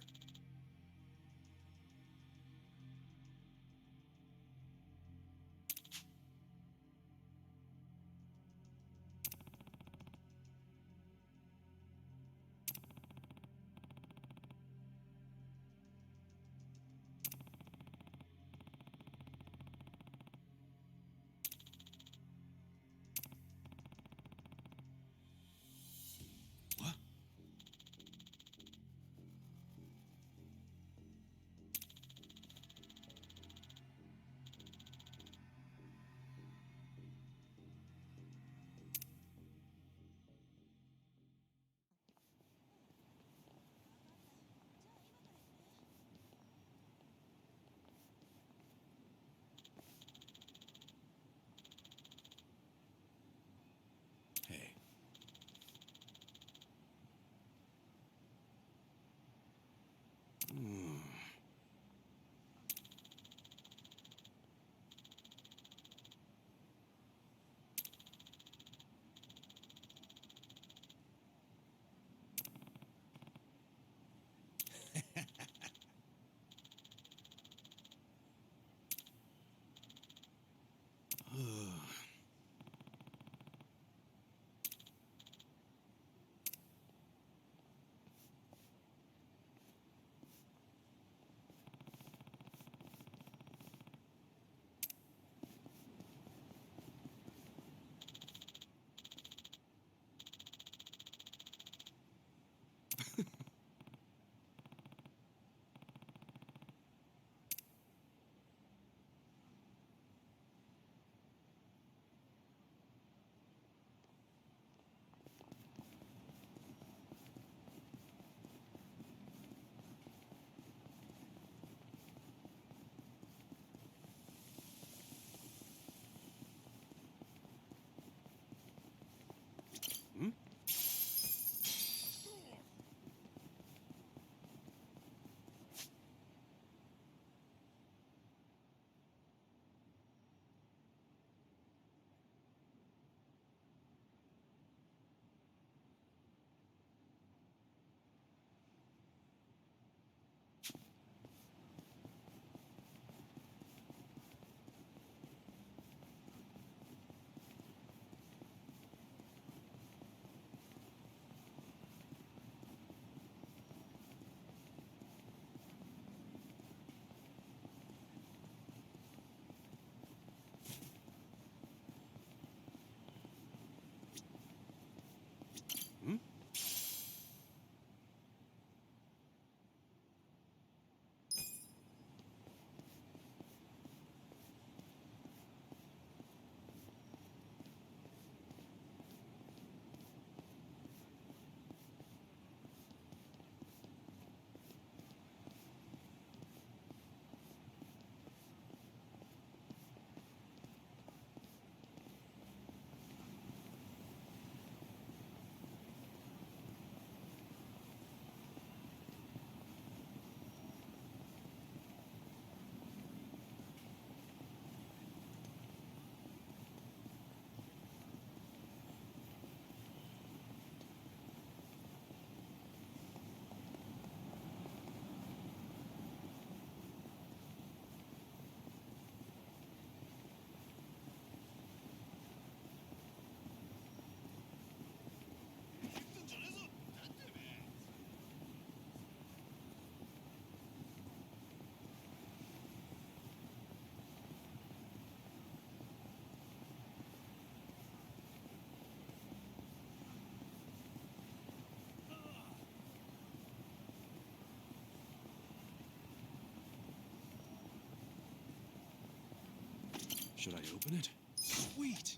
[SPEAKER 3] Should I open it? Sweet!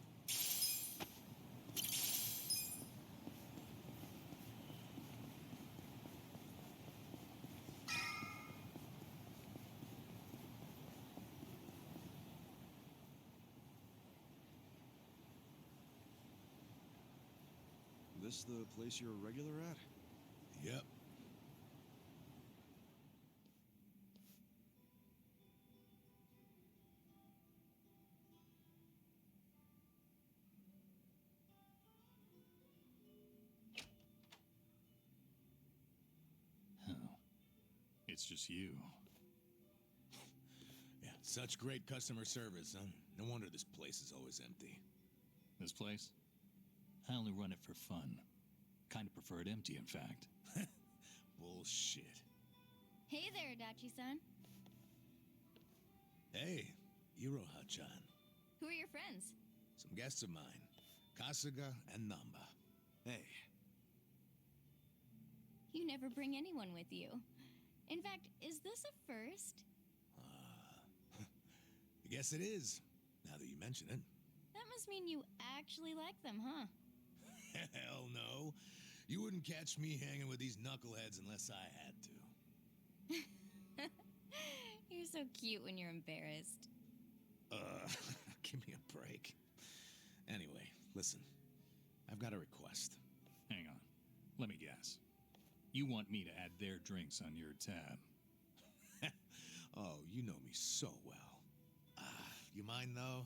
[SPEAKER 3] This the place you're a regular at?
[SPEAKER 5] Yep.
[SPEAKER 4] It's just you.
[SPEAKER 5] Yeah, such great customer service, huh? No wonder this place is always empty.
[SPEAKER 4] This place? I only run it for fun. Kind of prefer it empty, in fact.
[SPEAKER 5] Bullshit.
[SPEAKER 2] Hey there, Adachi-san.
[SPEAKER 5] Hey, Iroha-chan.
[SPEAKER 2] Who are your friends?
[SPEAKER 5] Some guests of mine, Kasuga and Namba.
[SPEAKER 3] Hey.
[SPEAKER 2] You never bring anyone with you. In fact, is this a first?
[SPEAKER 5] I guess it is, now that you mention it.
[SPEAKER 2] That must mean you actually like them, huh?
[SPEAKER 5] Hell no. You wouldn't catch me hanging with these knuckleheads unless I had to.
[SPEAKER 2] You're so cute when you're embarrassed.
[SPEAKER 5] Give me a break. Anyway, listen. I've got a request.
[SPEAKER 4] Hang on. Let me guess. You want me to add their drinks on your tab?
[SPEAKER 5] Oh, you know me so well. You mind, though?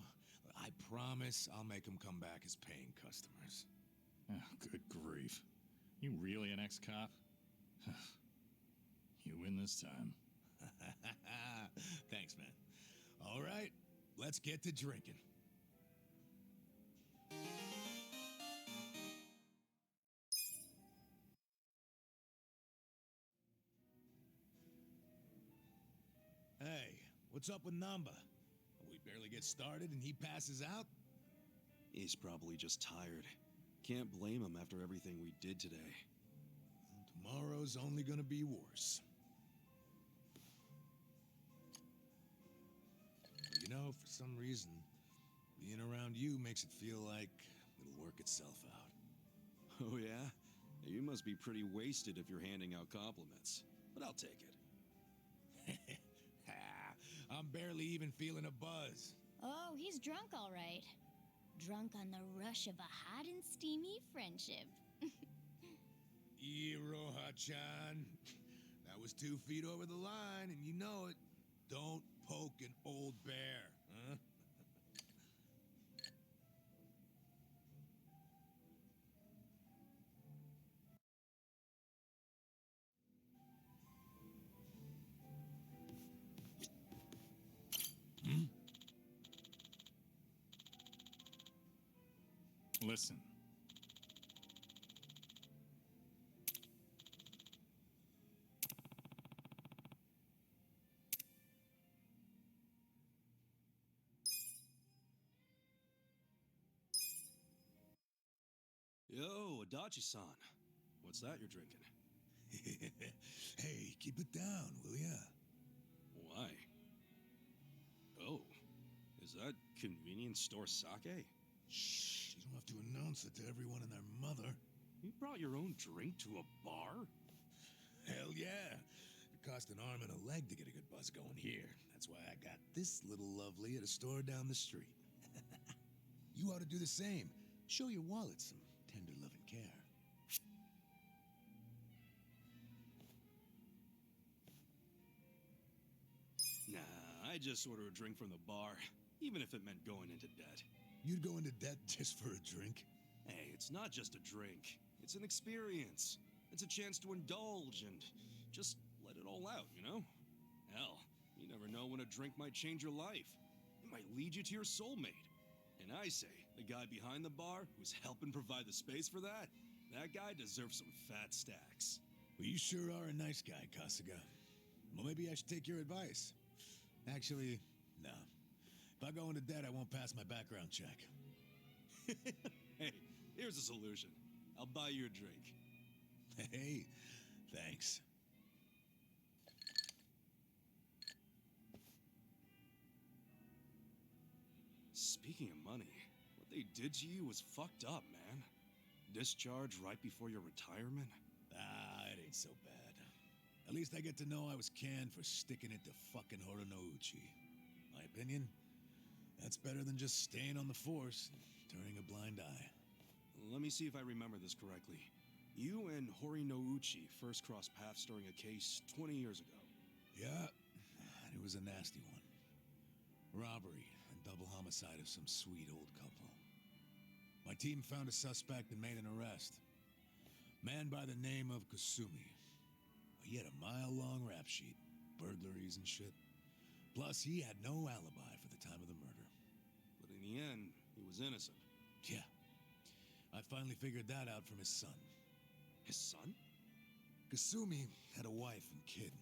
[SPEAKER 5] I promise I'll make them come back as paying customers.
[SPEAKER 9] Oh, good grief. You really an ex-cop? You win this time.
[SPEAKER 5] Thanks, man. All right, let's get to drinking. Hey, what's up with Namba? We barely get started and he passes out?
[SPEAKER 3] He's probably just tired. Can't blame him after everything we did today.
[SPEAKER 5] Tomorrow's only gonna be worse. But you know, for some reason, being around you makes it feel like it'll work itself out.
[SPEAKER 3] Oh, yeah? You must be pretty wasted if you're handing out compliments. But I'll take it.
[SPEAKER 5] I'm barely even feeling a buzz.
[SPEAKER 2] Oh, he's drunk, all right. Drunk on the rush of a hot and steamy friendship.
[SPEAKER 5] Iroha-chan. That was 2 feet over the line, and you know it. Don't poke an old bear, huh?
[SPEAKER 9] Listen.
[SPEAKER 3] Yo, Adachi-san. What's that you're drinking?
[SPEAKER 5] Hey, keep it down, will ya?
[SPEAKER 3] Why? Oh, is that convenience store sake?
[SPEAKER 5] Shh, you don't have to announce it to everyone and their mother.
[SPEAKER 3] You brought your own drink to a bar?
[SPEAKER 5] Hell yeah. It cost an arm and a leg to get a good buzz going here. That's why I got this little lovely at a store down the street. You ought to do the same. Show your wallet some tender love and care.
[SPEAKER 3] Nah, I just order a drink from the bar, even if it meant going into debt.
[SPEAKER 5] You'd go into debt just for a drink?
[SPEAKER 3] Hey, it's not just a drink. It's an experience. It's a chance to indulge and just let it all out, you know? Hell, you never know when a drink might change your life. It might lead you to your soulmate. And I say, the guy behind the bar who's helping provide the space for that guy deserves some fat stacks.
[SPEAKER 5] Well, you sure are a nice guy, Kasuga. Well, maybe I should take your advice. Actually, no. If I go into debt, I won't pass my background check.
[SPEAKER 3] Hey, here's a solution. I'll buy you a drink.
[SPEAKER 5] Hey, thanks.
[SPEAKER 3] Speaking of money, what they did to you was fucked up, man. Discharge right before your retirement?
[SPEAKER 5] It ain't so bad. At least I get to know I was canned for sticking it to fucking Horonouchi. My opinion? That's better than just staying on the force and turning a blind eye.
[SPEAKER 3] Let me see if I remember this correctly. You and Horinouchi first crossed paths during a case 20 years ago.
[SPEAKER 5] Yeah, and it was a nasty one. Robbery and double homicide of some sweet old couple. My team found a suspect and made an arrest. Man by the name of Kasumi. He had a mile-long rap sheet, burglaries and shit. Plus, he had no alibi for the time of the murder.
[SPEAKER 3] But in the end, he was innocent.
[SPEAKER 5] Yeah. I finally figured that out from his son.
[SPEAKER 3] His son?
[SPEAKER 5] Kasumi had a wife and kid.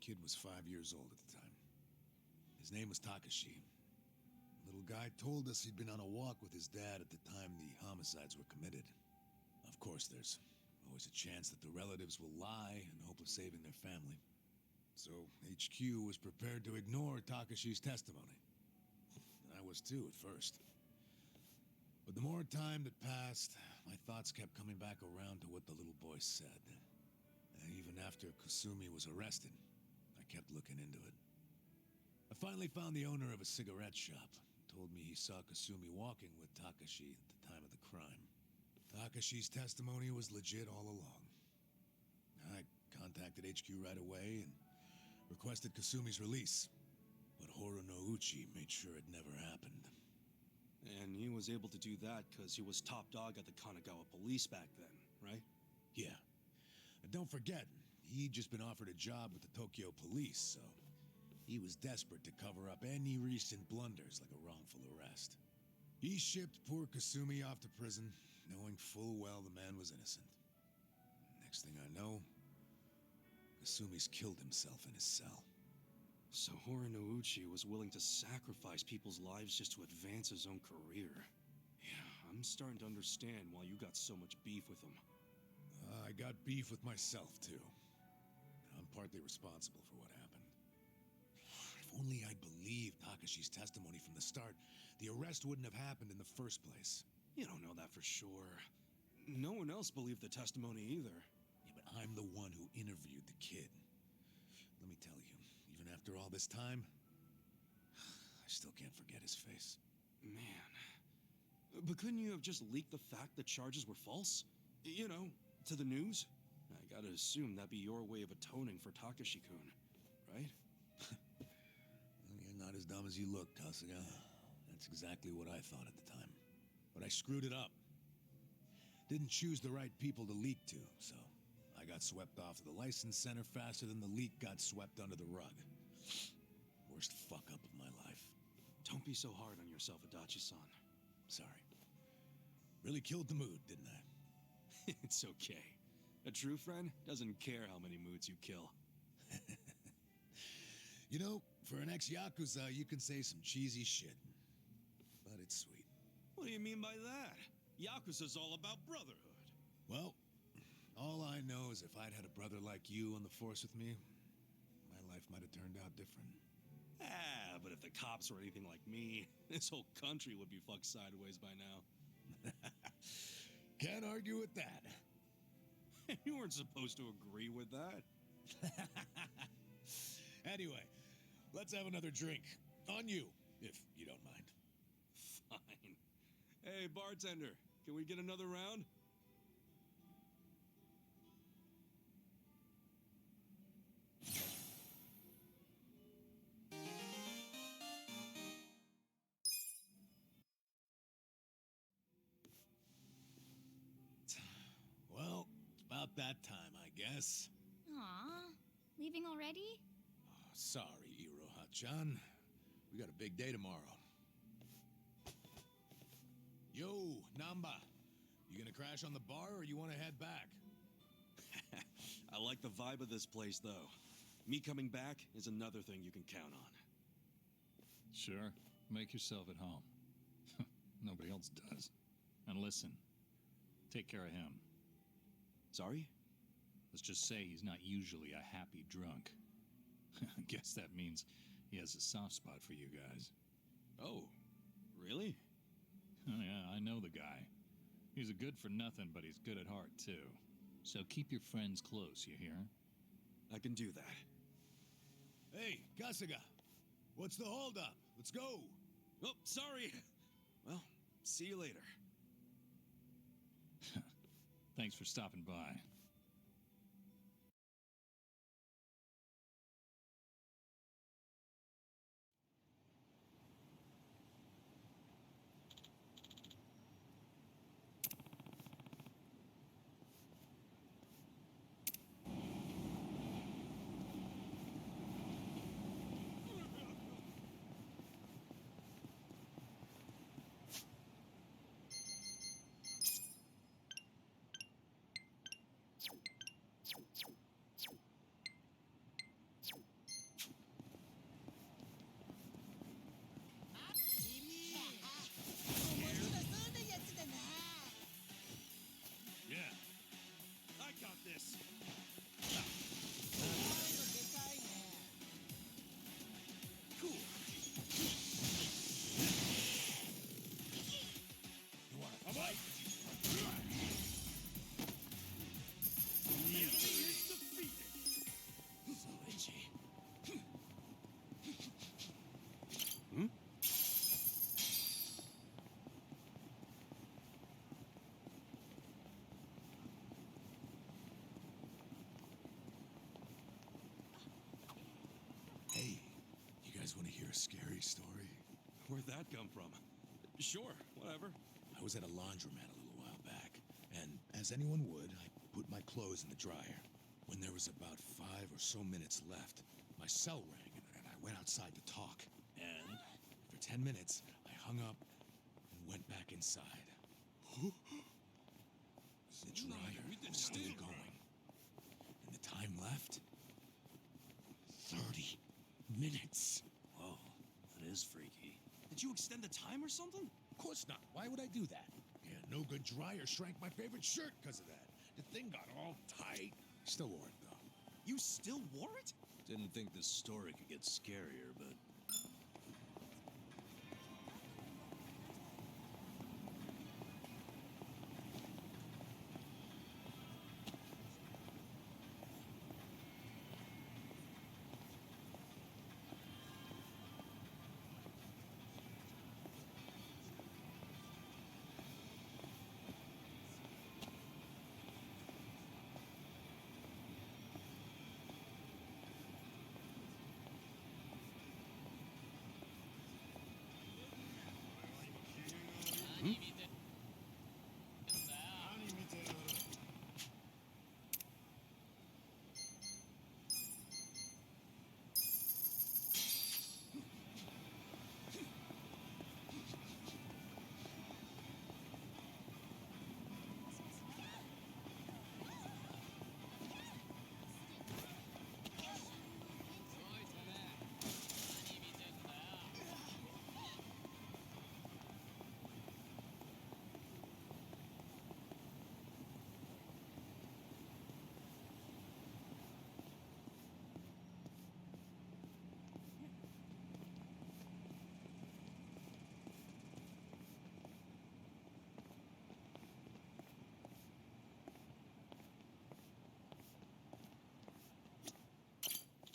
[SPEAKER 5] Kid was 5 years old at the time. His name was Takashi. The little guy told us he'd been on a walk with his dad at the time the homicides were committed. Of course, there's always a chance that the relatives will lie in hope of saving their family. So HQ was prepared to ignore Takashi's testimony. And I was too at first. But the more time that passed, my thoughts kept coming back around to what the little boy said. And even after Kasumi was arrested, I kept looking into it. I finally found the owner of a cigarette shop. Told me he saw Kasumi walking with Takashi at the time of the crime. Takashi's testimony was legit all along. I contacted HQ right away, and requested Kasumi's release, but Horonouchi made sure it never happened.
[SPEAKER 3] And he was able to do that because he was top dog at the Kanagawa police back then, right?
[SPEAKER 5] Yeah. And don't forget, he'd just been offered a job with the Tokyo police, so he was desperate to cover up any recent blunders like a wrongful arrest. He shipped poor Kasumi off to prison, knowing full well the man was innocent. Next thing I know, Kasumi's killed himself in his cell.
[SPEAKER 3] So Horonouchi was willing to sacrifice people's lives just to advance his own career. Yeah, I'm starting to understand why you got so much beef with him.
[SPEAKER 5] I got beef with myself, too. I'm partly responsible for what happened. If only I'd believed Takashi's testimony from the start, the arrest wouldn't have happened in the first place.
[SPEAKER 3] You don't know that for sure. No one else believed the testimony either.
[SPEAKER 5] Yeah, but I'm the one who interviewed the kid. Let me tell you, even after all this time, I still can't forget his face.
[SPEAKER 3] Man. But couldn't you have just leaked the fact the charges were false? You know, to the news? I gotta assume that'd be your way of atoning for Takashi-kun, right?
[SPEAKER 5] Well, you're not as dumb as you look, Kasuga. That's exactly what I thought at the time. But I screwed it up. Didn't choose the right people to leak to, so I got swept off to the license center faster than the leak got swept under the rug. Worst fuck-up of my life.
[SPEAKER 3] Don't be so hard on yourself, Adachi-san.
[SPEAKER 5] Sorry. Really killed the mood, didn't I?
[SPEAKER 3] It's okay. A true friend doesn't care how many moods you kill.
[SPEAKER 5] You know, for an ex-Yakuza, you can say some cheesy shit. But it's sweet.
[SPEAKER 3] What do you mean by that? Yakuza's all about brotherhood.
[SPEAKER 5] Well, all I know is if I'd had a brother like you on the force with me, my life might have turned out different.
[SPEAKER 3] Ah, but if the cops were anything like me, this whole country would be fucked sideways by now.
[SPEAKER 5] Can't argue with that.
[SPEAKER 3] You weren't supposed to agree with that.
[SPEAKER 5] Anyway, let's have another drink. On you, if you don't mind.
[SPEAKER 3] Fine. Hey, bartender, can we get another round?
[SPEAKER 5] Well, it's about that time, I guess.
[SPEAKER 2] Aw, leaving already?
[SPEAKER 5] Sorry, Iroha-chan. We got a big day tomorrow. Yo, Namba. You gonna crash on the bar or you wanna head back?
[SPEAKER 3] I like the vibe of this place, though. Me coming back is another thing you can count on.
[SPEAKER 9] Sure. Make yourself at home. Nobody else does. And listen, take care of him.
[SPEAKER 3] Sorry?
[SPEAKER 9] Let's just say he's not usually a happy drunk. I guess that means he has a soft spot for you guys.
[SPEAKER 3] Oh, really?
[SPEAKER 9] Oh, yeah, I know the guy. He's a good for nothing, but he's good at heart, too. So keep your friends close, you hear?
[SPEAKER 3] I can do that.
[SPEAKER 5] Hey, Kasuga. What's the holdup? Let's go.
[SPEAKER 3] Oh, sorry. Well, see you later.
[SPEAKER 9] Thanks for stopping by.
[SPEAKER 5] guys want to hear a scary story?
[SPEAKER 3] Where'd that come from? Sure, whatever.
[SPEAKER 5] I was at a laundromat a little while back, and as anyone would, I put my clothes in the dryer. When there was about 5 or so minutes left, my cell rang, and I went outside to talk.
[SPEAKER 4] And?
[SPEAKER 5] For 10 minutes, I hung up and went back inside. The dryer was still going. And the time left? 30 minutes.
[SPEAKER 4] Whoa, that is freaky.
[SPEAKER 3] Did you extend the time or something?
[SPEAKER 5] Of course not. Why would I do that? Yeah, no good dryer shrank my favorite shirt because of that. The thing got all tight. Still wore it, though.
[SPEAKER 3] You still wore it?
[SPEAKER 4] Didn't think this story could get scarier, but...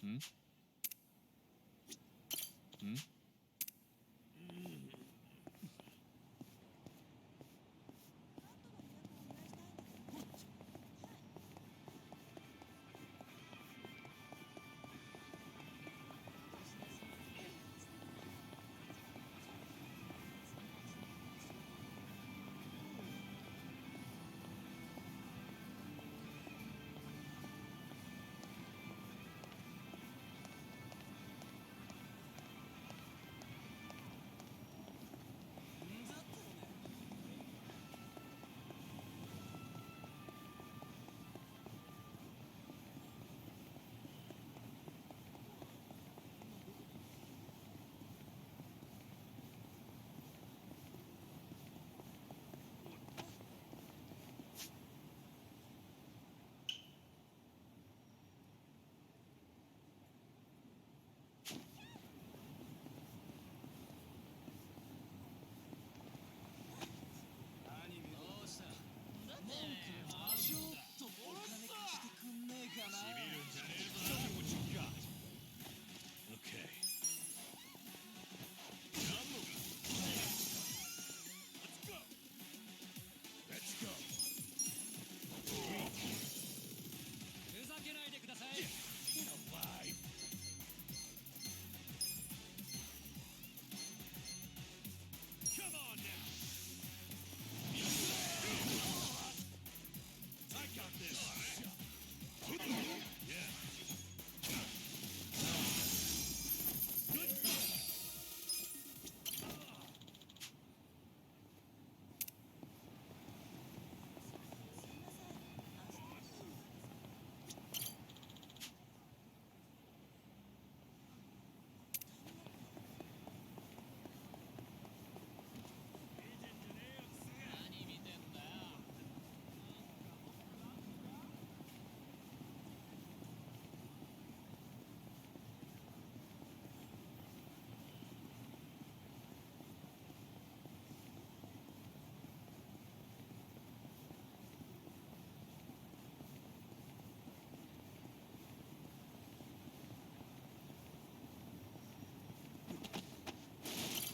[SPEAKER 4] Hmm? Hmm? Okay.
[SPEAKER 5] Let's go. Get alive.
[SPEAKER 17] Come on now! I got this! Yeah.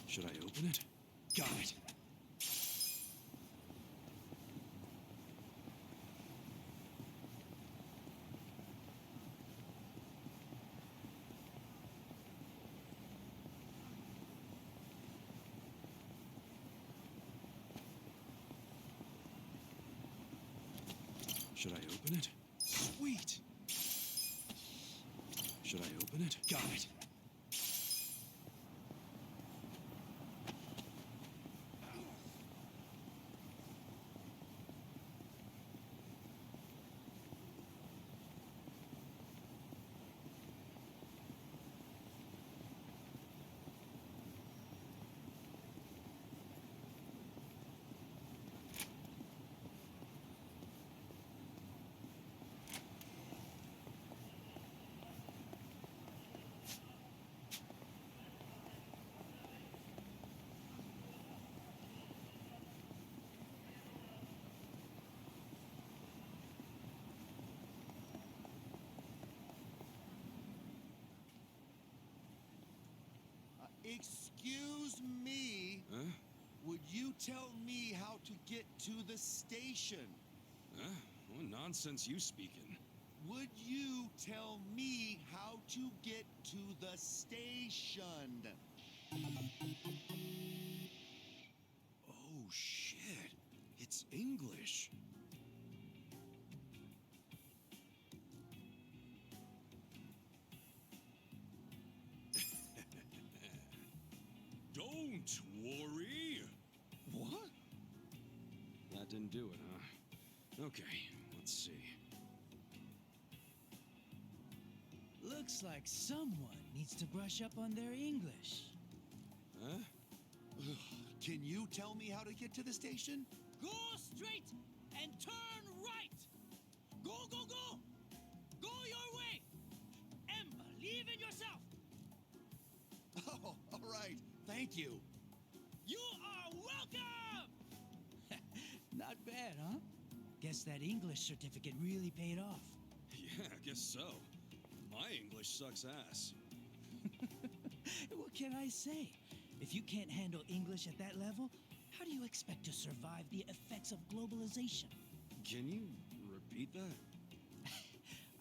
[SPEAKER 3] Should I open it? Got it. Should I open it? Sweet! Should I open it?
[SPEAKER 19] Got it.
[SPEAKER 12] Excuse me.
[SPEAKER 3] Huh?
[SPEAKER 12] Would you tell me how to get to the station?
[SPEAKER 3] Huh? What nonsense you speaking?
[SPEAKER 12] Would you tell me how to get to the station?
[SPEAKER 3] Oh, shit. It's English.
[SPEAKER 6] Don't worry.
[SPEAKER 3] What? That didn't do it, huh? Okay, let's see.
[SPEAKER 13] Looks like someone needs to brush up on their English.
[SPEAKER 3] Huh?
[SPEAKER 12] Can you tell me how to get to the station?
[SPEAKER 13] Go straight and turn right. Go, go, go. Go your way. And believe in yourself.
[SPEAKER 12] Oh, all right. Thank you.
[SPEAKER 13] You are welcome. Not bad, huh? Guess that English certificate really paid off.
[SPEAKER 3] Yeah, I guess so. My English sucks ass.
[SPEAKER 13] What can I say? If you can't handle English at that level, how do you expect to survive the effects of globalization?
[SPEAKER 3] Can you repeat that?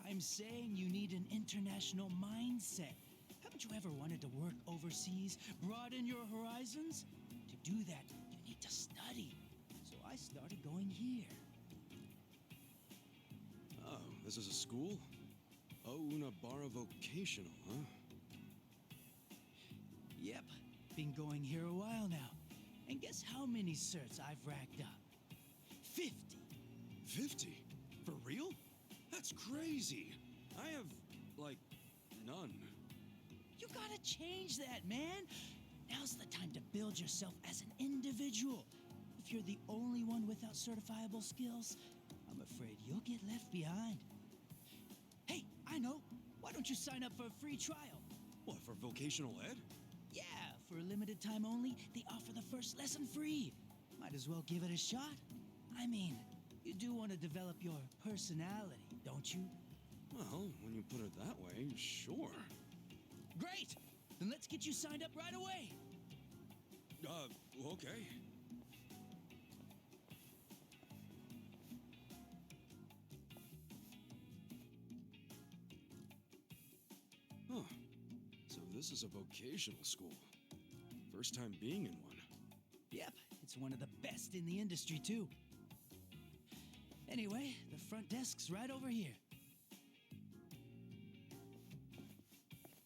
[SPEAKER 13] I'm saying you need an international mindset. Haven't you ever wanted to work overseas, broaden your horizons? To do that, you need to study. So I started going here.
[SPEAKER 3] Oh, this is a school? Oh, Unabara Vocational, huh?
[SPEAKER 13] Yep, been going here a while now. And guess how many certs I've racked up? 50.
[SPEAKER 3] 50? For real? That's crazy. I have, like, none.
[SPEAKER 13] You gotta change that, man. Now's the time to build yourself as an individual. If you're the only one without certifiable skills, I'm afraid you'll get left behind. Hey, I know. Why don't you sign up for a free trial?
[SPEAKER 3] What, for vocational ed?
[SPEAKER 13] Yeah, for a limited time only, they offer the first lesson free. Might as well give it a shot. I mean, you do want to develop your personality, don't you?
[SPEAKER 3] Well, when you put it that way, sure.
[SPEAKER 13] Great! Then let's get you signed up right away.
[SPEAKER 3] Okay. Huh. So this is a vocational school. First time being in one.
[SPEAKER 13] Yep, it's one of the best in the industry, too. Anyway, the front desk's right over here.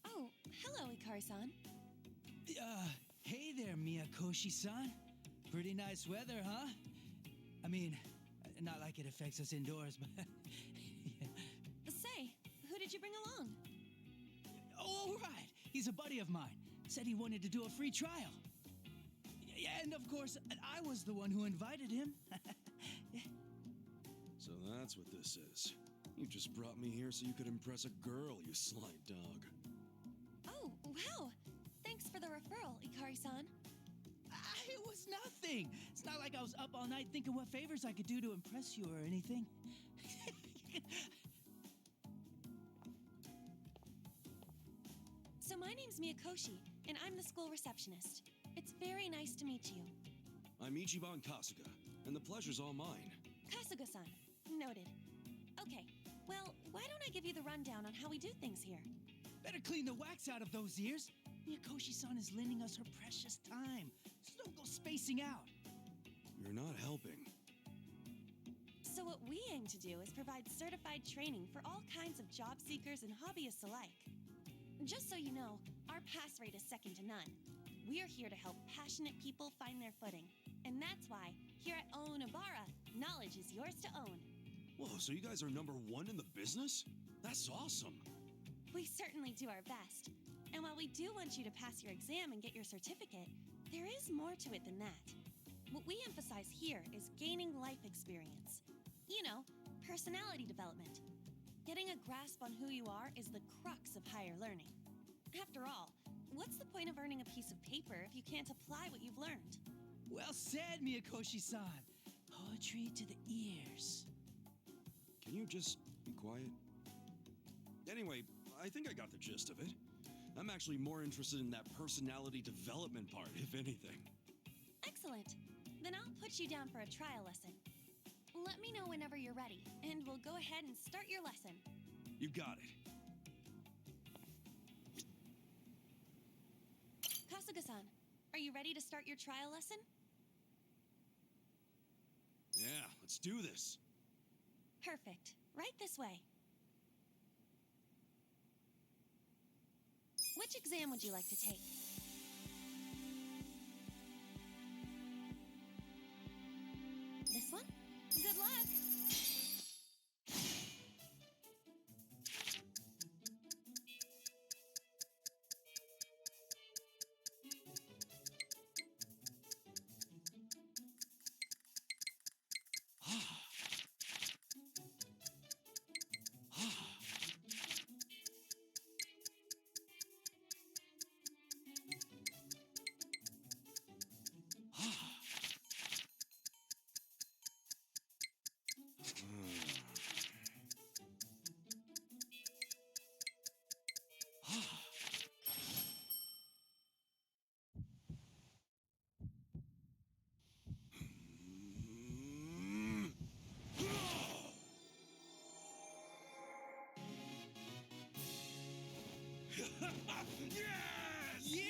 [SPEAKER 21] Oh, hello, Ikari-san.
[SPEAKER 13] Hey there, Miyakoshi-san. Pretty nice weather, huh? I mean, not like it affects us indoors, but...
[SPEAKER 21] Say, who did you bring along?
[SPEAKER 13] Oh, right. He's a buddy of mine. Said he wanted to do a free trial. Yeah, and of course, I was the one who invited him.
[SPEAKER 3] So that's what this is. You just brought me here so you could impress a girl, you sly dog.
[SPEAKER 21] Oh, wow. Thanks for the referral, Ikari-san.
[SPEAKER 13] It was nothing. It's not like I was up all night thinking what favors I could do to impress you or anything.
[SPEAKER 21] So my name's Miyakoshi, and I'm the school receptionist. It's very nice to meet you.
[SPEAKER 3] I'm Ichiban Kasuga, and the pleasure's all mine.
[SPEAKER 21] Kasuga-san. Noted. Okay, well, why don't I give you the rundown on how we do things here?
[SPEAKER 13] Better clean the wax out of those ears. Miyakoshi-san is lending us her precious time, so don't go spacing out.
[SPEAKER 3] You're not helping.
[SPEAKER 21] So
[SPEAKER 15] So what we aim to do is provide certified training for all kinds of job seekers and hobbyists alike. Just so you know, our pass rate is second to none. We're here to help passionate people find their footing. And that's why, here at Onabara, knowledge is yours to own.
[SPEAKER 3] Whoa, so you guys are #1 in the business? That's awesome.
[SPEAKER 15] We certainly do our best. And while we do want you to pass your exam and get your certificate, there is more to it than that. What we emphasize here is gaining life experience. You know, personality development. Getting a grasp on who you are is the crux of higher learning. After all, what's the point of earning a piece of paper if you can't apply what you've learned?
[SPEAKER 13] Well said, Miyakoshi-san. Poetry to the ears.
[SPEAKER 3] Can you just be quiet? Anyway, I think I got the gist of it. I'm actually more interested in that personality development part, if anything.
[SPEAKER 15] Excellent. Then I'll put you down for a trial lesson. Let me know whenever you're ready, and we'll go ahead and start your lesson.
[SPEAKER 3] You got it.
[SPEAKER 15] Kasuga-san, are you ready to start your trial lesson?
[SPEAKER 3] Yeah, let's do this.
[SPEAKER 15] Perfect. Right this way. Which exam would you like to take? This one? Good luck!
[SPEAKER 6] Yes!
[SPEAKER 13] Yeah!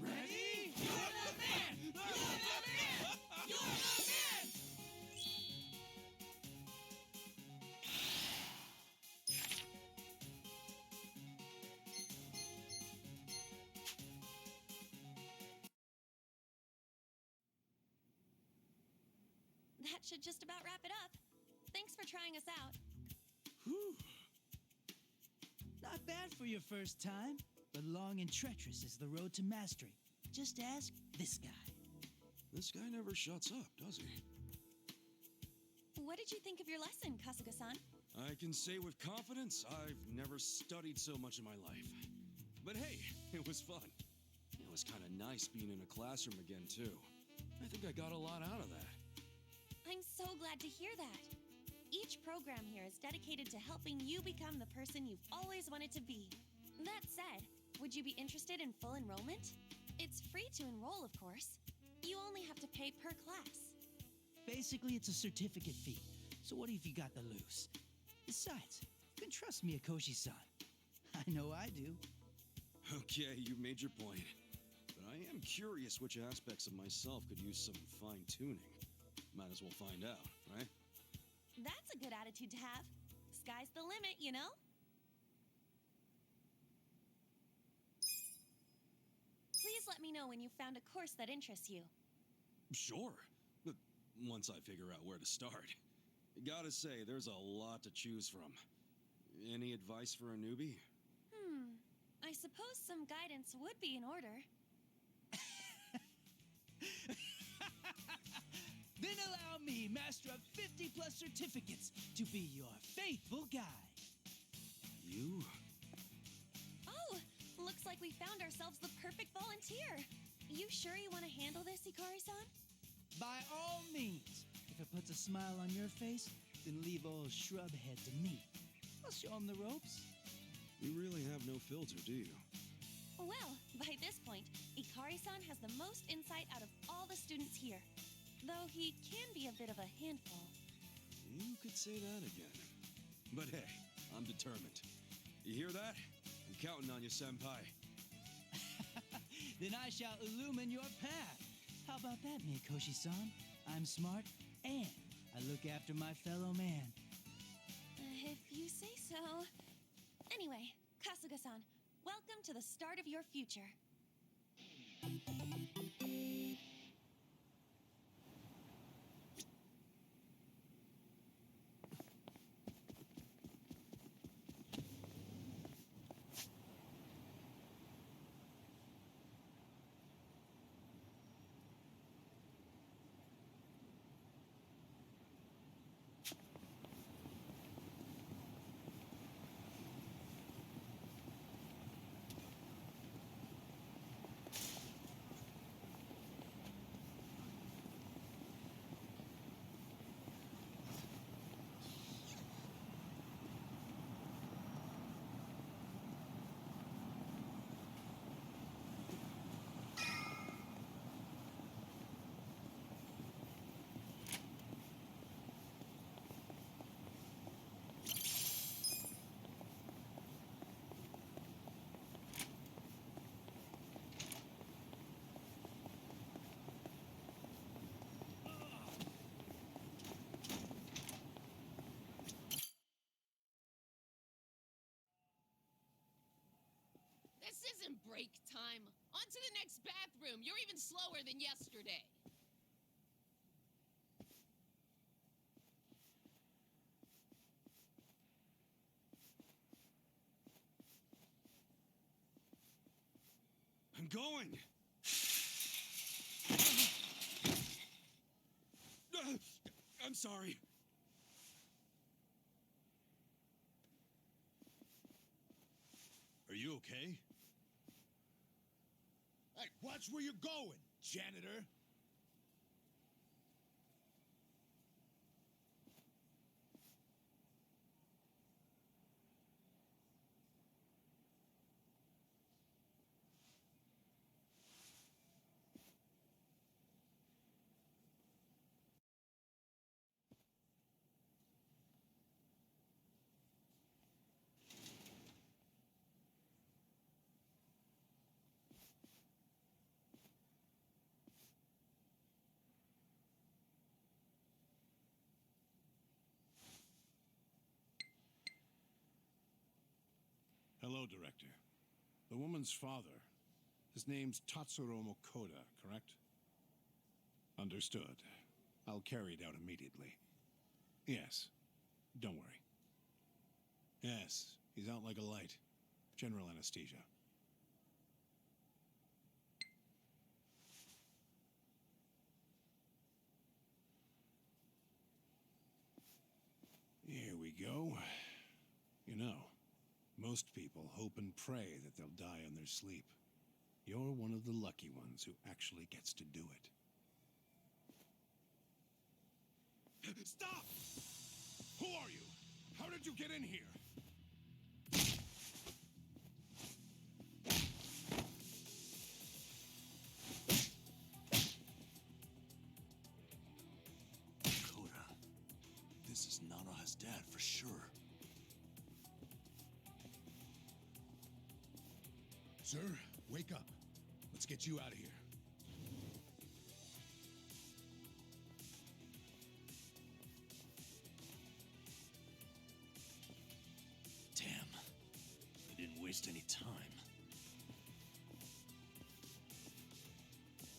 [SPEAKER 13] Ready? You're the man! You're the man! You're the man!
[SPEAKER 15] That should just about wrap it up. Thanks for trying us out.
[SPEAKER 13] Whew. Not bad for your first time, but long and treacherous is the road to mastery. Just ask this guy.
[SPEAKER 3] This guy never shuts up, does he?
[SPEAKER 15] What did you think of your lesson, Kasuga-san?
[SPEAKER 3] I can say with confidence, I've never studied so much in my life. But hey, it was fun. It was kind of nice being in a classroom again, too. I think I got a lot out of that.
[SPEAKER 15] I'm so glad to hear that. Each program here is dedicated to helping you become the person you've always wanted to be. That said, would you be interested in full enrollment? It's free to enroll, of course. You only have to pay per class.
[SPEAKER 13] Basically, it's a certificate fee. So what if you got the loose? Besides, you can trust Miyakoshi-san. I know I do.
[SPEAKER 3] Okay, you made your point. But I am curious which aspects of myself could use some fine-tuning. Might as well find out, right?
[SPEAKER 15] That's a good attitude to have. Sky's the limit, you know? Please let me know when you've found a course that interests you.
[SPEAKER 3] Sure. But once I figure out where to start. Gotta say, there's a lot to choose from. Any advice for a newbie?
[SPEAKER 15] I suppose some guidance would be in order.
[SPEAKER 13] Then allow me, master of 50+ certificates, to be your faithful guide.
[SPEAKER 3] You?
[SPEAKER 15] Oh, looks like we found ourselves the perfect volunteer. You sure you want to handle this, Hikari-san?
[SPEAKER 13] By all means. If it puts a smile on your face, then leave old Shrubhead to me. I'll show him the ropes.
[SPEAKER 3] You really have no filter, do you?
[SPEAKER 15] Well, by this point, Ikari-san has the most insight out of all the students here. Though he can be a bit of a handful.
[SPEAKER 3] You could say that again. But hey, I'm determined. You hear that? I'm counting on you, senpai.
[SPEAKER 13] Then I shall illumine your path. How about that, Miyakoshi-san? I'm smart and I look after my fellow man.
[SPEAKER 15] If you say so. Anyway, Kasuga-san, welcome to the start of your future.
[SPEAKER 1] This isn't break time. On to the next bathroom. You're even slower than yesterday.
[SPEAKER 3] I'm going! I'm sorry.
[SPEAKER 5] Are you okay? Hey, watch where you're going, janitor!
[SPEAKER 16] Hello, Director. The woman's father. His name's Tatsuro Mokoda, correct? Understood. I'll carry it out immediately. Yes. Don't worry. Yes, he's out like a light. General anesthesia. Here we go. You know, most people hope and pray that they'll die in their sleep. You're one of the lucky ones who actually gets to do it.
[SPEAKER 5] Stop! Who are you? How did you get in here?
[SPEAKER 3] Koda. This is Naraha's dad for sure.
[SPEAKER 5] Sir, wake up. Let's get you out of here.
[SPEAKER 3] Damn. They didn't waste any time.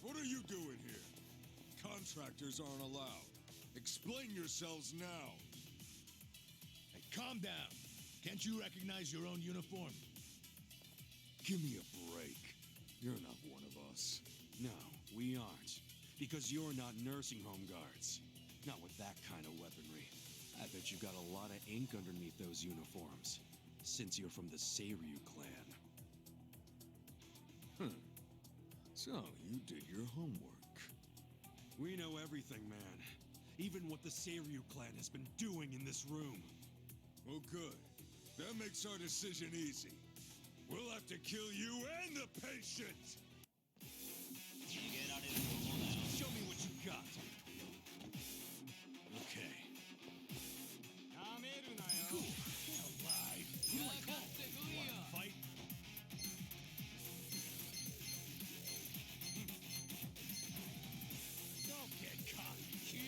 [SPEAKER 17] What are you doing here? Contractors aren't allowed. Explain yourselves now.
[SPEAKER 5] Hey, calm down. Can't you recognize your own uniform?
[SPEAKER 3] Give me a break. You're not one of us. No, we aren't. Because you're not nursing home guards. Not with that kind of weaponry. I bet you've got a lot of ink underneath those uniforms. Since you're from the Seiryu clan.
[SPEAKER 6] So, you did your homework.
[SPEAKER 3] We know everything, man. Even what the Seiryu clan has been doing in this room.
[SPEAKER 17] Well, good. That makes our decision easy. We'll have to kill you and the patient!
[SPEAKER 3] Show me what you got. Okay. Cool. Get alive. What do I call it? You wanna fight? Don't get cocky.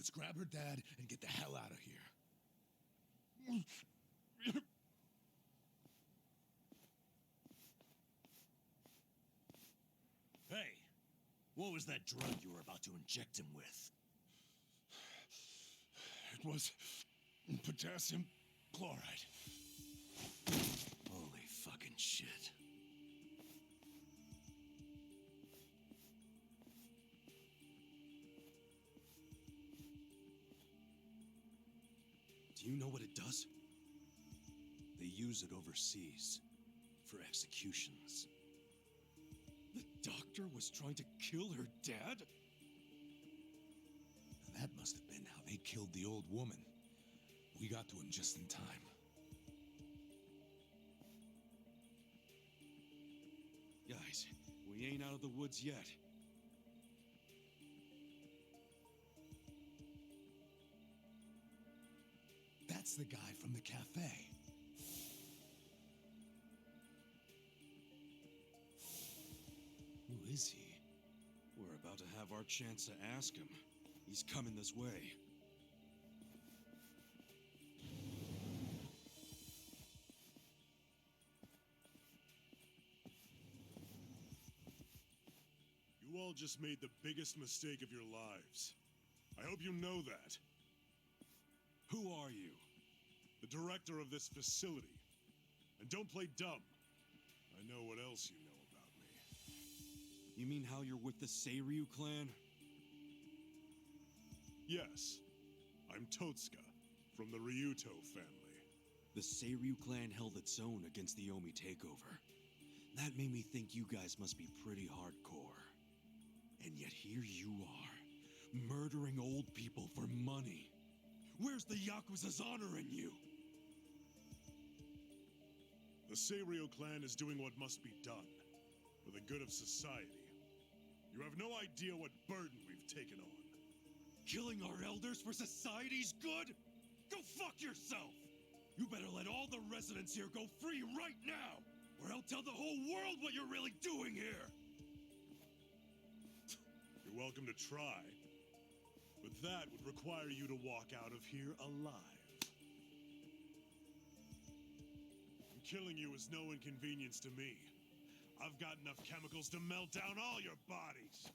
[SPEAKER 5] Let's grab her dad and get the hell out of here.
[SPEAKER 10] Hey, what was that drug you were about to inject him with?
[SPEAKER 5] It was potassium chloride.
[SPEAKER 10] Holy fucking shit.
[SPEAKER 3] Do you know what it does?
[SPEAKER 4] They use it overseas for executions.
[SPEAKER 3] The doctor was trying to kill her dad?
[SPEAKER 5] That must have been how they killed the old woman. We got to him just in time.
[SPEAKER 3] Guys, we ain't out of the woods yet.
[SPEAKER 5] That's the guy from the cafe.
[SPEAKER 3] Who is he? We're about to have our chance to ask him. He's coming this way.
[SPEAKER 17] You all just made the biggest mistake of your lives. I hope you know that.
[SPEAKER 3] Who are you?
[SPEAKER 17] The director of this facility. And don't play dumb. I know what else you know about me.
[SPEAKER 3] You mean how you're with the Seiryu clan?
[SPEAKER 17] Yes. I'm Totsuka, from the Ryuto family.
[SPEAKER 3] The Seiryu clan held its own against the Omi takeover. That made me think you guys must be pretty hardcore. And yet here you are, murdering old people for money. Where's the Yakuza's honor in you?
[SPEAKER 17] The Seiryu clan is doing what must be done, for the good of society. You have no idea what burden we've taken on.
[SPEAKER 3] Killing our elders for society's good? Go fuck yourself! You better let all the residents here go free right now, or I'll tell the whole world what you're really doing here!
[SPEAKER 17] You're welcome to try, but that would require you to walk out of here alive. And killing you is no inconvenience to me. I've got enough chemicals to melt down all your bodies.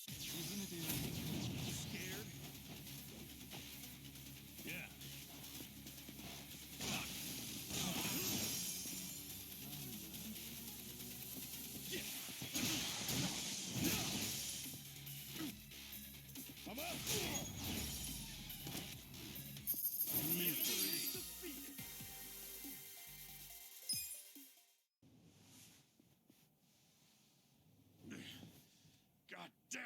[SPEAKER 3] Isn't it scared?
[SPEAKER 17] Yeah.
[SPEAKER 5] Come up!
[SPEAKER 17] God damn!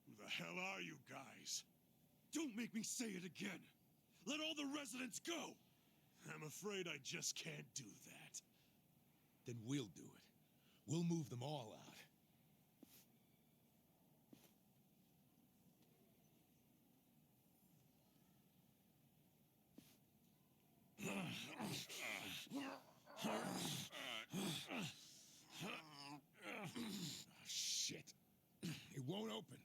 [SPEAKER 17] Who the hell are you guys?
[SPEAKER 3] Don't make me say it again! Let all the residents go!
[SPEAKER 17] I'm afraid I just can't do that.
[SPEAKER 5] Then we'll do it. We'll move them all out. Shit. It won't open.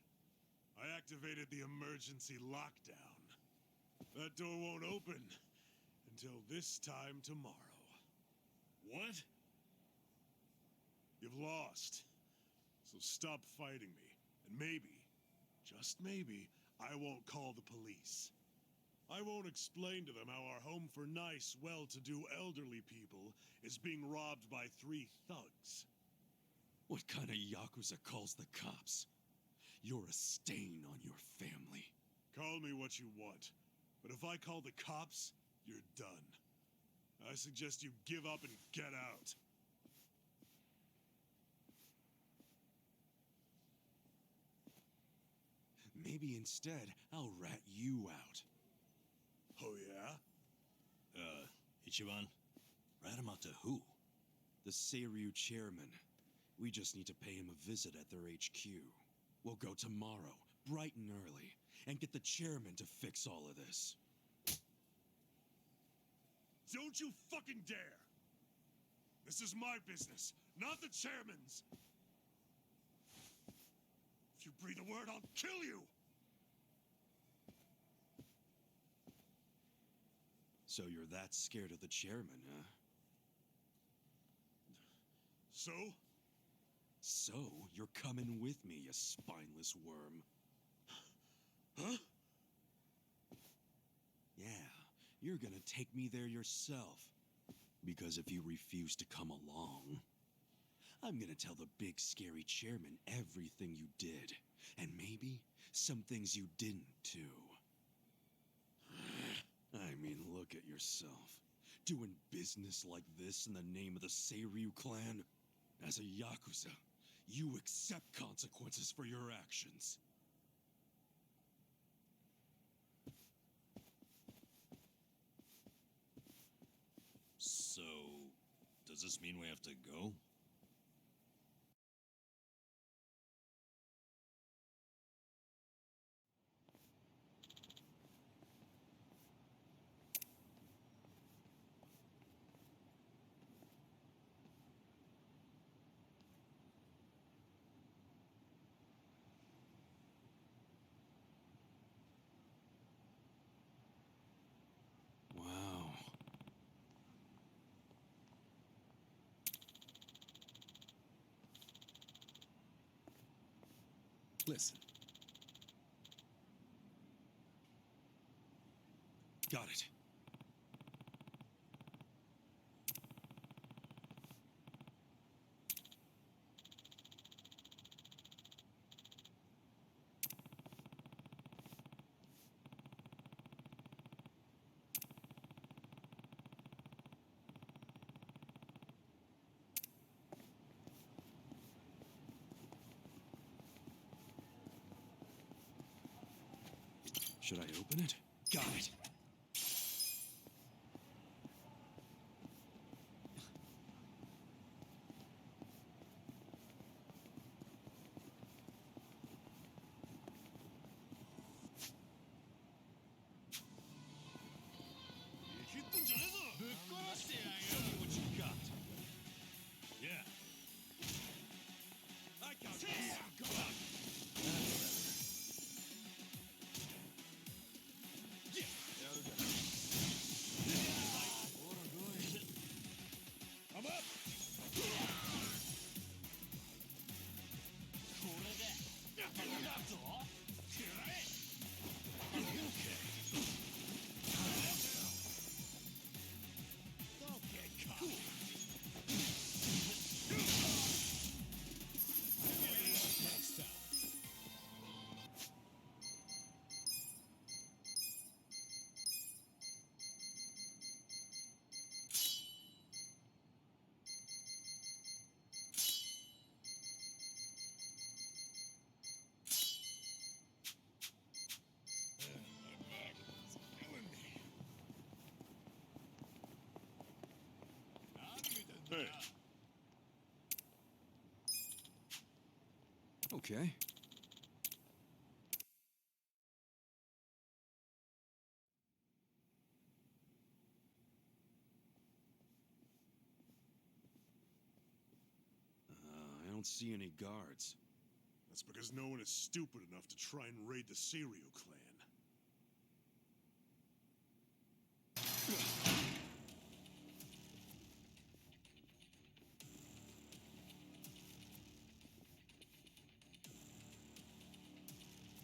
[SPEAKER 17] I activated the emergency lockdown. That door won't open until this time tomorrow. What? You've lost. So stop fighting me, and maybe, just maybe, I won't call the police. I won't explain to them how our home for nice, well-to-do elderly people is being robbed by 3 thugs.
[SPEAKER 3] What kind of Yakuza calls the cops? You're a stain on your family.
[SPEAKER 17] Call me what you want, but if I call the cops, you're done. I suggest you give up and get out.
[SPEAKER 3] Maybe instead, I'll rat you out.
[SPEAKER 17] Oh, yeah?
[SPEAKER 4] Ichiban, rat him out to who?
[SPEAKER 3] The Seiryu chairman. We just need to pay him a visit at their HQ. We'll go tomorrow, bright and early, and get the chairman to fix all of this.
[SPEAKER 17] Don't you fucking dare! This is my business, not the chairman's! If you breathe a word, I'll kill you!
[SPEAKER 3] So you're that scared of the chairman, huh?
[SPEAKER 17] So?
[SPEAKER 3] So, you're coming with me, you spineless worm.
[SPEAKER 17] Huh?
[SPEAKER 3] Yeah, you're gonna take me there yourself. Because if you refuse to come along, I'm gonna tell the big scary chairman everything you did. And maybe some things you didn't, too. I mean, look at yourself. Doing business like this in the name of the Seiryu clan? As a Yakuza, you accept consequences for your actions.
[SPEAKER 4] So, does this mean we have to go?
[SPEAKER 3] Wow.
[SPEAKER 5] Listen.
[SPEAKER 3] Got it. Should I open it? Got it.
[SPEAKER 4] Show me what you got. Yeah. I got this.
[SPEAKER 17] I'm up!
[SPEAKER 4] Don't get caught. Next time.
[SPEAKER 17] Hey,
[SPEAKER 3] Okay. I don't see any guards.
[SPEAKER 17] that's because no one is stupid enough to try and raid the Seiryu clan.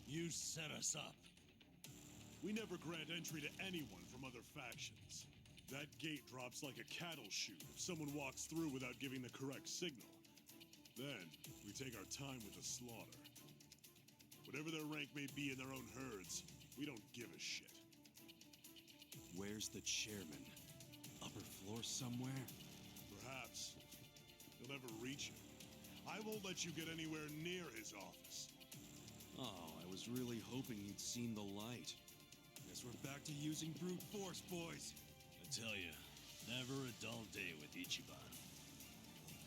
[SPEAKER 4] You set us up.
[SPEAKER 17] We never grant entry to anyone from other factions. That gate drops like a cattle chute if someone walks through without giving the correct signal. Then, we take our time with the slaughter. Whatever their rank may be in their own herds, we don't give a shit.
[SPEAKER 3] Where's the chairman? Upper floor somewhere?
[SPEAKER 17] Perhaps. He'll never reach you. I won't let you get anywhere near his office.
[SPEAKER 3] Oh, I was really hoping you'd seen the light. Guess we're back to using brute force, boys.
[SPEAKER 4] I tell you, never a dull day with Ichiban.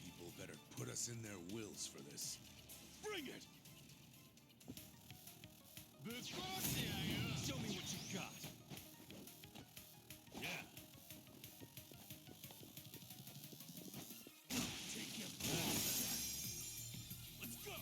[SPEAKER 5] People better put us in their wills for this.
[SPEAKER 17] Bring it!
[SPEAKER 3] Show me what you got.
[SPEAKER 4] Yeah.
[SPEAKER 17] Take him. Let's go!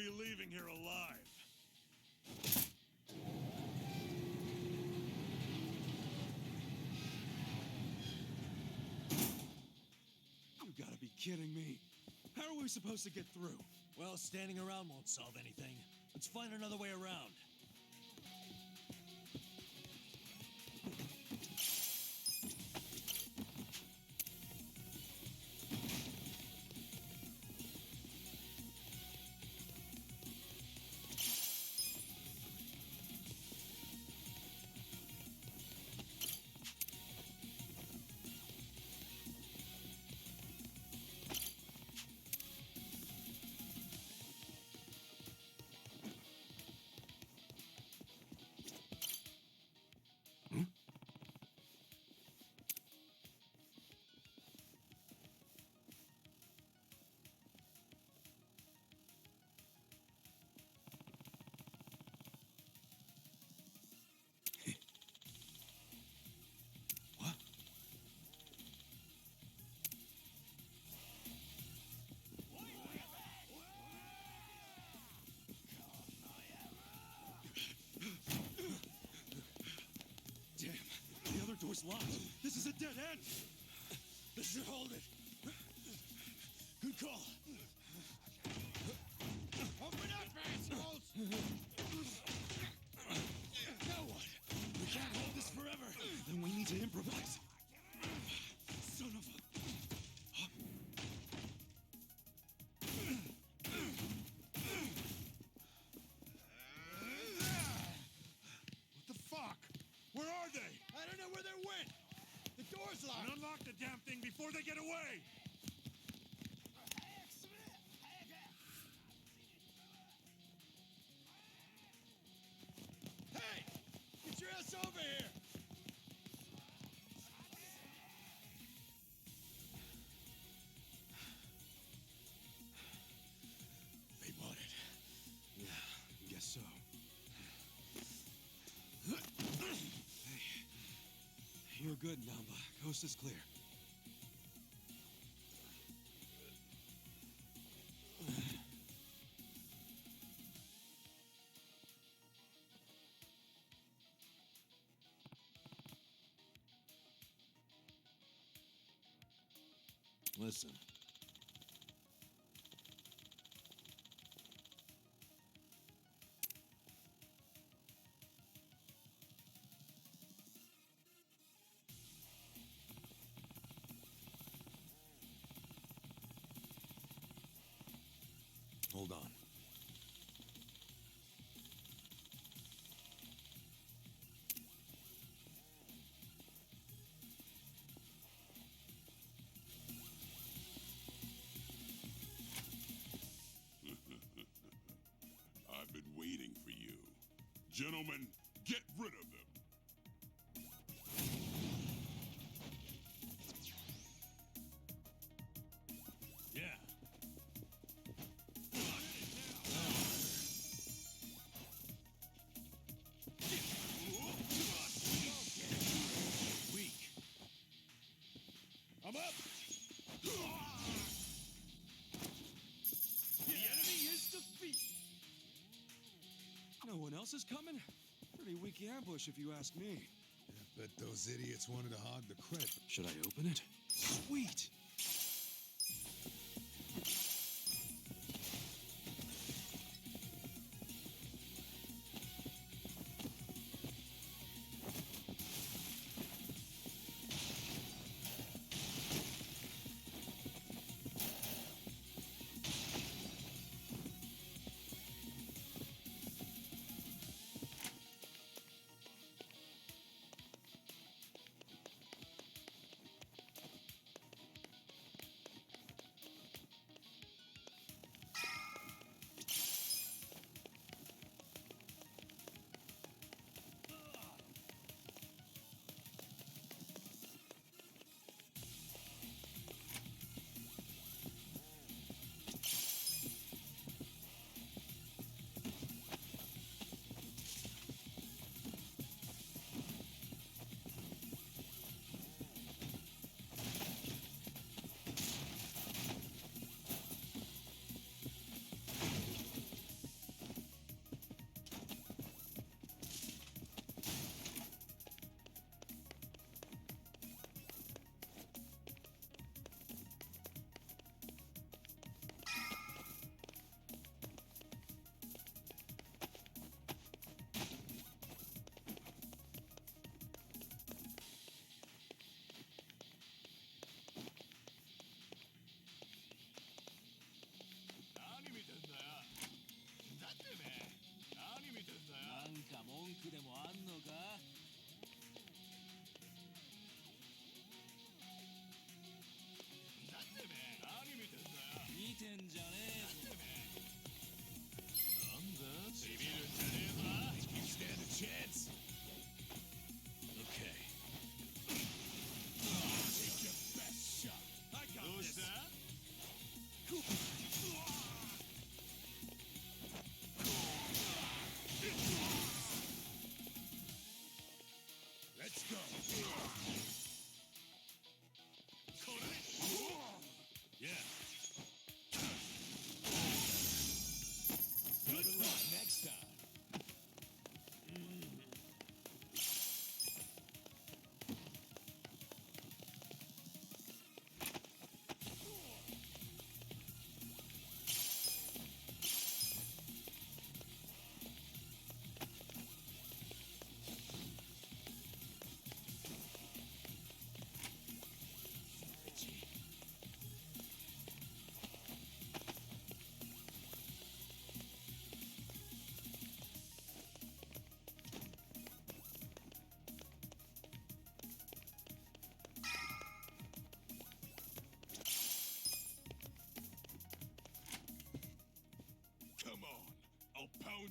[SPEAKER 17] you leaving here alive.
[SPEAKER 3] You gotta be kidding me. How are we supposed to get through?
[SPEAKER 4] Well, standing around won't solve anything. Let's find another way around.
[SPEAKER 3] Damn, the other door's locked. This is a dead end.
[SPEAKER 4] This should hold it. Good call.
[SPEAKER 12] Open up, assholes!
[SPEAKER 3] Now what? We can't hold this forever. Then we need to improvise. Son of a...
[SPEAKER 17] What the fuck? Where are they?
[SPEAKER 12] I don't know where they went! The door's locked!
[SPEAKER 17] And unlock the damn thing before they get away!
[SPEAKER 12] Hey! Get your ass over here!
[SPEAKER 3] They bought it. Yeah, guess so. Hey, you're good, Namba. Coast is clear.
[SPEAKER 4] Listen.
[SPEAKER 3] Hold on.
[SPEAKER 17] I've been waiting for you. Gentlemen, get rid of them.
[SPEAKER 4] Yeah. Weak.
[SPEAKER 12] I'm up!
[SPEAKER 3] The enemy is defeated. No one else is coming? Pretty weak ambush, if you ask me.
[SPEAKER 5] I bet those idiots wanted to hog the credit.
[SPEAKER 3] Should I open it? Sweet!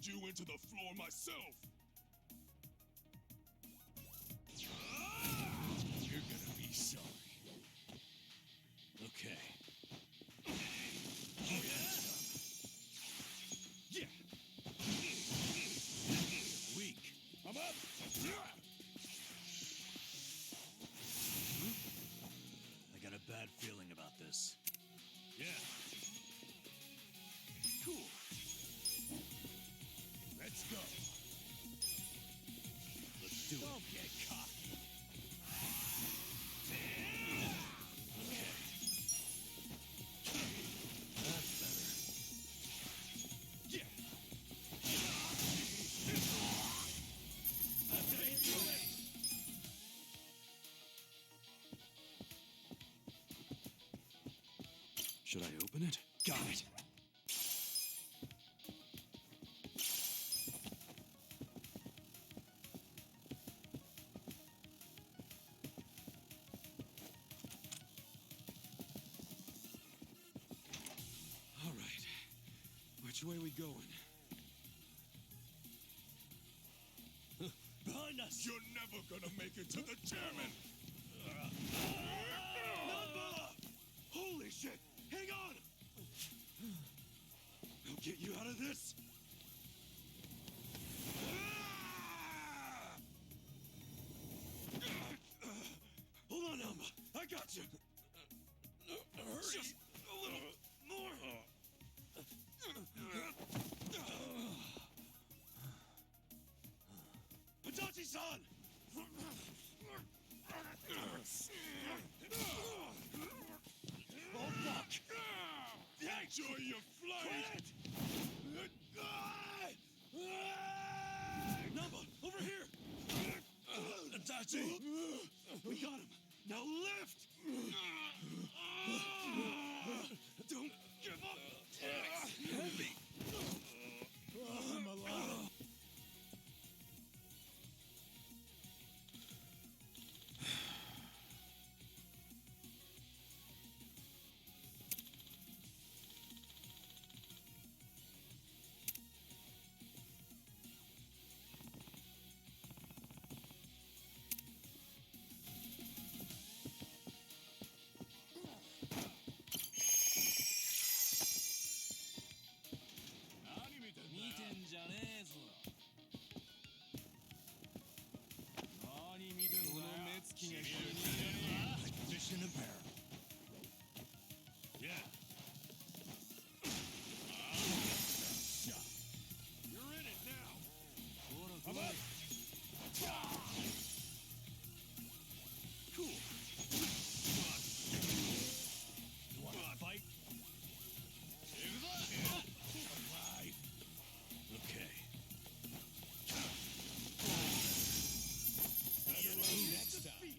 [SPEAKER 17] you into the floor myself.
[SPEAKER 4] You're gonna be sorry. Okay. Oh, yeah? Weak. I'm up! I got a bad feeling about this. Yeah. Cool. Let's go. Let's do it. Don't get cocky. Okay. That's better. Yeah.
[SPEAKER 3] Should I open it?
[SPEAKER 4] Got it.
[SPEAKER 3] All right. Which way we going?
[SPEAKER 4] Behind us!
[SPEAKER 17] You're never gonna make it to the chairman!
[SPEAKER 3] Holy shit! Hang on! I'll get you out of this! Hold on, Alma. I got you. Hurry. Just a little more. Hitachi-san! Oh, fuck!
[SPEAKER 17] Enjoy your flight!
[SPEAKER 3] Namba, over here!
[SPEAKER 4] Itachi!
[SPEAKER 3] We got him! Now lift! Don't give up!
[SPEAKER 4] Heavy! I'm alive! Fish in a barrel. Yeah.
[SPEAKER 17] You're in it now!
[SPEAKER 4] I'm up! Cool. You want to fight? Alive. Okay. Next time.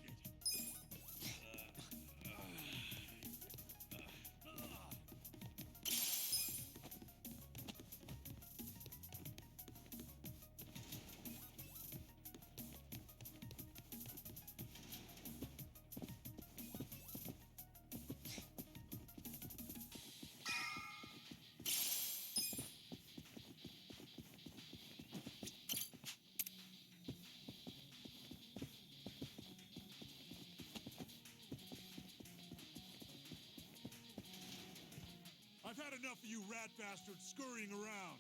[SPEAKER 17] I've had enough of you rat bastards scurrying around.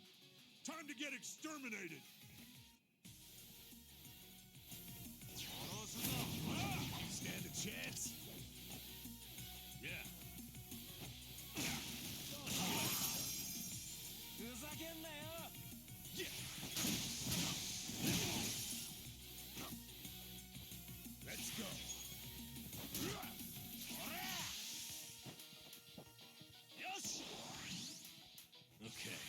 [SPEAKER 17] Time to get exterminated.
[SPEAKER 4] Stand a chance? Yeah. Yeah. Let's go. Yes. Okay.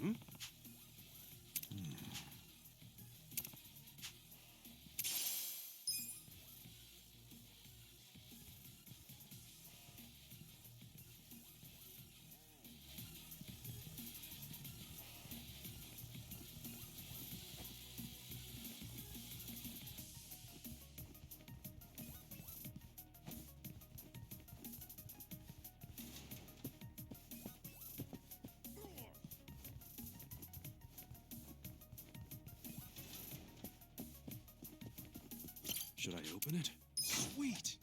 [SPEAKER 3] Hmm? Should I open it? Sweet!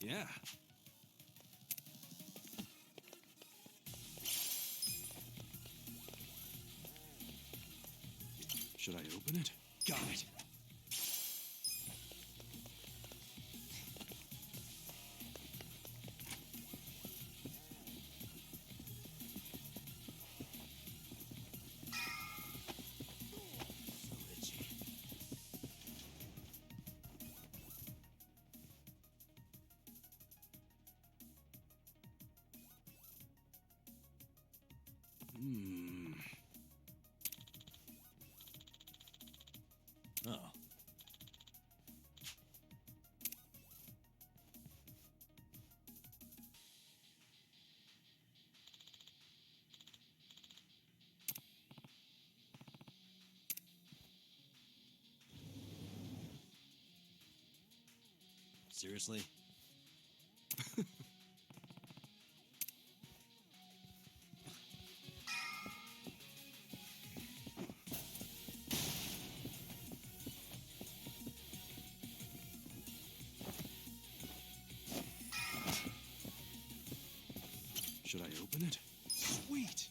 [SPEAKER 3] Yeah. Should I open it? Got it.
[SPEAKER 4] Oh. Seriously?
[SPEAKER 3] Should I open it? Sweet!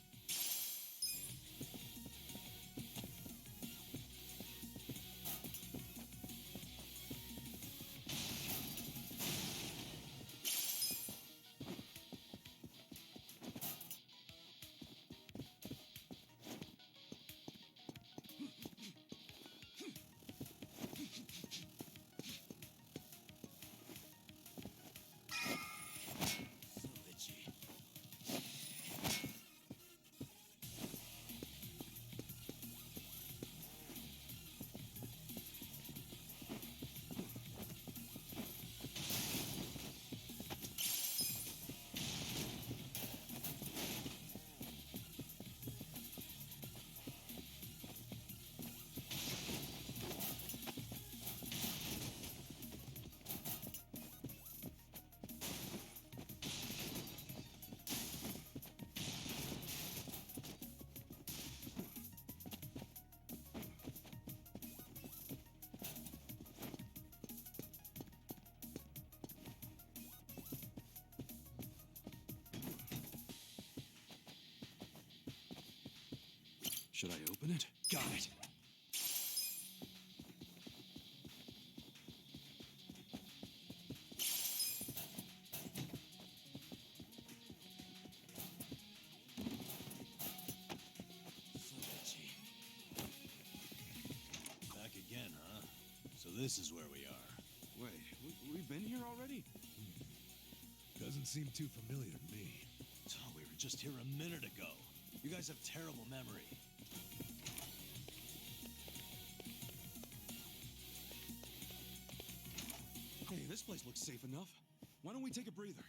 [SPEAKER 3] Should I open it? Got it.
[SPEAKER 4] Back again, huh? So this is where we are.
[SPEAKER 3] Wait, we've been here already?
[SPEAKER 5] Doesn't seem too familiar to me.
[SPEAKER 4] Oh, we were just here a minute ago. You guys have terrible memory.
[SPEAKER 3] Hey, this place looks safe enough. Why don't we take a breather?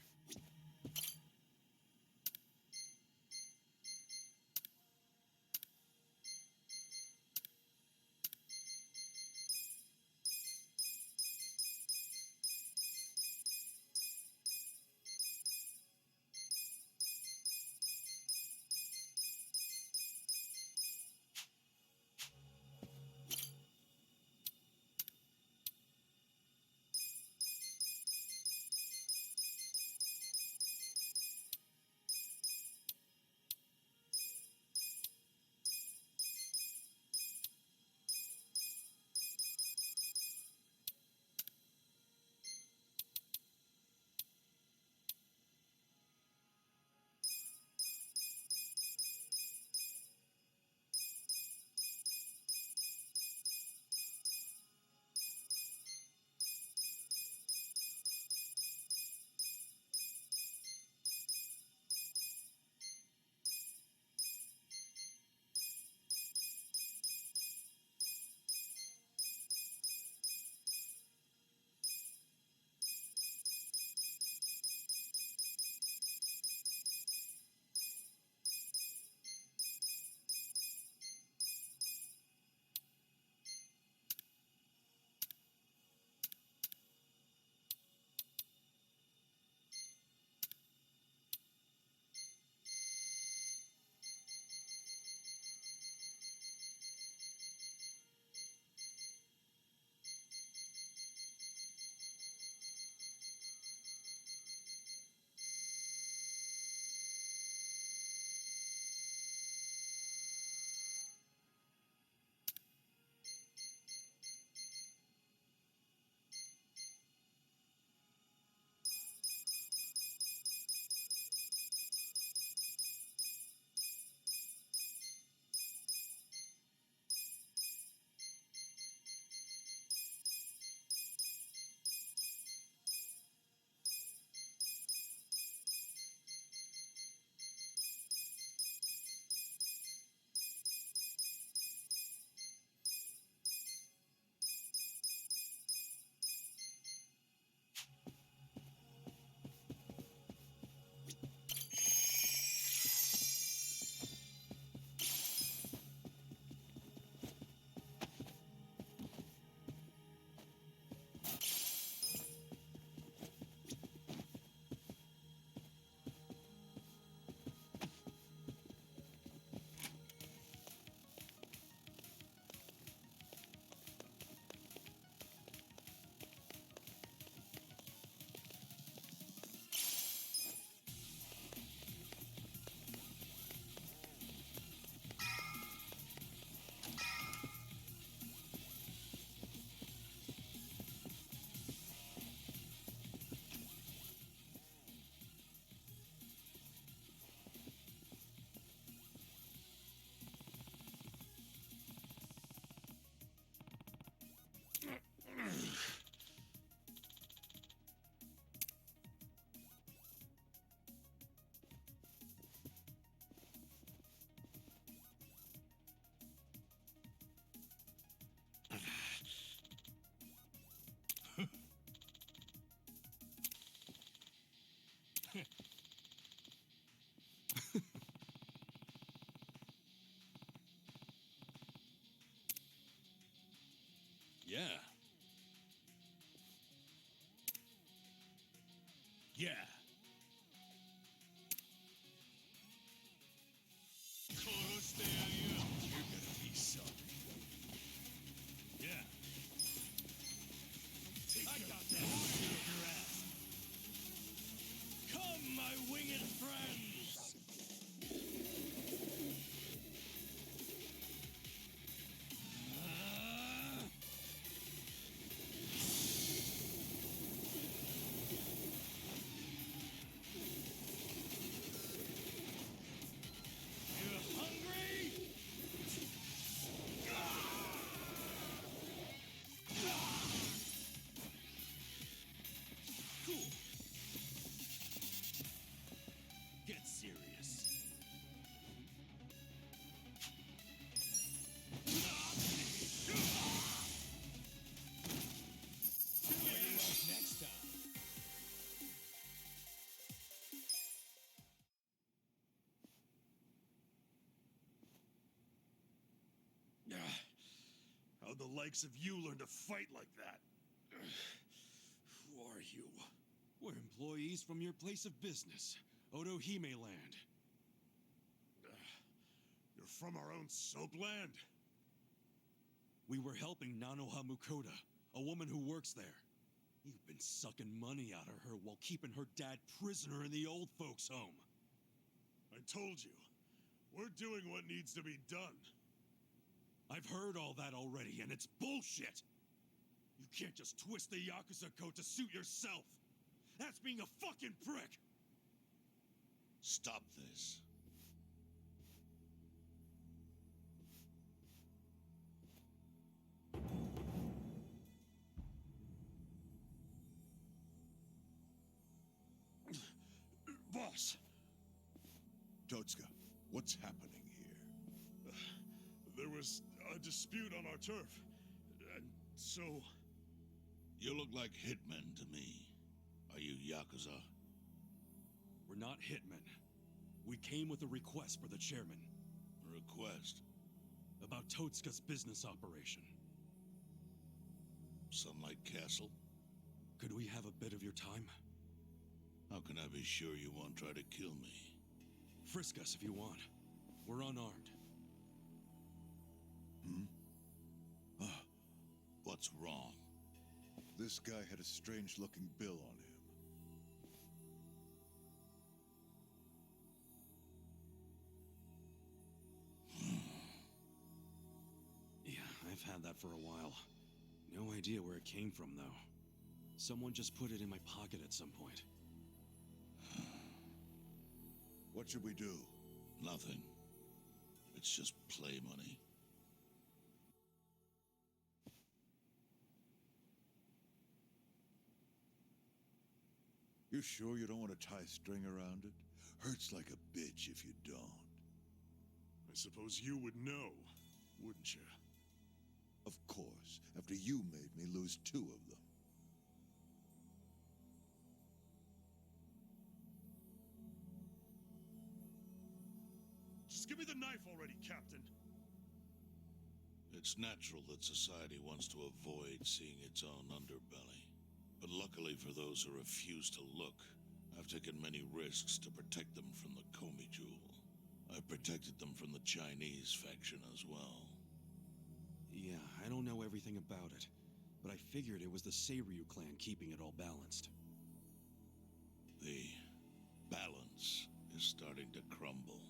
[SPEAKER 4] Yeah.
[SPEAKER 5] Yeah. You're gonna be sorry.
[SPEAKER 4] Yeah.
[SPEAKER 5] I got that. Your ass.
[SPEAKER 4] Come, my winged friends!
[SPEAKER 5] You hungry?
[SPEAKER 4] Cool. Get serious.
[SPEAKER 5] Next time.
[SPEAKER 17] How'd the likes of you learn to fight like that? Who are you?
[SPEAKER 3] We're employees from your place of business, Otohime Land.
[SPEAKER 17] You're from our own soap land?
[SPEAKER 3] We were helping Nanoha Mukoda, a woman who works there. You've been sucking money out of her while keeping her dad prisoner in the old folks' home.
[SPEAKER 17] I told you, we're doing what needs to be done.
[SPEAKER 3] I've heard all that already, and it's bullshit! You can't just twist the Yakuza code to suit yourself! That's being a fucking prick!
[SPEAKER 16] Stop this.
[SPEAKER 17] Boss!
[SPEAKER 16] Totsuka, what's happening here?
[SPEAKER 17] There was a dispute on our turf, and so...
[SPEAKER 16] You look like hitmen to me. Are you Yakuza?
[SPEAKER 3] We're not hitmen. We came with a request for the chairman.
[SPEAKER 16] A request?
[SPEAKER 3] About Totsuka's business operation.
[SPEAKER 16] Sunlight Castle?
[SPEAKER 3] Could we have a bit of your time?
[SPEAKER 16] How can I be sure you won't try to kill me?
[SPEAKER 3] Frisk us if you want. We're unarmed.
[SPEAKER 16] What's wrong?
[SPEAKER 7] This guy had a strange-looking bill on him.
[SPEAKER 3] Yeah, I've had that for a while. No idea where it came from, though. Someone just put it in my pocket at some point.
[SPEAKER 7] What should we do?
[SPEAKER 16] Nothing. It's just play money.
[SPEAKER 7] You sure you don't want to tie a string around it? Hurts like a bitch if you don't.
[SPEAKER 17] I suppose you would know, wouldn't you?
[SPEAKER 7] Of course, after you made me lose 2 of them.
[SPEAKER 17] Just give me the knife already, Captain.
[SPEAKER 16] It's natural that society wants to avoid seeing its own underbelly. But luckily for those who refuse to look, I've taken many risks to protect them from the Komi Jewel. I've protected them from the Chinese faction as well.
[SPEAKER 3] Yeah, I don't know everything about it, but I figured it was the Seiryu clan keeping it all balanced.
[SPEAKER 16] The balance is starting to crumble.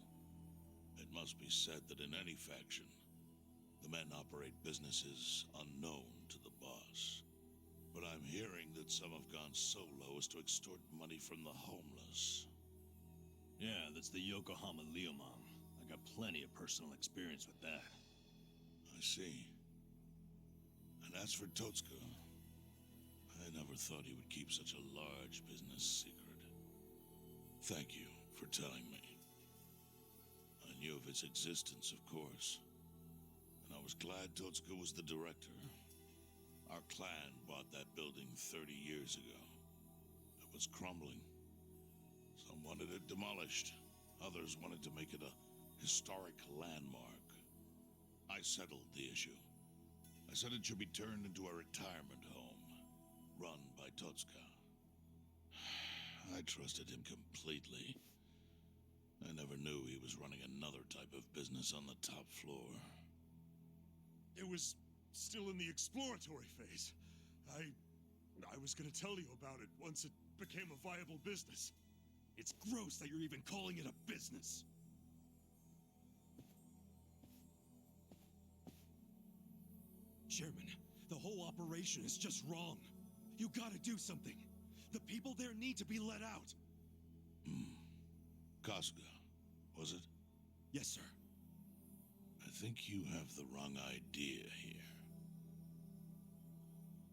[SPEAKER 16] It must be said that in any faction, the men operate businesses unknown to the boss. But I'm hearing that some have gone so low as to extort money from the homeless.
[SPEAKER 4] Yeah, that's the Yokohama Leomom. I got plenty of personal experience with that.
[SPEAKER 16] I see. And as for Totsuka, I never thought he would keep such a large business secret. Thank you for telling me. I knew of its existence, of course. And I was glad Totsuka was the director. Our clan bought that building 30 years ago. It was crumbling. Some wanted it demolished.
[SPEAKER 7] Others wanted to make it a historic landmark. I settled the issue. I said it should be turned into a retirement home, run by Totska. I trusted him completely. I never knew he was running another type of business on the top floor.
[SPEAKER 17] It was still in the exploratory phase. I was gonna tell you about it once it became a viable business.
[SPEAKER 6] It's gross that you're even calling it a business. Chairman, the whole operation is just wrong. You gotta do something. The people there need to be let out.
[SPEAKER 7] Kasuga, was it?
[SPEAKER 6] Yes, sir.
[SPEAKER 7] I think you have the wrong idea here.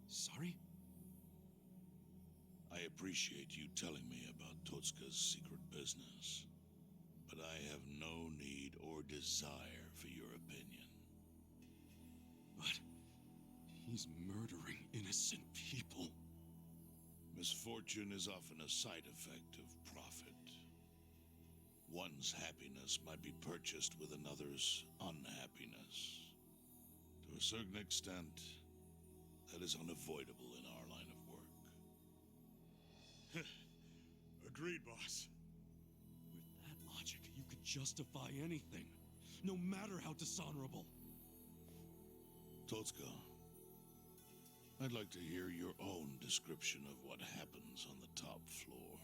[SPEAKER 6] Sorry?
[SPEAKER 7] I appreciate you telling me about Totska's secret business, but I have no need or desire for your opinion.
[SPEAKER 6] But he's murdering innocent people.
[SPEAKER 7] Misfortune is often a side effect of profit. One's happiness might be purchased with another's unhappiness. To a certain extent, that is unavoidable in our line of work.
[SPEAKER 17] Agreed, boss.
[SPEAKER 6] With that logic, you could justify anything, no matter how dishonorable.
[SPEAKER 7] Totska, I'd like to hear your own description of what happens on the top floor.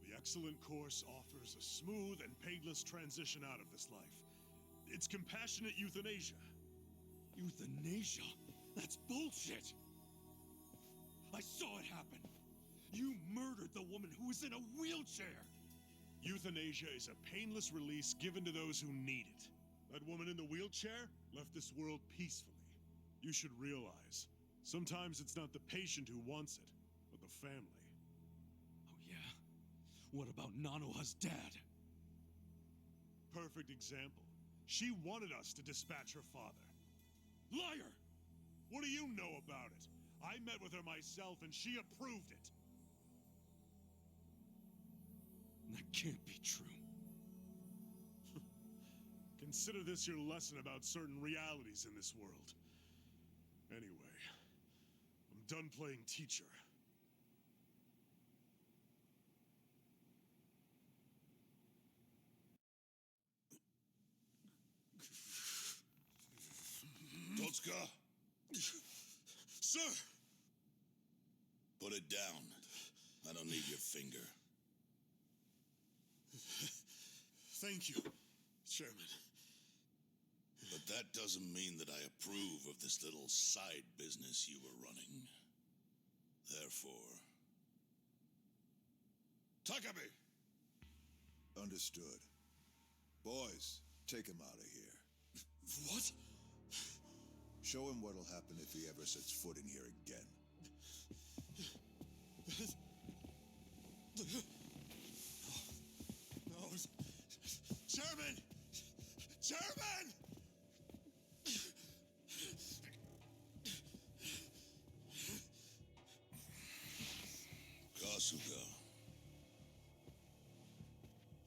[SPEAKER 17] The excellent course offers a smooth and painless transition out of this life. It's compassionate euthanasia.
[SPEAKER 6] Euthanasia? That's bullshit! I saw it happen! You murdered the woman who was in a wheelchair!
[SPEAKER 17] Euthanasia is a painless release given to those who need it. That woman in the wheelchair left this world peacefully. You should realize, sometimes it's not the patient who wants it, but the family.
[SPEAKER 6] Oh yeah? What about Nanoha's dad?
[SPEAKER 17] Perfect example. She wanted us to dispatch her father.
[SPEAKER 6] Liar!
[SPEAKER 17] What do you know about it? I met with her myself and she approved it.
[SPEAKER 6] That can't be true.
[SPEAKER 17] Consider this your lesson about certain realities in this world. Anyway, I'm done playing teacher.
[SPEAKER 7] Totska!
[SPEAKER 17] Sir!
[SPEAKER 7] Put it down. I don't need your finger.
[SPEAKER 17] Thank you, Chairman.
[SPEAKER 7] But that doesn't mean that I approve of this little side business you were running. Therefore... Takami! Understood. Boys, take him out of here.
[SPEAKER 6] What?
[SPEAKER 7] Show him what'll happen if he ever sets foot in here again.
[SPEAKER 17] No, Chairman! Chairman!
[SPEAKER 7] Kasuga.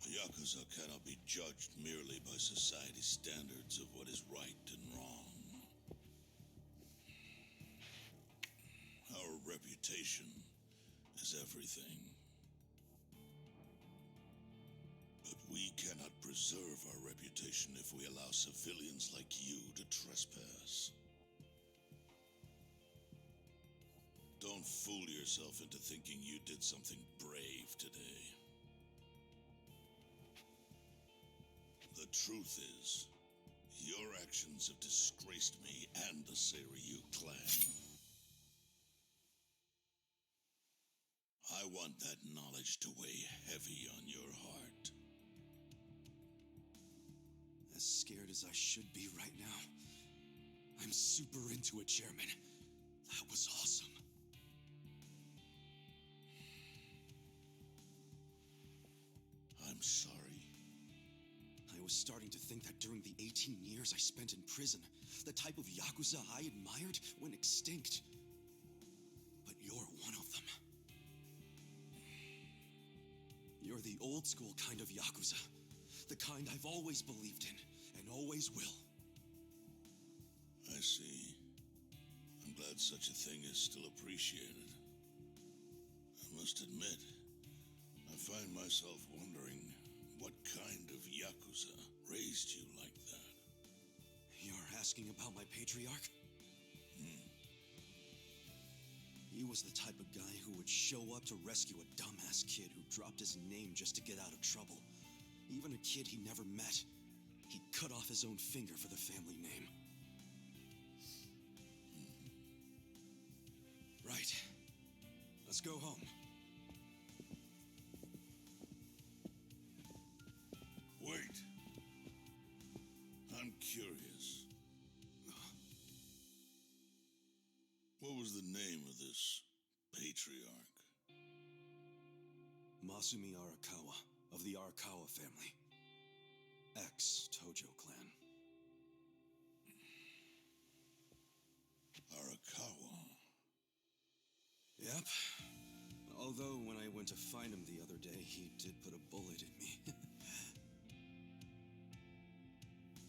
[SPEAKER 7] A Yakuza cannot be judged merely by society's standards of what is right and wrong. Our reputation is everything. But we cannot preserve our reputation if we allow civilians like you to trespass. Don't fool yourself into thinking you did something brave today. The truth is, your actions have disgraced me and the Seiryu clan. I want that knowledge to weigh heavy on your heart.
[SPEAKER 6] As scared as I should be right now, I'm super into it, Chairman. That was awesome.
[SPEAKER 7] I'm sorry.
[SPEAKER 6] I was starting to think that during the 18 years I spent in prison, the type of Yakuza I admired went extinct. But you're one of them. You're the old school kind of Yakuza.
[SPEAKER 3] The kind I've always believed in, and always will.
[SPEAKER 7] I see. I'm glad such a thing is still appreciated. I must admit, I find myself wondering what kind of Yakuza raised you like that.
[SPEAKER 3] You're asking about my patriarch? He was the type of guy who would show up to rescue a dumbass kid who dropped his name just to get out of trouble. Even a kid he never met. He'd cut off his own finger for the family name. Right. Let's go home.
[SPEAKER 7] Wait. I'm curious. What was the name of this patriarch?
[SPEAKER 3] Masumi Arakawa, of the Arakawa family. Ex-Tojo clan.
[SPEAKER 7] Arakawa?
[SPEAKER 3] Yep. Although when I went to find him the other day, he did put a bullet in me.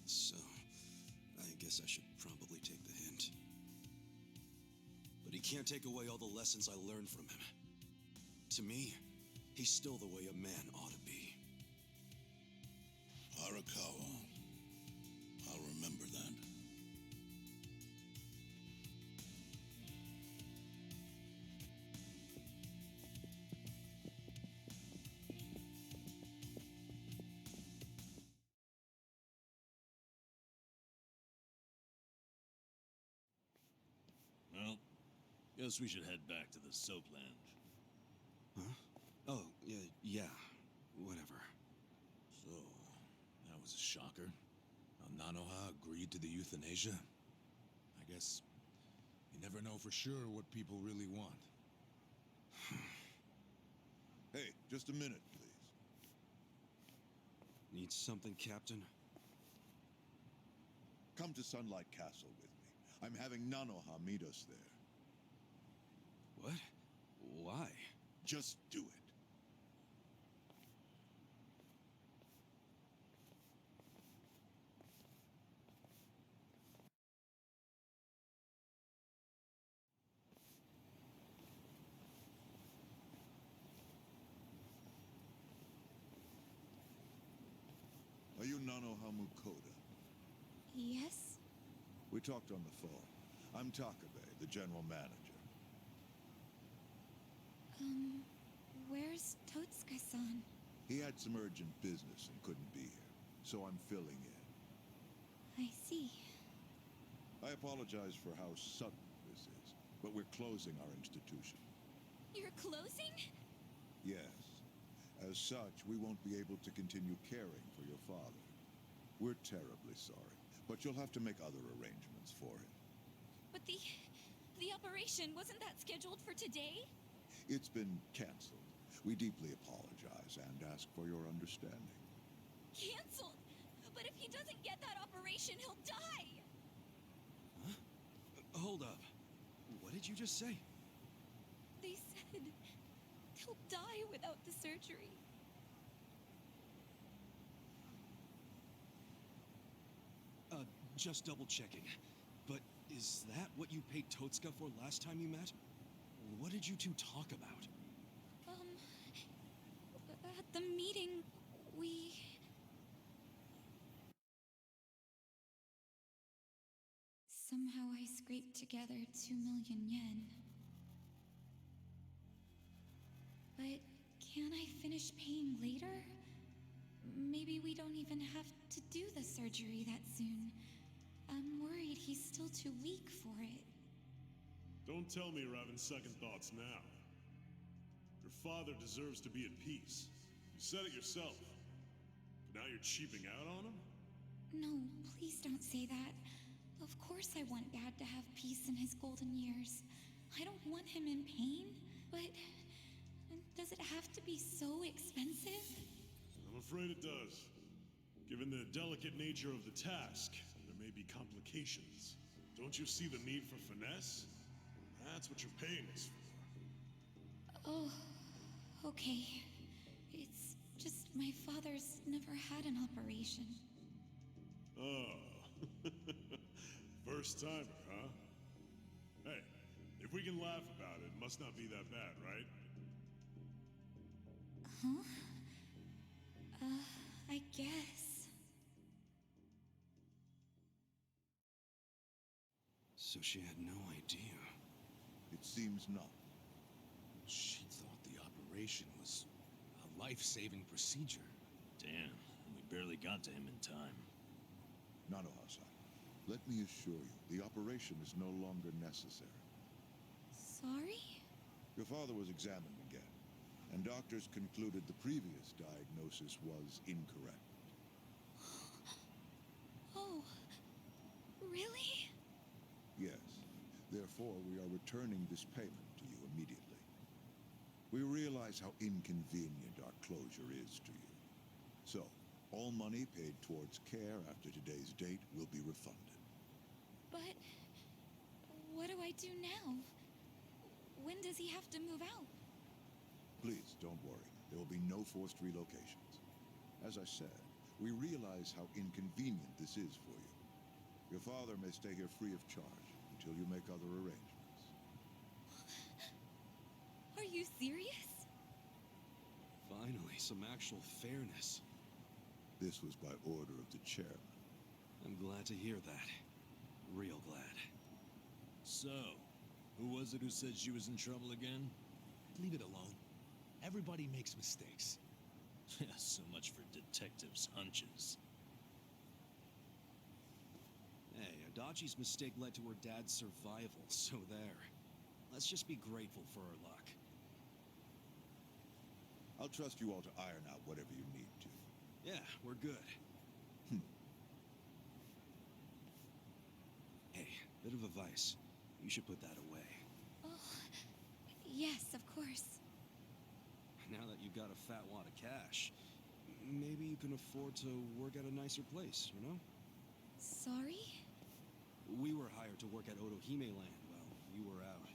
[SPEAKER 3] So, I guess I should probably take the hint. But he can't take away all the lessons I learned from him. To me, he's still the way a man ought to be.
[SPEAKER 7] Arakawa. I'll remember that.
[SPEAKER 4] Well, guess we should head back to the soap lounge.
[SPEAKER 3] Huh? Oh, yeah, whatever.
[SPEAKER 5] So, that was a shocker. How Nanoha agreed to the euthanasia. I guess you never know for sure what people really want.
[SPEAKER 12] Hey, just a minute, please.
[SPEAKER 3] Need something, Captain?
[SPEAKER 12] Come to Sunlight Castle with me. I'm having Nanoha meet us there.
[SPEAKER 3] What? Why?
[SPEAKER 12] Just do it. Are you Nanoha Mukoda?
[SPEAKER 2] Yes?
[SPEAKER 12] We talked on the phone. I'm Takabe, the general manager.
[SPEAKER 2] Where's Totsuka-san?
[SPEAKER 12] He had some urgent business and couldn't be here, so I'm filling in.
[SPEAKER 2] I see.
[SPEAKER 12] I apologize for how sudden this is, but we're closing our institution.
[SPEAKER 2] You're closing?
[SPEAKER 12] Yes. As such, we won't be able to continue caring for your father. We're terribly sorry, but you'll have to make other arrangements for him.
[SPEAKER 2] But the operation, wasn't that scheduled for today?
[SPEAKER 12] It's been canceled. We deeply apologize and ask for your understanding.
[SPEAKER 2] Canceled? But if he doesn't get that operation, he'll die!
[SPEAKER 3] Huh? Hold up. What did you just say?
[SPEAKER 2] They said he'll die without the surgery.
[SPEAKER 3] Just double checking. But is that what you paid Totsuka for last time you met? What did you two talk about?
[SPEAKER 2] At the meeting, we... Somehow I scraped together 2 million yen. But can't I finish paying later? Maybe we don't even have to do the surgery that soon. I'm worried he's still too weak for it.
[SPEAKER 17] Don't tell me you're having second thoughts now. Your father deserves to be at peace. You said it yourself. But now you're cheaping out on him?
[SPEAKER 2] No, please don't say that. Of course I want Dad to have peace in his golden years. I don't want him in pain, but does it have to be so expensive?
[SPEAKER 17] I'm afraid it does. Given the delicate nature of the task, there may be complications. Don't you see the need for finesse? That's what you're paying us for.
[SPEAKER 2] Oh, okay. It's just my father's never had an operation.
[SPEAKER 17] Oh. First timer, huh? Hey, if we can laugh about it, must not be that bad, right?
[SPEAKER 2] Huh? I guess.
[SPEAKER 3] So she had no idea.
[SPEAKER 12] It seems not.
[SPEAKER 5] She thought the operation was a life-saving procedure.
[SPEAKER 4] Damn, we barely got to him in time.
[SPEAKER 12] Nanohasa, let me assure you, the operation is no longer necessary.
[SPEAKER 2] Sorry?
[SPEAKER 12] Your father was examined again, and doctors concluded the previous diagnosis was incorrect.
[SPEAKER 2] Oh, really?
[SPEAKER 12] Yes. Therefore, we are returning this payment to you immediately. We realize how inconvenient our closure is to you. So, all money paid towards care after today's date will be refunded.
[SPEAKER 2] But what do I do now? When does he have to move out?
[SPEAKER 12] Please, don't worry. There will be no forced relocations. As I said, we realize how inconvenient this is for you. Your father may stay here free of charge until you make other arrangements.
[SPEAKER 2] Are you serious?
[SPEAKER 3] Finally, some actual fairness.
[SPEAKER 12] This was by order of the chairman.
[SPEAKER 3] I'm glad to hear that. Real glad.
[SPEAKER 4] So, who was it who said she was in trouble again?
[SPEAKER 5] Leave it alone. Everybody makes mistakes.
[SPEAKER 4] So much for detectives' hunches.
[SPEAKER 3] Hey, Adachi's mistake led to her dad's survival, so there. Let's just be grateful for our luck.
[SPEAKER 12] I'll trust you all to iron out whatever you need to.
[SPEAKER 3] Yeah, we're good. Hey, bit of advice. You should put that away.
[SPEAKER 2] Oh, yes, of course.
[SPEAKER 3] Now that you've got a fat wad of cash, maybe you can afford to work at a nicer place, you know?
[SPEAKER 2] Sorry?
[SPEAKER 3] We were hired to work at Otohime Land while you were out.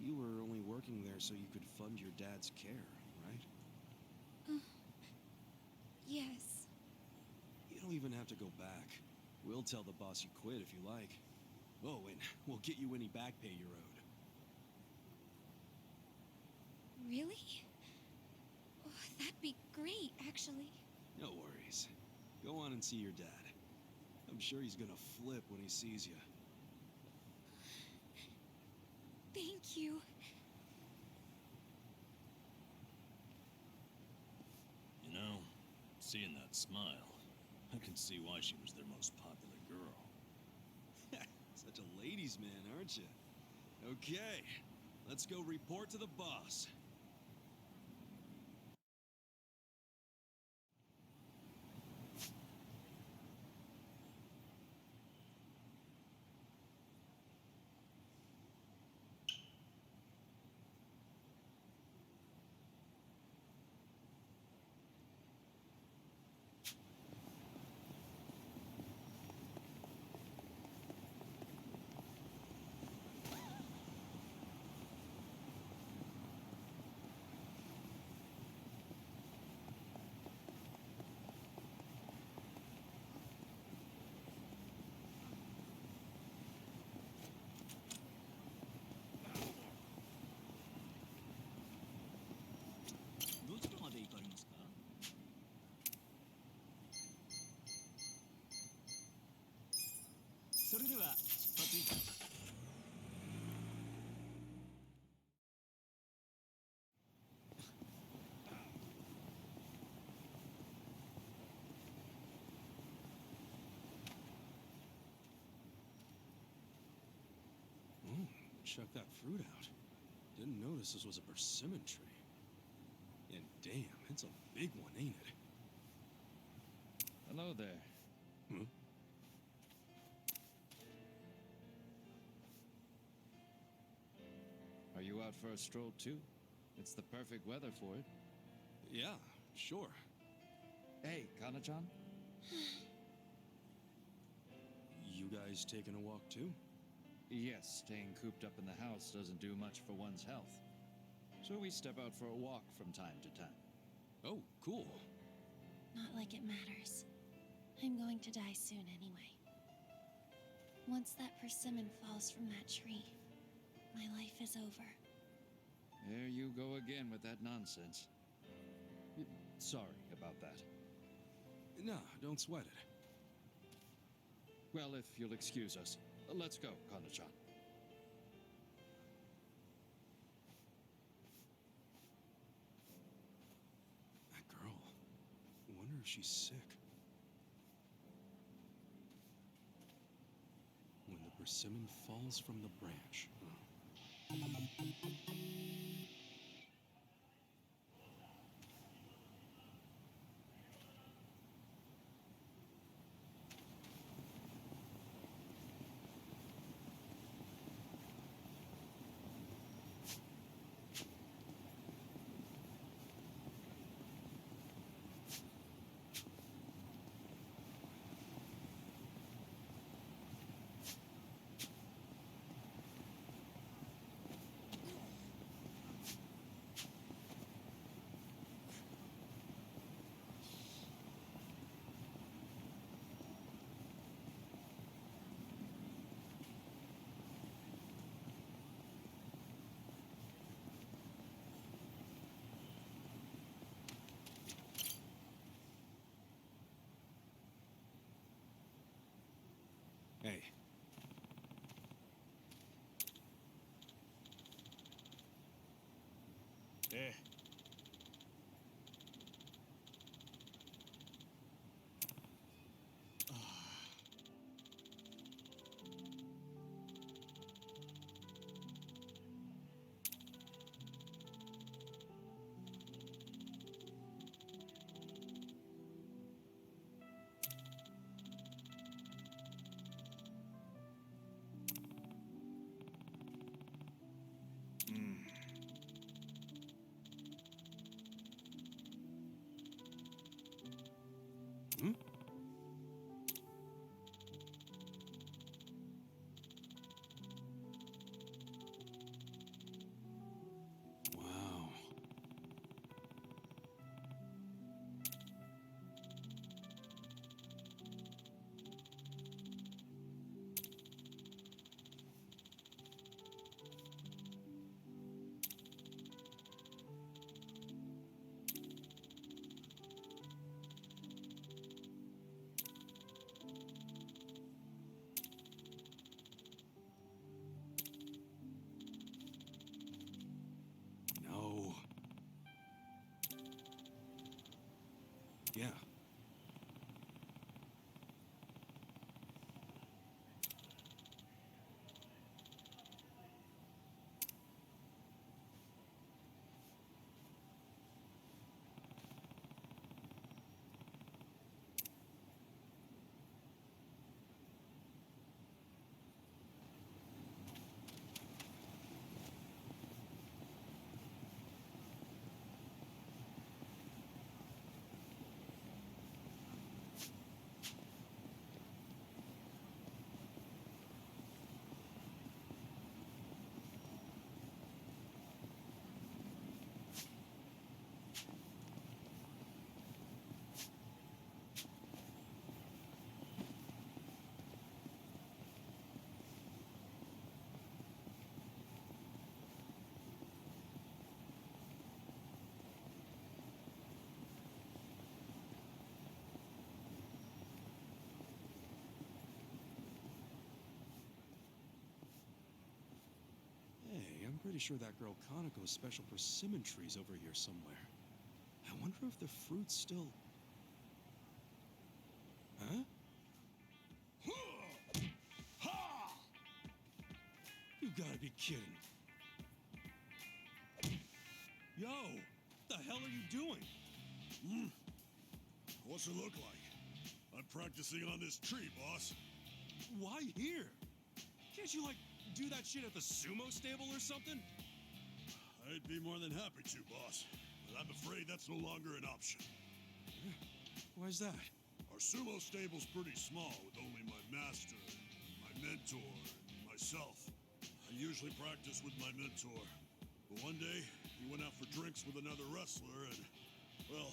[SPEAKER 3] You were only working there so you could fund your dad's care, right?
[SPEAKER 2] Yes.
[SPEAKER 3] You don't even have to go back. We'll tell the boss you quit if you like. Oh, and we'll get you any back pay you're owed.
[SPEAKER 2] Really? Oh, that'd be great, actually.
[SPEAKER 3] No worries. Go on and see your dad. I'm sure he's gonna flip when he sees you.
[SPEAKER 2] Thank you.
[SPEAKER 4] You know, seeing that smile, I can see why she was their most popular girl.
[SPEAKER 3] Such a ladies' man, aren't you? Okay, let's go report to the boss. Check that fruit out. Didn't notice this was a persimmon tree. And damn, it's a big one, ain't it?
[SPEAKER 11] Hello there.
[SPEAKER 3] Hmm?
[SPEAKER 11] Are you out for a stroll too? It's the perfect weather for it.
[SPEAKER 3] Yeah, sure.
[SPEAKER 11] Hey, Kana-chan?
[SPEAKER 3] You guys taking a walk too?
[SPEAKER 11] Yes, staying cooped up in the house doesn't do much for one's health. So we step out for a walk from time to time.
[SPEAKER 3] Oh, cool.
[SPEAKER 15] Not like it matters. I'm going to die soon anyway. Once that persimmon falls from that tree, my life is over.
[SPEAKER 11] There you go again with that nonsense. Sorry about that.
[SPEAKER 3] No, don't sweat it.
[SPEAKER 11] Well, if you'll excuse us, let's go, Kana-chan.
[SPEAKER 3] That girl. I wonder if she's sick. When the persimmon falls from the branch. Hey.
[SPEAKER 10] Eh.
[SPEAKER 3] Wow. No. Yeah. Hey, I'm pretty sure that girl Kaneko's special persimmon tree's over here somewhere. I wonder if the fruit's still... Huh? You gotta be kidding. Yo, what the hell are you doing?
[SPEAKER 17] What's it look like? I'm practicing on this tree, boss.
[SPEAKER 3] Why here? Can't you, like, do that shit at the sumo stable or something?
[SPEAKER 17] I'd be more than happy to, boss. But I'm afraid that's no longer an option.
[SPEAKER 3] Why's that?
[SPEAKER 17] Our sumo stable's pretty small, with only my master, my mentor, and myself. I usually practice with my mentor. But one day, he went out for drinks with another wrestler, and, well,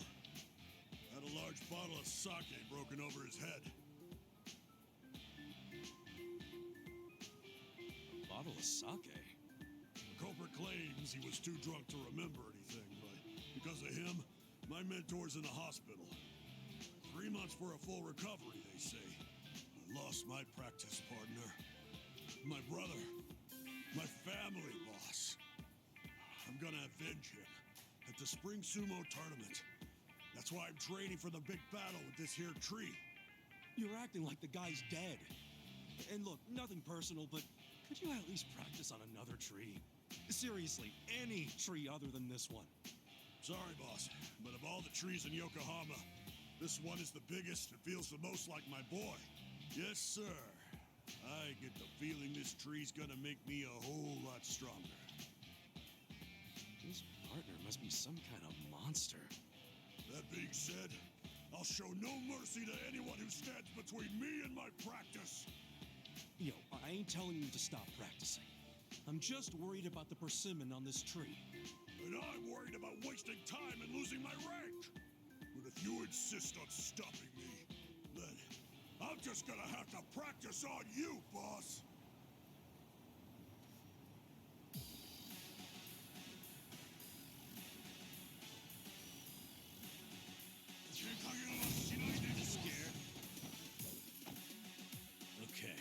[SPEAKER 17] Had a large bottle of sake broken over his head.
[SPEAKER 3] Bottle of sake?
[SPEAKER 17] The culprit claims he was too drunk to remember anything, but because of him, my mentor's in the hospital. 3 months for a full recovery, they say. I lost my practice partner. My brother. My family boss. I'm gonna avenge him at the spring sumo tournament. That's why I'm training for the big battle with this here tree.
[SPEAKER 3] You're acting like the guy's dead. And look, nothing personal, but could you at least practice on another tree? Seriously, any tree other than this one.
[SPEAKER 17] Sorry, boss, but of all the trees in Yokohama, this one is the biggest and feels the most like my boy. Yes, sir. I get the feeling this tree's gonna make me a whole lot stronger.
[SPEAKER 3] His partner must be some kind of monster.
[SPEAKER 17] That being said, I'll show no mercy to anyone who stands between me and my practice.
[SPEAKER 3] Yo, I ain't telling you to stop practicing. I'm just worried about the persimmon on this tree.
[SPEAKER 17] And I'm worried about wasting time and losing my rank. But if you insist on stopping me, then I'm just gonna have to practice on you, boss.
[SPEAKER 3] Scared? Okay.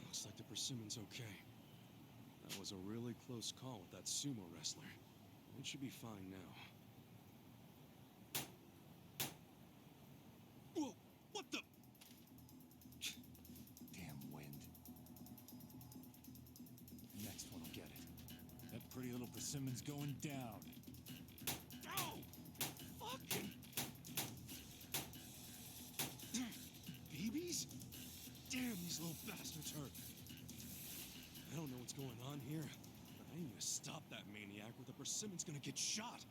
[SPEAKER 3] Looks like the persimmon's okay. That was a really close call with that sumo wrestler. It should be fine now. Whoa! What the?
[SPEAKER 16] Damn wind. Next one will get it. That pretty little persimmon's going down.
[SPEAKER 3] Oh! Fucking... Babies? Damn, these little bastards hurt. I don't know what's going on here, but I need to stop that maniac or the persimmon's gonna get shot.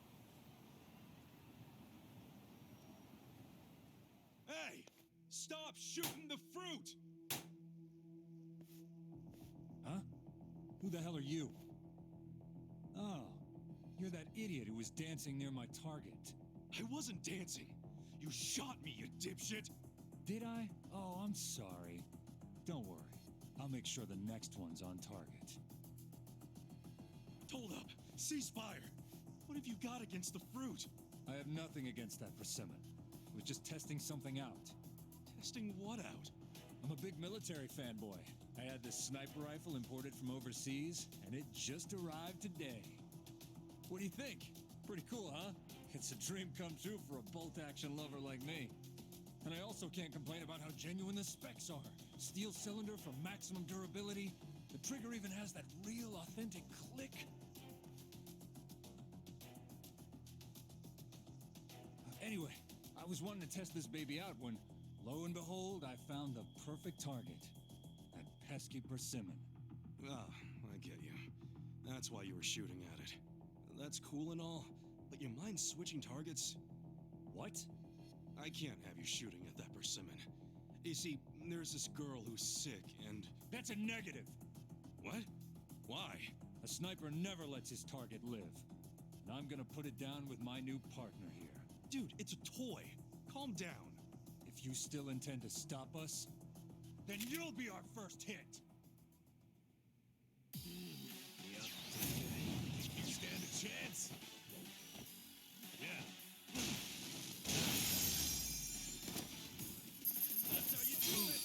[SPEAKER 3] Hey! Stop shooting the fruit!
[SPEAKER 16] Huh? Who the hell are you? Oh, you're that idiot who was dancing near my target.
[SPEAKER 3] I wasn't dancing. You shot me, you dipshit!
[SPEAKER 16] Did I? Oh, I'm sorry. Don't worry. I'll make sure the next one's on target.
[SPEAKER 3] Hold up! Ceasefire! What have you got against the fruit?
[SPEAKER 16] I have nothing against that persimmon. I was just testing something out.
[SPEAKER 3] Testing what out?
[SPEAKER 16] I'm a big military fanboy. I had this sniper rifle imported from overseas, and it just arrived today. What do you think? Pretty cool, huh? It's a dream come true for a bolt-action lover like me. And I also can't complain about how genuine the specs are. Steel cylinder for maximum durability,
[SPEAKER 4] The trigger even has that real, authentic click. Anyway, I was wanting to test this baby out when, lo and behold, I found the perfect target. That pesky persimmon.
[SPEAKER 3] Ah, I get you. That's why you were shooting at it. That's cool and all, but you mind switching targets?
[SPEAKER 4] What?
[SPEAKER 3] I can't have you shooting at that persimmon. You see, there's this girl who's sick and...
[SPEAKER 4] That's a negative!
[SPEAKER 3] What? Why?
[SPEAKER 4] A sniper never lets his target live. And I'm gonna put it down with my new partner here.
[SPEAKER 3] Dude, it's a toy. Calm down.
[SPEAKER 4] If you still intend to stop us, then you'll be our first hit!
[SPEAKER 5] Yep. You stand a chance? Yeah. That's how you do it!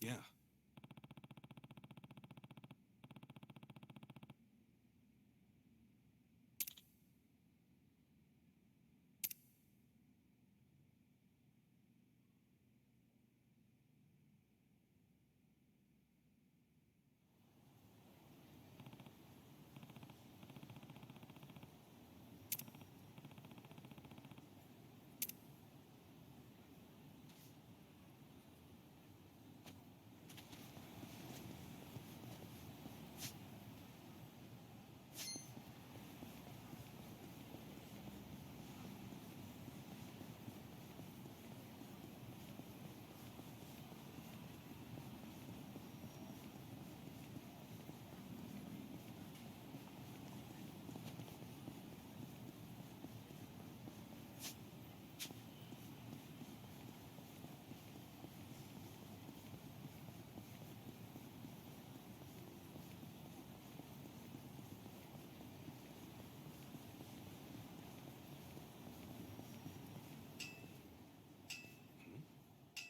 [SPEAKER 3] Yeah.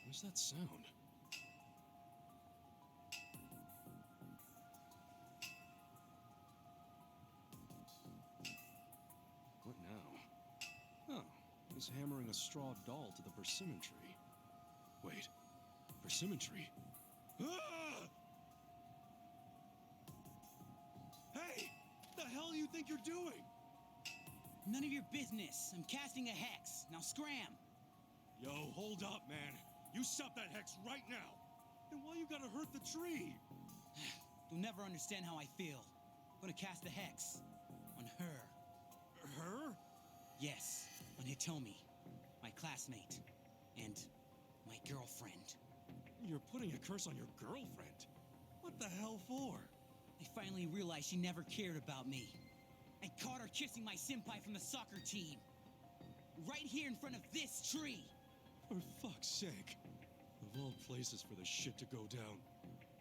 [SPEAKER 3] Where's that sound? What now? Oh, he's hammering a straw doll to the persimmon tree. Wait, persimmon tree? Ah! Hey! The hell you think you're doing?
[SPEAKER 13] None of your business. I'm casting a hex. Now scram.
[SPEAKER 3] Yo, hold up, man. You stop that hex right now. And why you gotta hurt the tree?
[SPEAKER 13] You'll never understand how I feel. I'm gonna cast the hex on her.
[SPEAKER 3] Her?
[SPEAKER 13] Yes, on Hitomi, my classmate, and my girlfriend.
[SPEAKER 3] You're putting a curse on your girlfriend? What the hell for?
[SPEAKER 13] I finally realized she never cared about me. I caught her kissing my senpai from the soccer team. Right here in front of this tree.
[SPEAKER 3] For fuck's sake. Of all places for the shit to go down.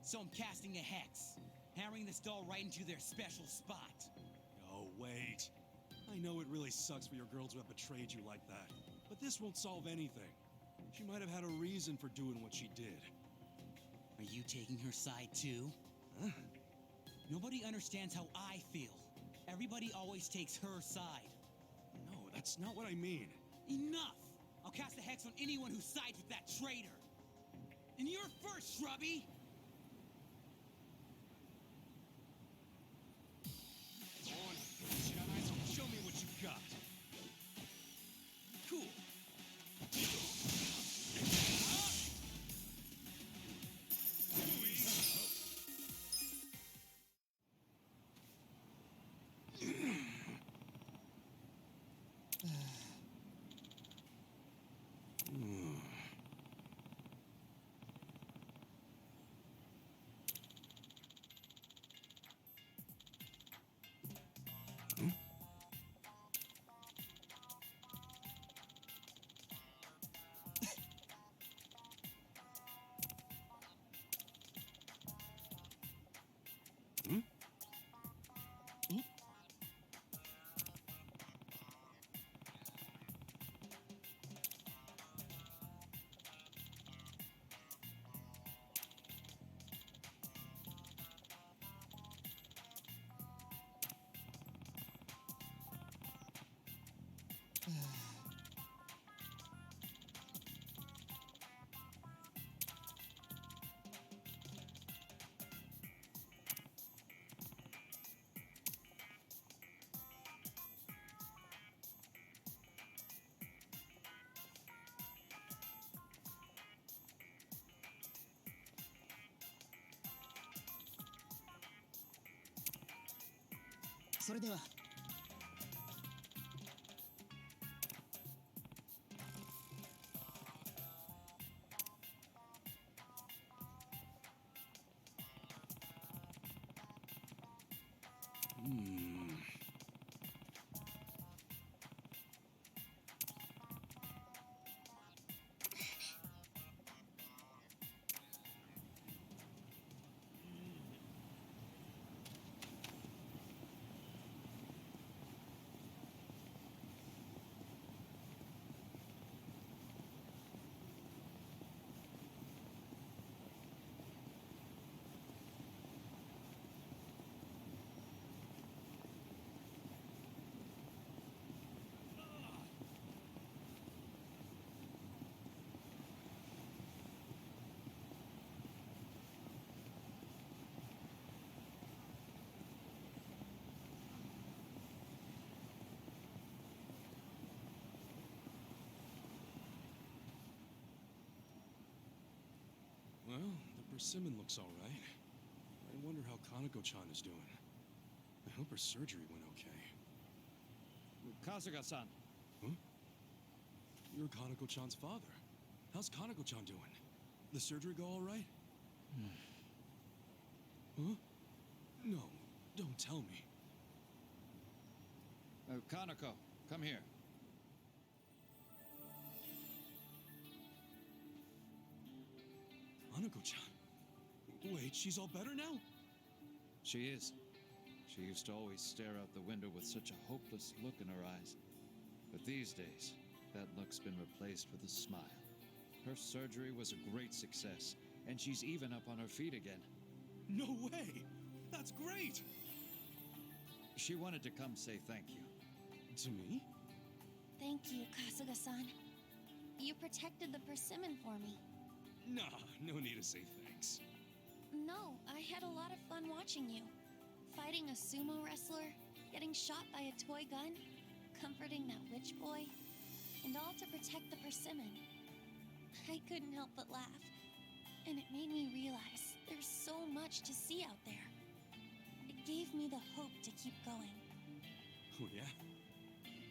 [SPEAKER 13] So I'm casting a hex, hammering this doll right into their special spot.
[SPEAKER 3] Oh, wait. I know it really sucks for your girl to have betrayed you like that, but this won't solve anything. She might have had a reason for doing what she did.
[SPEAKER 13] Are you taking her side too?
[SPEAKER 3] Huh?
[SPEAKER 13] Nobody understands how I feel. Everybody always takes her side.
[SPEAKER 3] No, that's not what I mean.
[SPEAKER 13] Enough! I'll cast a hex on anyone who sides with that traitor. And you're first, Shrubby!
[SPEAKER 3] On, show me what you got.
[SPEAKER 13] Cool. それでは。
[SPEAKER 3] Well, the persimmon looks all right. I wonder how Kanako-chan is doing. I hope her surgery went okay.
[SPEAKER 11] Kasuga-san.
[SPEAKER 3] Huh? You're Kanako-chan's father. How's Kanako-chan doing? The surgery go all right? Huh? No, don't tell me.
[SPEAKER 11] Kanako, come here.
[SPEAKER 3] Kanako-chan? Wait, she's all better now?
[SPEAKER 11] She is. She used to always stare out the window with such a hopeless look in her eyes. But these days, that look's been replaced with a smile. Her surgery was a great success, and she's even up on her feet again.
[SPEAKER 3] No way! That's great!
[SPEAKER 11] She wanted to come say thank you.
[SPEAKER 3] To me?
[SPEAKER 15] Thank you, Kasuga-san. You protected the persimmon for me.
[SPEAKER 3] Nah, no need to say thanks.
[SPEAKER 15] No, I had a lot of fun watching you. Fighting a sumo wrestler, getting shot by a toy gun, comforting that witch boy, and all to protect the persimmon. I couldn't help but laugh, and it made me realize there's so much to see out there. It gave me the hope to keep going.
[SPEAKER 3] Oh yeah?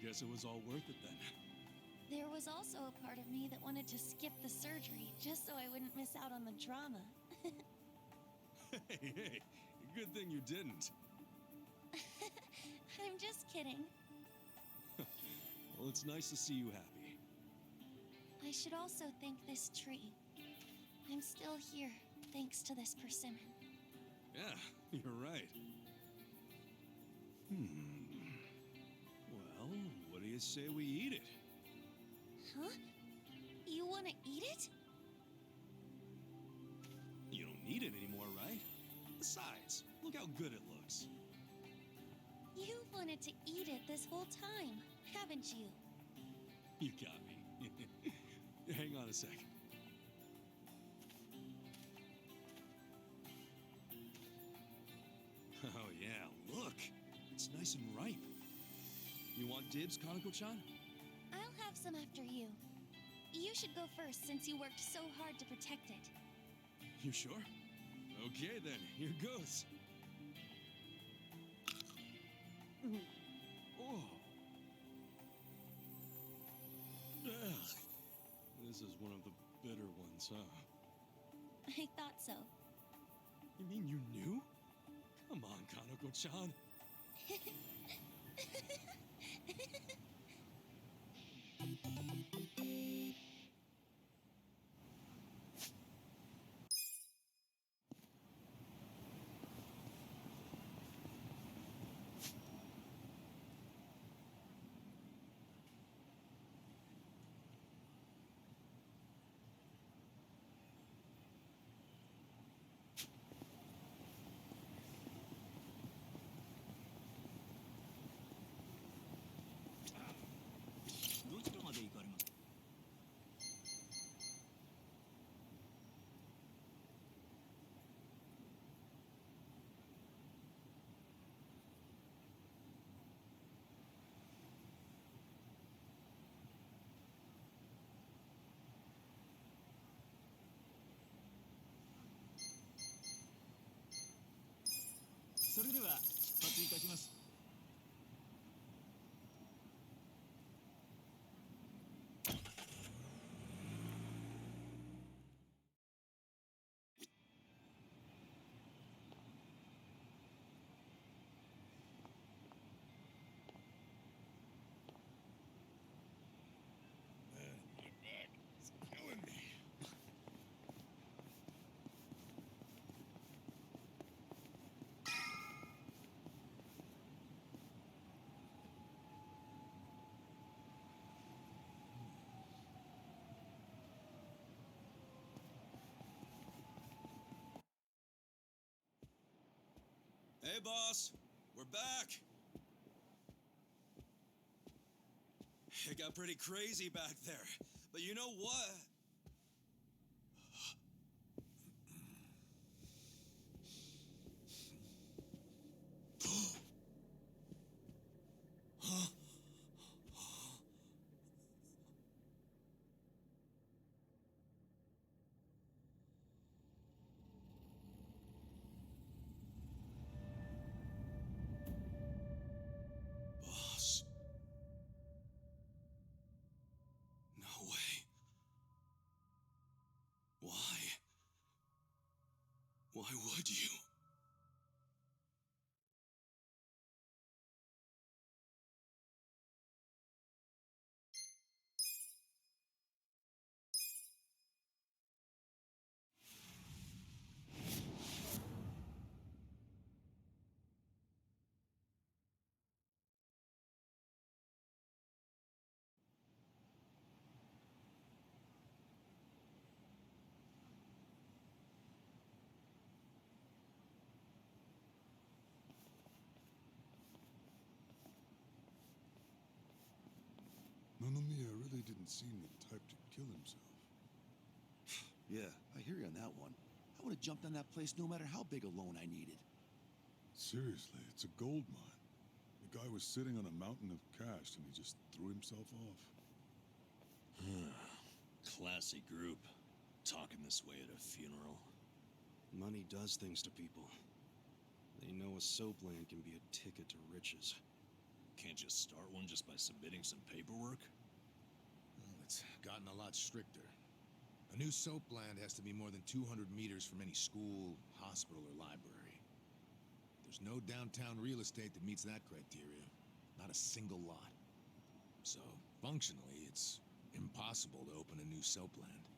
[SPEAKER 3] Guess it was all worth it then.
[SPEAKER 15] There was also a part of me that wanted to skip the surgery just so I wouldn't miss out on the drama.
[SPEAKER 3] Hey, good thing you didn't.
[SPEAKER 15] I'm just kidding.
[SPEAKER 3] Well, it's nice to see you happy.
[SPEAKER 15] I should also thank this tree. I'm still here thanks to this persimmon.
[SPEAKER 3] Yeah, you're right. Well, what do you say we eat it?
[SPEAKER 15] Huh? You want to eat it?
[SPEAKER 3] You don't need it anymore, right? Besides, look how good it looks.
[SPEAKER 15] You've wanted to eat it this whole time, haven't you?
[SPEAKER 3] You got me. Hang on a sec. Oh yeah, look. It's nice and ripe. You want dibs, Kanako-chan?
[SPEAKER 15] I'll have some after you. You should go first since you worked so hard to protect it.
[SPEAKER 3] You sure? Okay then, here goes. Oh. Ugh. This is one of the bitter ones, huh?
[SPEAKER 15] I thought so.
[SPEAKER 3] You mean you knew? Come on, Kanako-chan. Hey, boss. We're back. It got pretty crazy back there. But you know what? Boss. No way. Why? Why would you?
[SPEAKER 12] Nanomiya really didn't seem the type to kill himself.
[SPEAKER 6] Yeah, I hear you on that one. I would have jumped on that place no matter how big a loan I needed.
[SPEAKER 12] Seriously, it's a gold mine. The guy was sitting on a mountain of cash and he just threw himself off.
[SPEAKER 4] Classy group. Talking this way at a funeral.
[SPEAKER 3] Money does things to people. They know a soap land can be a ticket to riches.
[SPEAKER 4] Can't just start one just by submitting some paperwork?
[SPEAKER 5] Well, it's gotten a lot stricter. A new soap land has to be more than 200 meters from any school, hospital, or library. There's no downtown real estate that meets that criteria. Not a single lot. So, functionally, it's impossible to open a new soap land.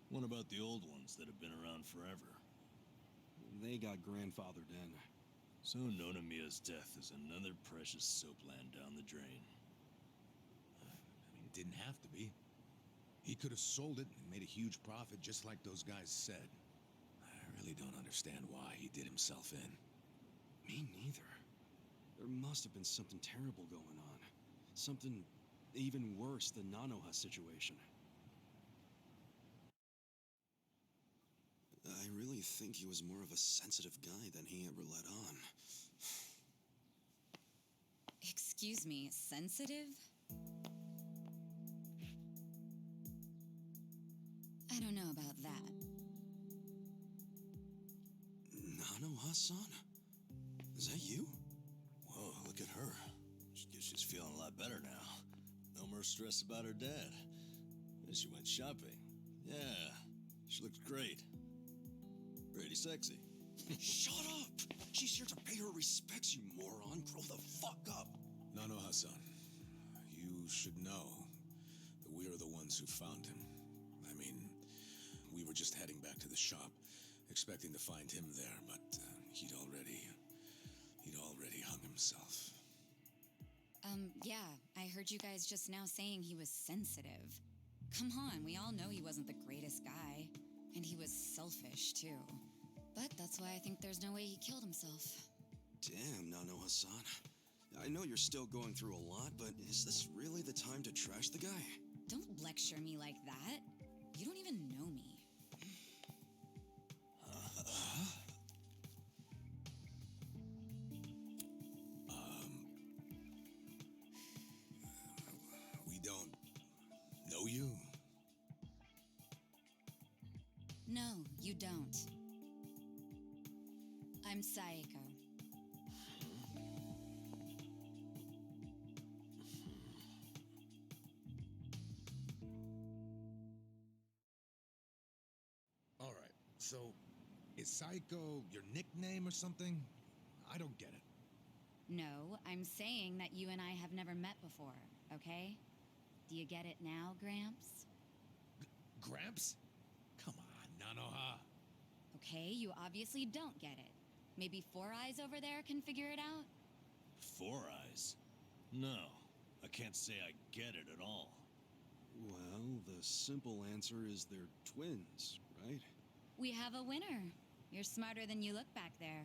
[SPEAKER 4] What about the old ones that have been around forever?
[SPEAKER 3] They got grandfathered in.
[SPEAKER 4] So Nonomiya's death is another precious soap land down the drain.
[SPEAKER 5] It didn't have to be. He could have sold it and made a huge profit just like those guys said. I really don't understand why he did himself in.
[SPEAKER 3] Me neither. There must have been something terrible going on. Something even worse than Nanoha's situation. I really think he was more of a sensitive guy than he ever let on.
[SPEAKER 2] Excuse me, sensitive? I don't know about that.
[SPEAKER 3] Nanoha-san? Is that you?
[SPEAKER 4] Whoa, look at her. She's feeling a lot better now. No more stress about her dad. And she went shopping. Yeah, she looks great. Pretty sexy.
[SPEAKER 3] Shut up! She's here to pay her respects, you moron. Grow the fuck up.
[SPEAKER 5] Nanoha-san, you should know that we are the ones who found him. I mean, we were just heading back to the shop, expecting to find him there, but he'd already hung himself.
[SPEAKER 2] Yeah, I heard you guys just now saying he was sensitive. Come on, we all know he wasn't the greatest guy. And he was selfish, too. But that's why I think there's no way he killed himself.
[SPEAKER 3] Damn, Nanoha-san. I know you're still going through a lot, but is this really the time to trash the guy?
[SPEAKER 2] Don't lecture me like that. You don't even know me.
[SPEAKER 5] We don't know you?
[SPEAKER 2] No, you don't. I'm Saeko.
[SPEAKER 5] All right, so is Saeko your nickname or something? I don't get it.
[SPEAKER 2] No, I'm saying that you and I have never met before, okay? Do you get it now, Gramps?
[SPEAKER 5] Gramps? Come on, Nanoha.
[SPEAKER 2] Okay, you obviously don't get it. Maybe Four Eyes over there can figure it out?
[SPEAKER 4] Four Eyes? No, I can't say I get it at all.
[SPEAKER 3] Well, the simple answer is they're twins, right?
[SPEAKER 2] We have a winner. You're smarter than you look back there.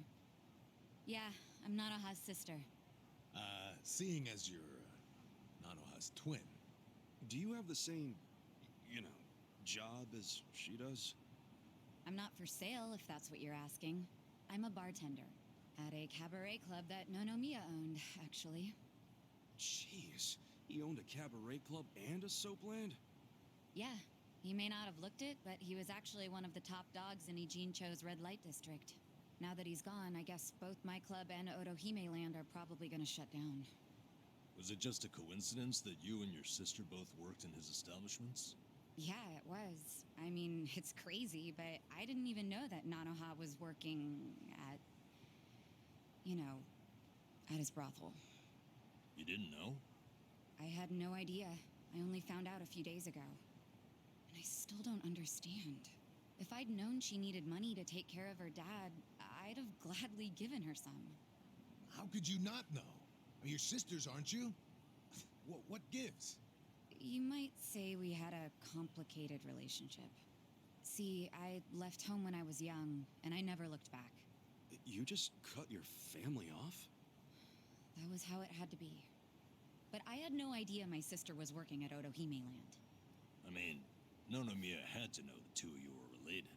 [SPEAKER 18] Yeah, I'm Nanoha's sister.
[SPEAKER 5] Seeing as you're Nanoha's twin,
[SPEAKER 3] Do you have the same, job as she does?
[SPEAKER 18] I'm not for sale, if that's what you're asking. I'm a bartender at a cabaret club that Nonomiya owned, actually.
[SPEAKER 3] Jeez, he owned a cabaret club and a soapland?
[SPEAKER 18] Yeah, he may not have looked it, but he was actually one of the top dogs in Ijincho's red light district. Now that he's gone, I guess both my club and Otohime Land are probably gonna shut down.
[SPEAKER 4] Was it just a coincidence that you and your sister both worked in his establishments?
[SPEAKER 18] Yeah, it was. I mean, it's crazy, but I didn't even know that Nanoha was working at, at his brothel.
[SPEAKER 4] You didn't know?
[SPEAKER 18] I had no idea. I only found out a few days ago. And I still don't understand. If I'd known she needed money to take care of her dad, I'd have gladly given her some.
[SPEAKER 5] how could you not know? I mean, you're sisters, aren't you? What gives?
[SPEAKER 18] You might say we had a complicated relationship. See, I left home when I was young, and I never looked back.
[SPEAKER 3] You just cut your family off?
[SPEAKER 18] That was how it had to be. But I had no idea my sister was working at Otohime Land.
[SPEAKER 4] I mean, Nonomiya had to know the two of you were related.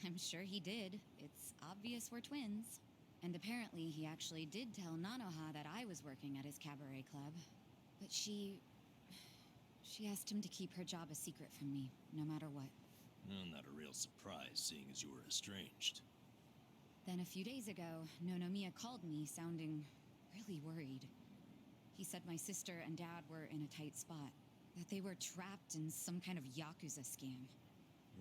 [SPEAKER 18] I'm sure he did. It's obvious we're twins. And apparently he actually did tell Nanoha that I was working at his cabaret club. But she asked him to keep her job a secret from me, no matter what.
[SPEAKER 4] Well, not a real surprise, seeing as you were estranged.
[SPEAKER 18] Then a few days ago, Nonomiya called me, sounding really worried. He said my sister and dad were in a tight spot, that they were trapped in some kind of Yakuza scam.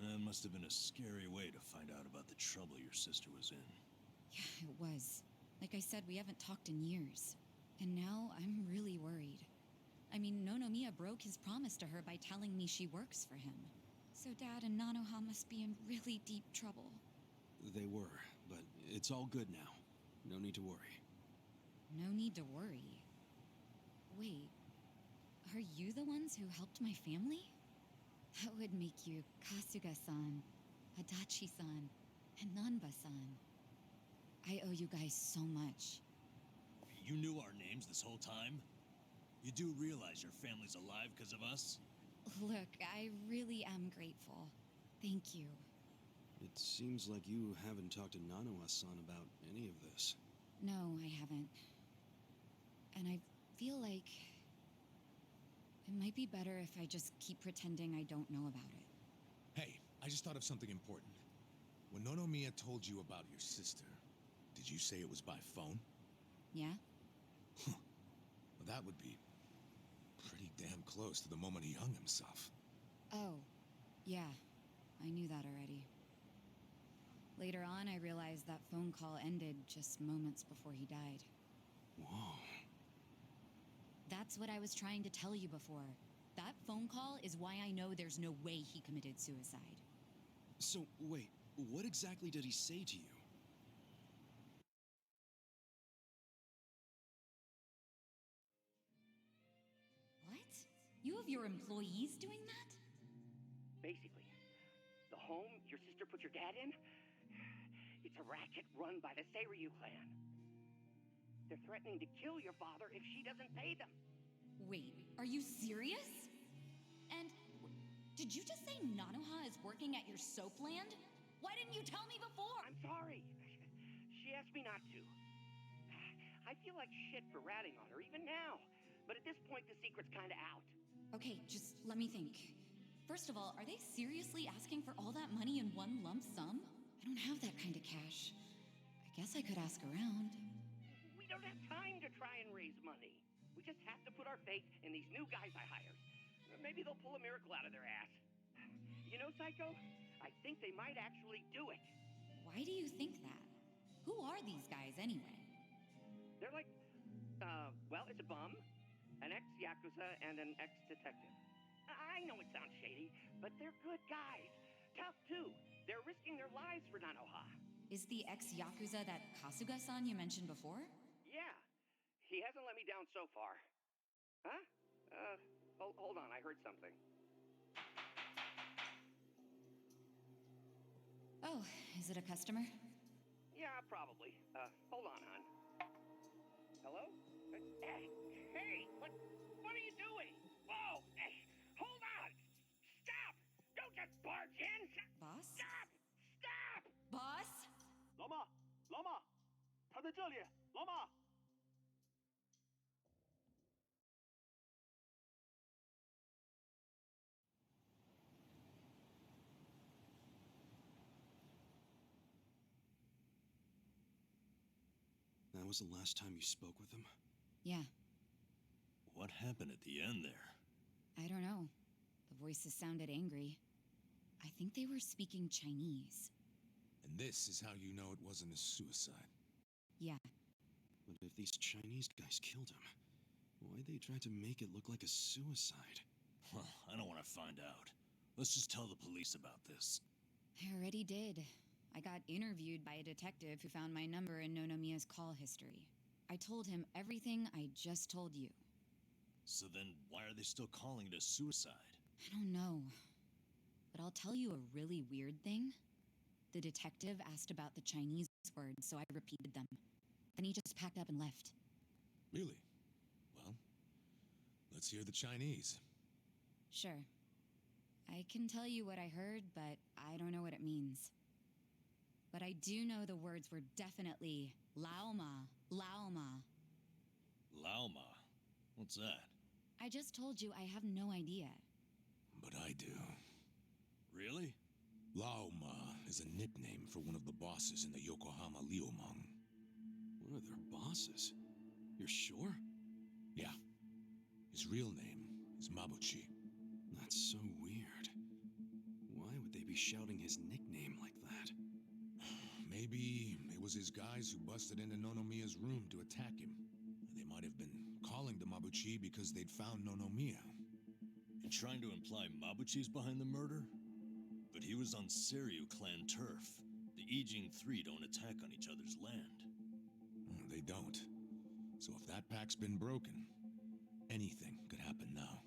[SPEAKER 4] That must have been a scary way to find out about the trouble your sister was in.
[SPEAKER 18] Yeah, it was. Like I said, we haven't talked in years. And now I'm really worried. I mean, Nonomiya broke his promise to her by telling me she works for him. So Dad and Nanoha must be in really deep trouble.
[SPEAKER 3] They were, but it's all good now. No need to worry.
[SPEAKER 18] No need to worry. Wait, are you the ones who helped my family? That would make you Kasuga-san, Adachi-san, and Nanba-san. I owe you guys so much.
[SPEAKER 4] You knew our names this whole time? You do realize your family's alive because of us?
[SPEAKER 18] Look, I really am grateful. Thank you.
[SPEAKER 3] It seems like you haven't talked to Nanoha-san about any of this.
[SPEAKER 18] No, I haven't. And I feel like it might be better if I just keep pretending I don't know about it.
[SPEAKER 5] Hey, I just thought of something important. When Nonomiya told you about your sister, did you say it was by phone?
[SPEAKER 18] Yeah?
[SPEAKER 5] Well, that would be pretty damn close to the moment he hung himself.
[SPEAKER 18] Oh, yeah. I knew that already. Later on, I realized that phone call ended just moments before he died.
[SPEAKER 3] Whoa.
[SPEAKER 18] That's what I was trying to tell you before. That phone call is why I know there's no way he committed suicide.
[SPEAKER 3] So, wait, what exactly did he say to you?
[SPEAKER 18] What? You have your employees doing that?
[SPEAKER 14] Basically, the home your sister put your dad in, it's a racket run by the Seiryu clan. They're threatening to kill your father if she doesn't pay them.
[SPEAKER 18] Wait, are you serious? And did you just say Nanoha is working at your soap land? Why didn't you tell me before?
[SPEAKER 14] I'm sorry. She asked me not to. I feel like shit for ratting on her, even now. But at this point, the secret's kinda out.
[SPEAKER 18] Okay, just let me think. First of all, are they seriously asking for all that money in one lump sum? I don't have that kind of cash. I guess I could ask around.
[SPEAKER 14] We don't have time to try and raise money. We just have to put our faith in these new guys I hired. Maybe they'll pull a miracle out of their ass. You know, Psycho? I think they might actually do it.
[SPEAKER 18] Why do you think that? Who are these guys, anyway?
[SPEAKER 14] They're like, well, it's a bum, an ex-Yakuza, and an ex-detective. I know it sounds shady, but they're good guys. Tough, too. They're risking their lives for Nanoha.
[SPEAKER 18] Is the ex-Yakuza that Kasuga-san you mentioned before?
[SPEAKER 14] Yeah. He hasn't let me down so far. Huh? Hold on, I heard something.
[SPEAKER 18] Oh, is it a customer?
[SPEAKER 14] Yeah,
[SPEAKER 8] probably. Hold on, hon. Hello? Hey, what are you doing? Whoa, hey, hold on! Stop! Don't just barge in!
[SPEAKER 2] Boss?
[SPEAKER 8] Stop! Stop!
[SPEAKER 2] Boss?
[SPEAKER 8] 老妈，老妈，他在这里，老妈。
[SPEAKER 3] That was the last time you spoke with him?
[SPEAKER 18] Yeah,
[SPEAKER 4] What happened at the end there?
[SPEAKER 18] I don't know. The voices sounded angry. I think they were speaking Chinese.
[SPEAKER 5] And this is how you know it wasn't a suicide.
[SPEAKER 18] Yeah.
[SPEAKER 3] But if these Chinese guys killed him, why'd they try to make it look like a suicide?
[SPEAKER 4] Well, I don't want to find out. Let's just tell the police about this.
[SPEAKER 18] I already did. I got interviewed by a detective who found my number in Nonomiya's call history. I told him everything I just told you.
[SPEAKER 4] So then, why are they still calling it a suicide?
[SPEAKER 18] I don't know. But I'll tell you a really weird thing. The detective asked about the Chinese words, so I repeated them. Then he just packed up and left.
[SPEAKER 5] Really? Well, let's hear the Chinese.
[SPEAKER 18] Sure. I can tell you what I heard, but I don't know what it means. But I do know the words were definitely Laoma, Laoma.
[SPEAKER 4] Laoma? What's that?
[SPEAKER 18] I just told you I have no idea.
[SPEAKER 5] But I do.
[SPEAKER 4] Really?
[SPEAKER 5] Laoma is a nickname for one of the bosses in the Yokohama Liumang.
[SPEAKER 3] One of their bosses? You're sure?
[SPEAKER 5] Yeah. His real name is Mabuchi.
[SPEAKER 3] That's so weird. Why would they be shouting his nickname like that?
[SPEAKER 5] Maybe it was his guys who busted into Nonomiya's room to attack him. They might have been calling to Mabuchi because they'd found Nonomiya.
[SPEAKER 4] You're trying to imply Mabuchi's behind the murder? But he was on Seiryu clan turf. The Ijing Three don't attack on each other's land.
[SPEAKER 5] They don't. So if that pack's been broken, anything could happen now.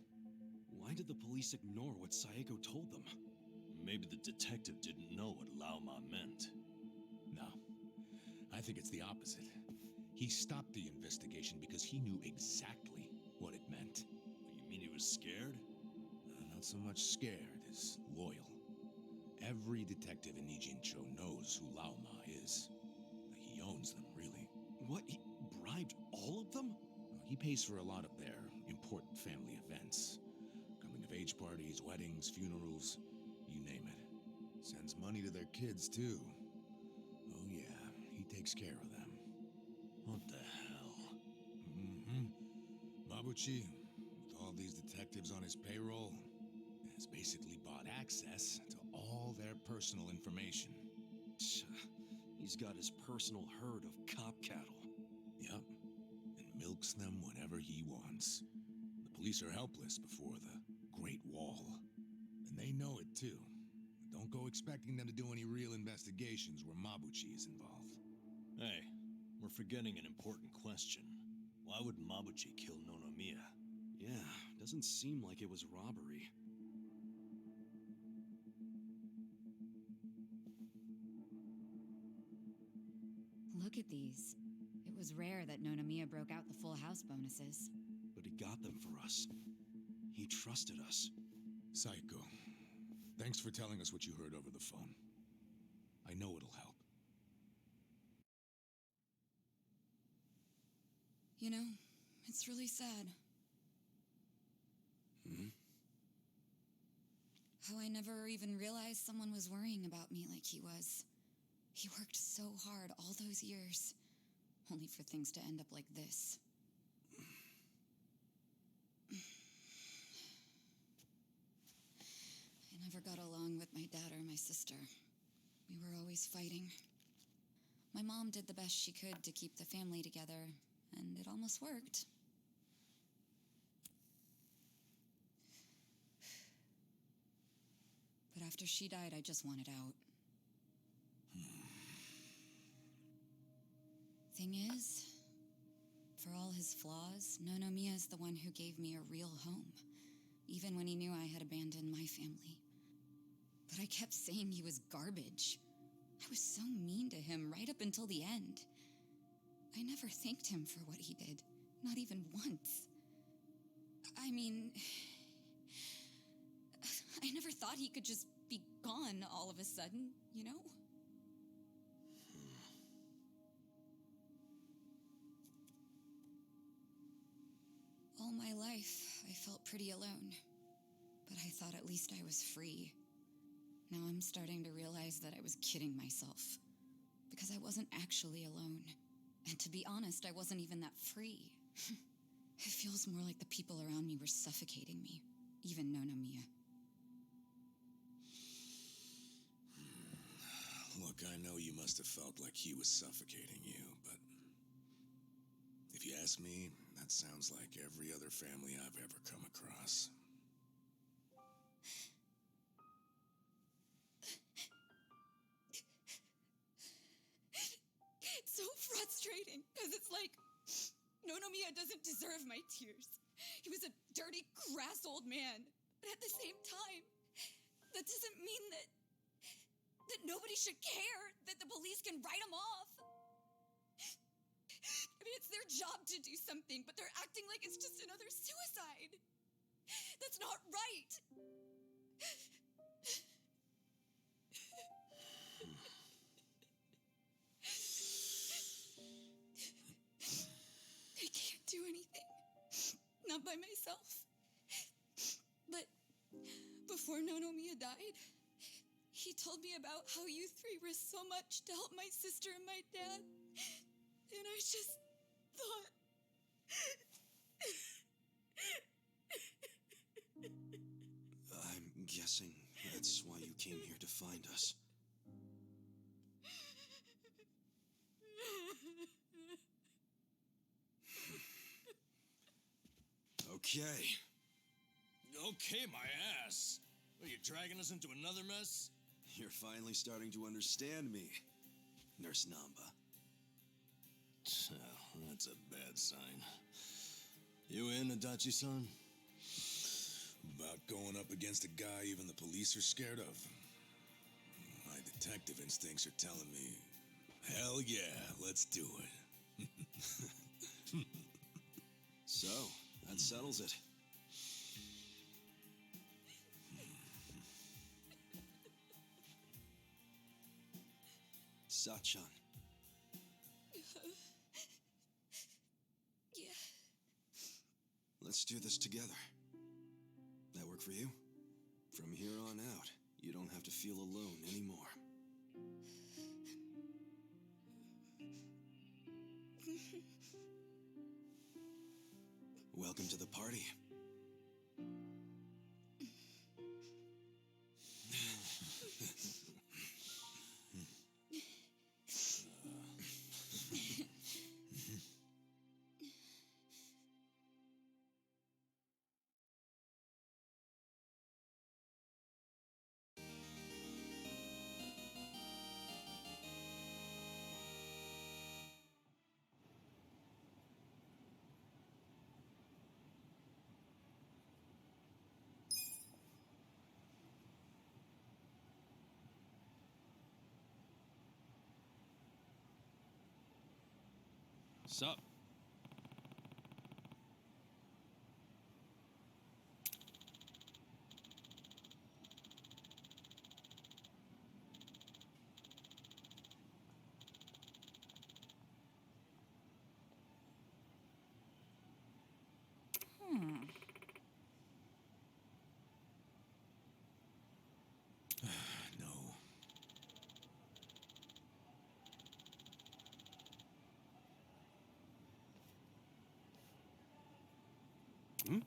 [SPEAKER 3] Why did the police ignore what Saeko told them?
[SPEAKER 4] Maybe the detective didn't know what Laoma meant.
[SPEAKER 5] No. I think it's the opposite. He stopped the investigation because he knew exactly what it meant.
[SPEAKER 4] You mean he was scared?
[SPEAKER 5] Not so much scared as loyal. Every detective in Nijincho knows who Laoma is. He owns them, really.
[SPEAKER 3] What? He bribed all of them?
[SPEAKER 5] He pays for a lot of their important family events. Coming-of-age parties, weddings, funerals, you name it. Sends money to their kids, too. Oh yeah, he takes care of them.
[SPEAKER 4] What the hell?
[SPEAKER 5] Mabuchi, with all these detectives on his payroll, has basically bought access to all their personal information.
[SPEAKER 3] He's got his personal herd of cop cattle.
[SPEAKER 5] Yep, and milks them whenever he wants. The police are helpless before the Great Wall. And they know it too. Don't go expecting them to do any real investigations where Mabuchi is involved.
[SPEAKER 4] Hey, we're forgetting an important question. Why would Mabuchi kill Nonomiya?
[SPEAKER 3] Yeah, doesn't seem like it was robbery.
[SPEAKER 18] Look at these. It was rare that Nonomiya broke out the full house bonuses.
[SPEAKER 3] But he got them for us. He trusted us.
[SPEAKER 5] Saeko, thanks for telling us what you heard over the phone. I know it'll help.
[SPEAKER 2] You know, it's really sad. How I never even realized someone was worrying about me like he was. He worked so hard all those years, only for things to end up like this. I never got along with my dad or my sister. We were always fighting. My mom did the best she could to keep the family together, and it almost worked. But after she died, I just wanted out. Thing is, for all his flaws, Nonomiya is the one who gave me a real home, even when he knew I had abandoned my family. But I kept saying he was garbage. I was so mean to him right up until until the end. I never thanked him for what he did, not even once. I mean, I never thought he could just be gone all of a sudden, you know? All my life, I felt pretty alone. But I thought at least I was free. Now I'm starting to realize that I was kidding myself. Because I wasn't actually alone. And to be honest, I wasn't even that free. It feels more like the people around me were suffocating me. Even Nonomiya.
[SPEAKER 5] Look, I know you must have felt like he was suffocating you, but if you ask me, that sounds like every other family I've ever come across.
[SPEAKER 2] It's so frustrating, because it's like, Nonomiya doesn't deserve my tears. He was a dirty, crass old man. But at the same time, that doesn't mean that nobody should care, that the police can write him off. I mean, it's their job to do something, but they're acting like it's just another suicide. That's not right. I can't do anything. Not by myself. But before Nonomiya died, he told me about how you three risked so much to help my sister and my dad. And I just thought...
[SPEAKER 3] I'm guessing that's why you came here to find us. Okay.
[SPEAKER 4] Okay, my ass. Are you dragging us into another mess?
[SPEAKER 3] You're finally starting to understand me, Nurse Namba.
[SPEAKER 4] Oh, that's a bad sign. You in, Adachi-san?
[SPEAKER 5] About going up against a guy even the police are scared of. My detective instincts are telling me, hell yeah, let's do it.
[SPEAKER 3] So, that settles it. Sachan.
[SPEAKER 2] Yeah.
[SPEAKER 3] Let's do this together. That work for you? From here on out, you don't have to feel alone anymore. Welcome to the party.
[SPEAKER 6] Sup?
[SPEAKER 5] No.
[SPEAKER 6] Hmm?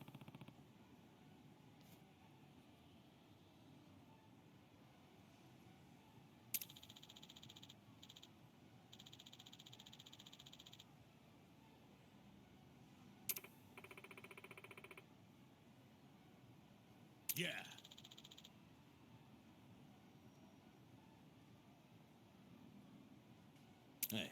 [SPEAKER 5] Yeah.
[SPEAKER 4] Hey,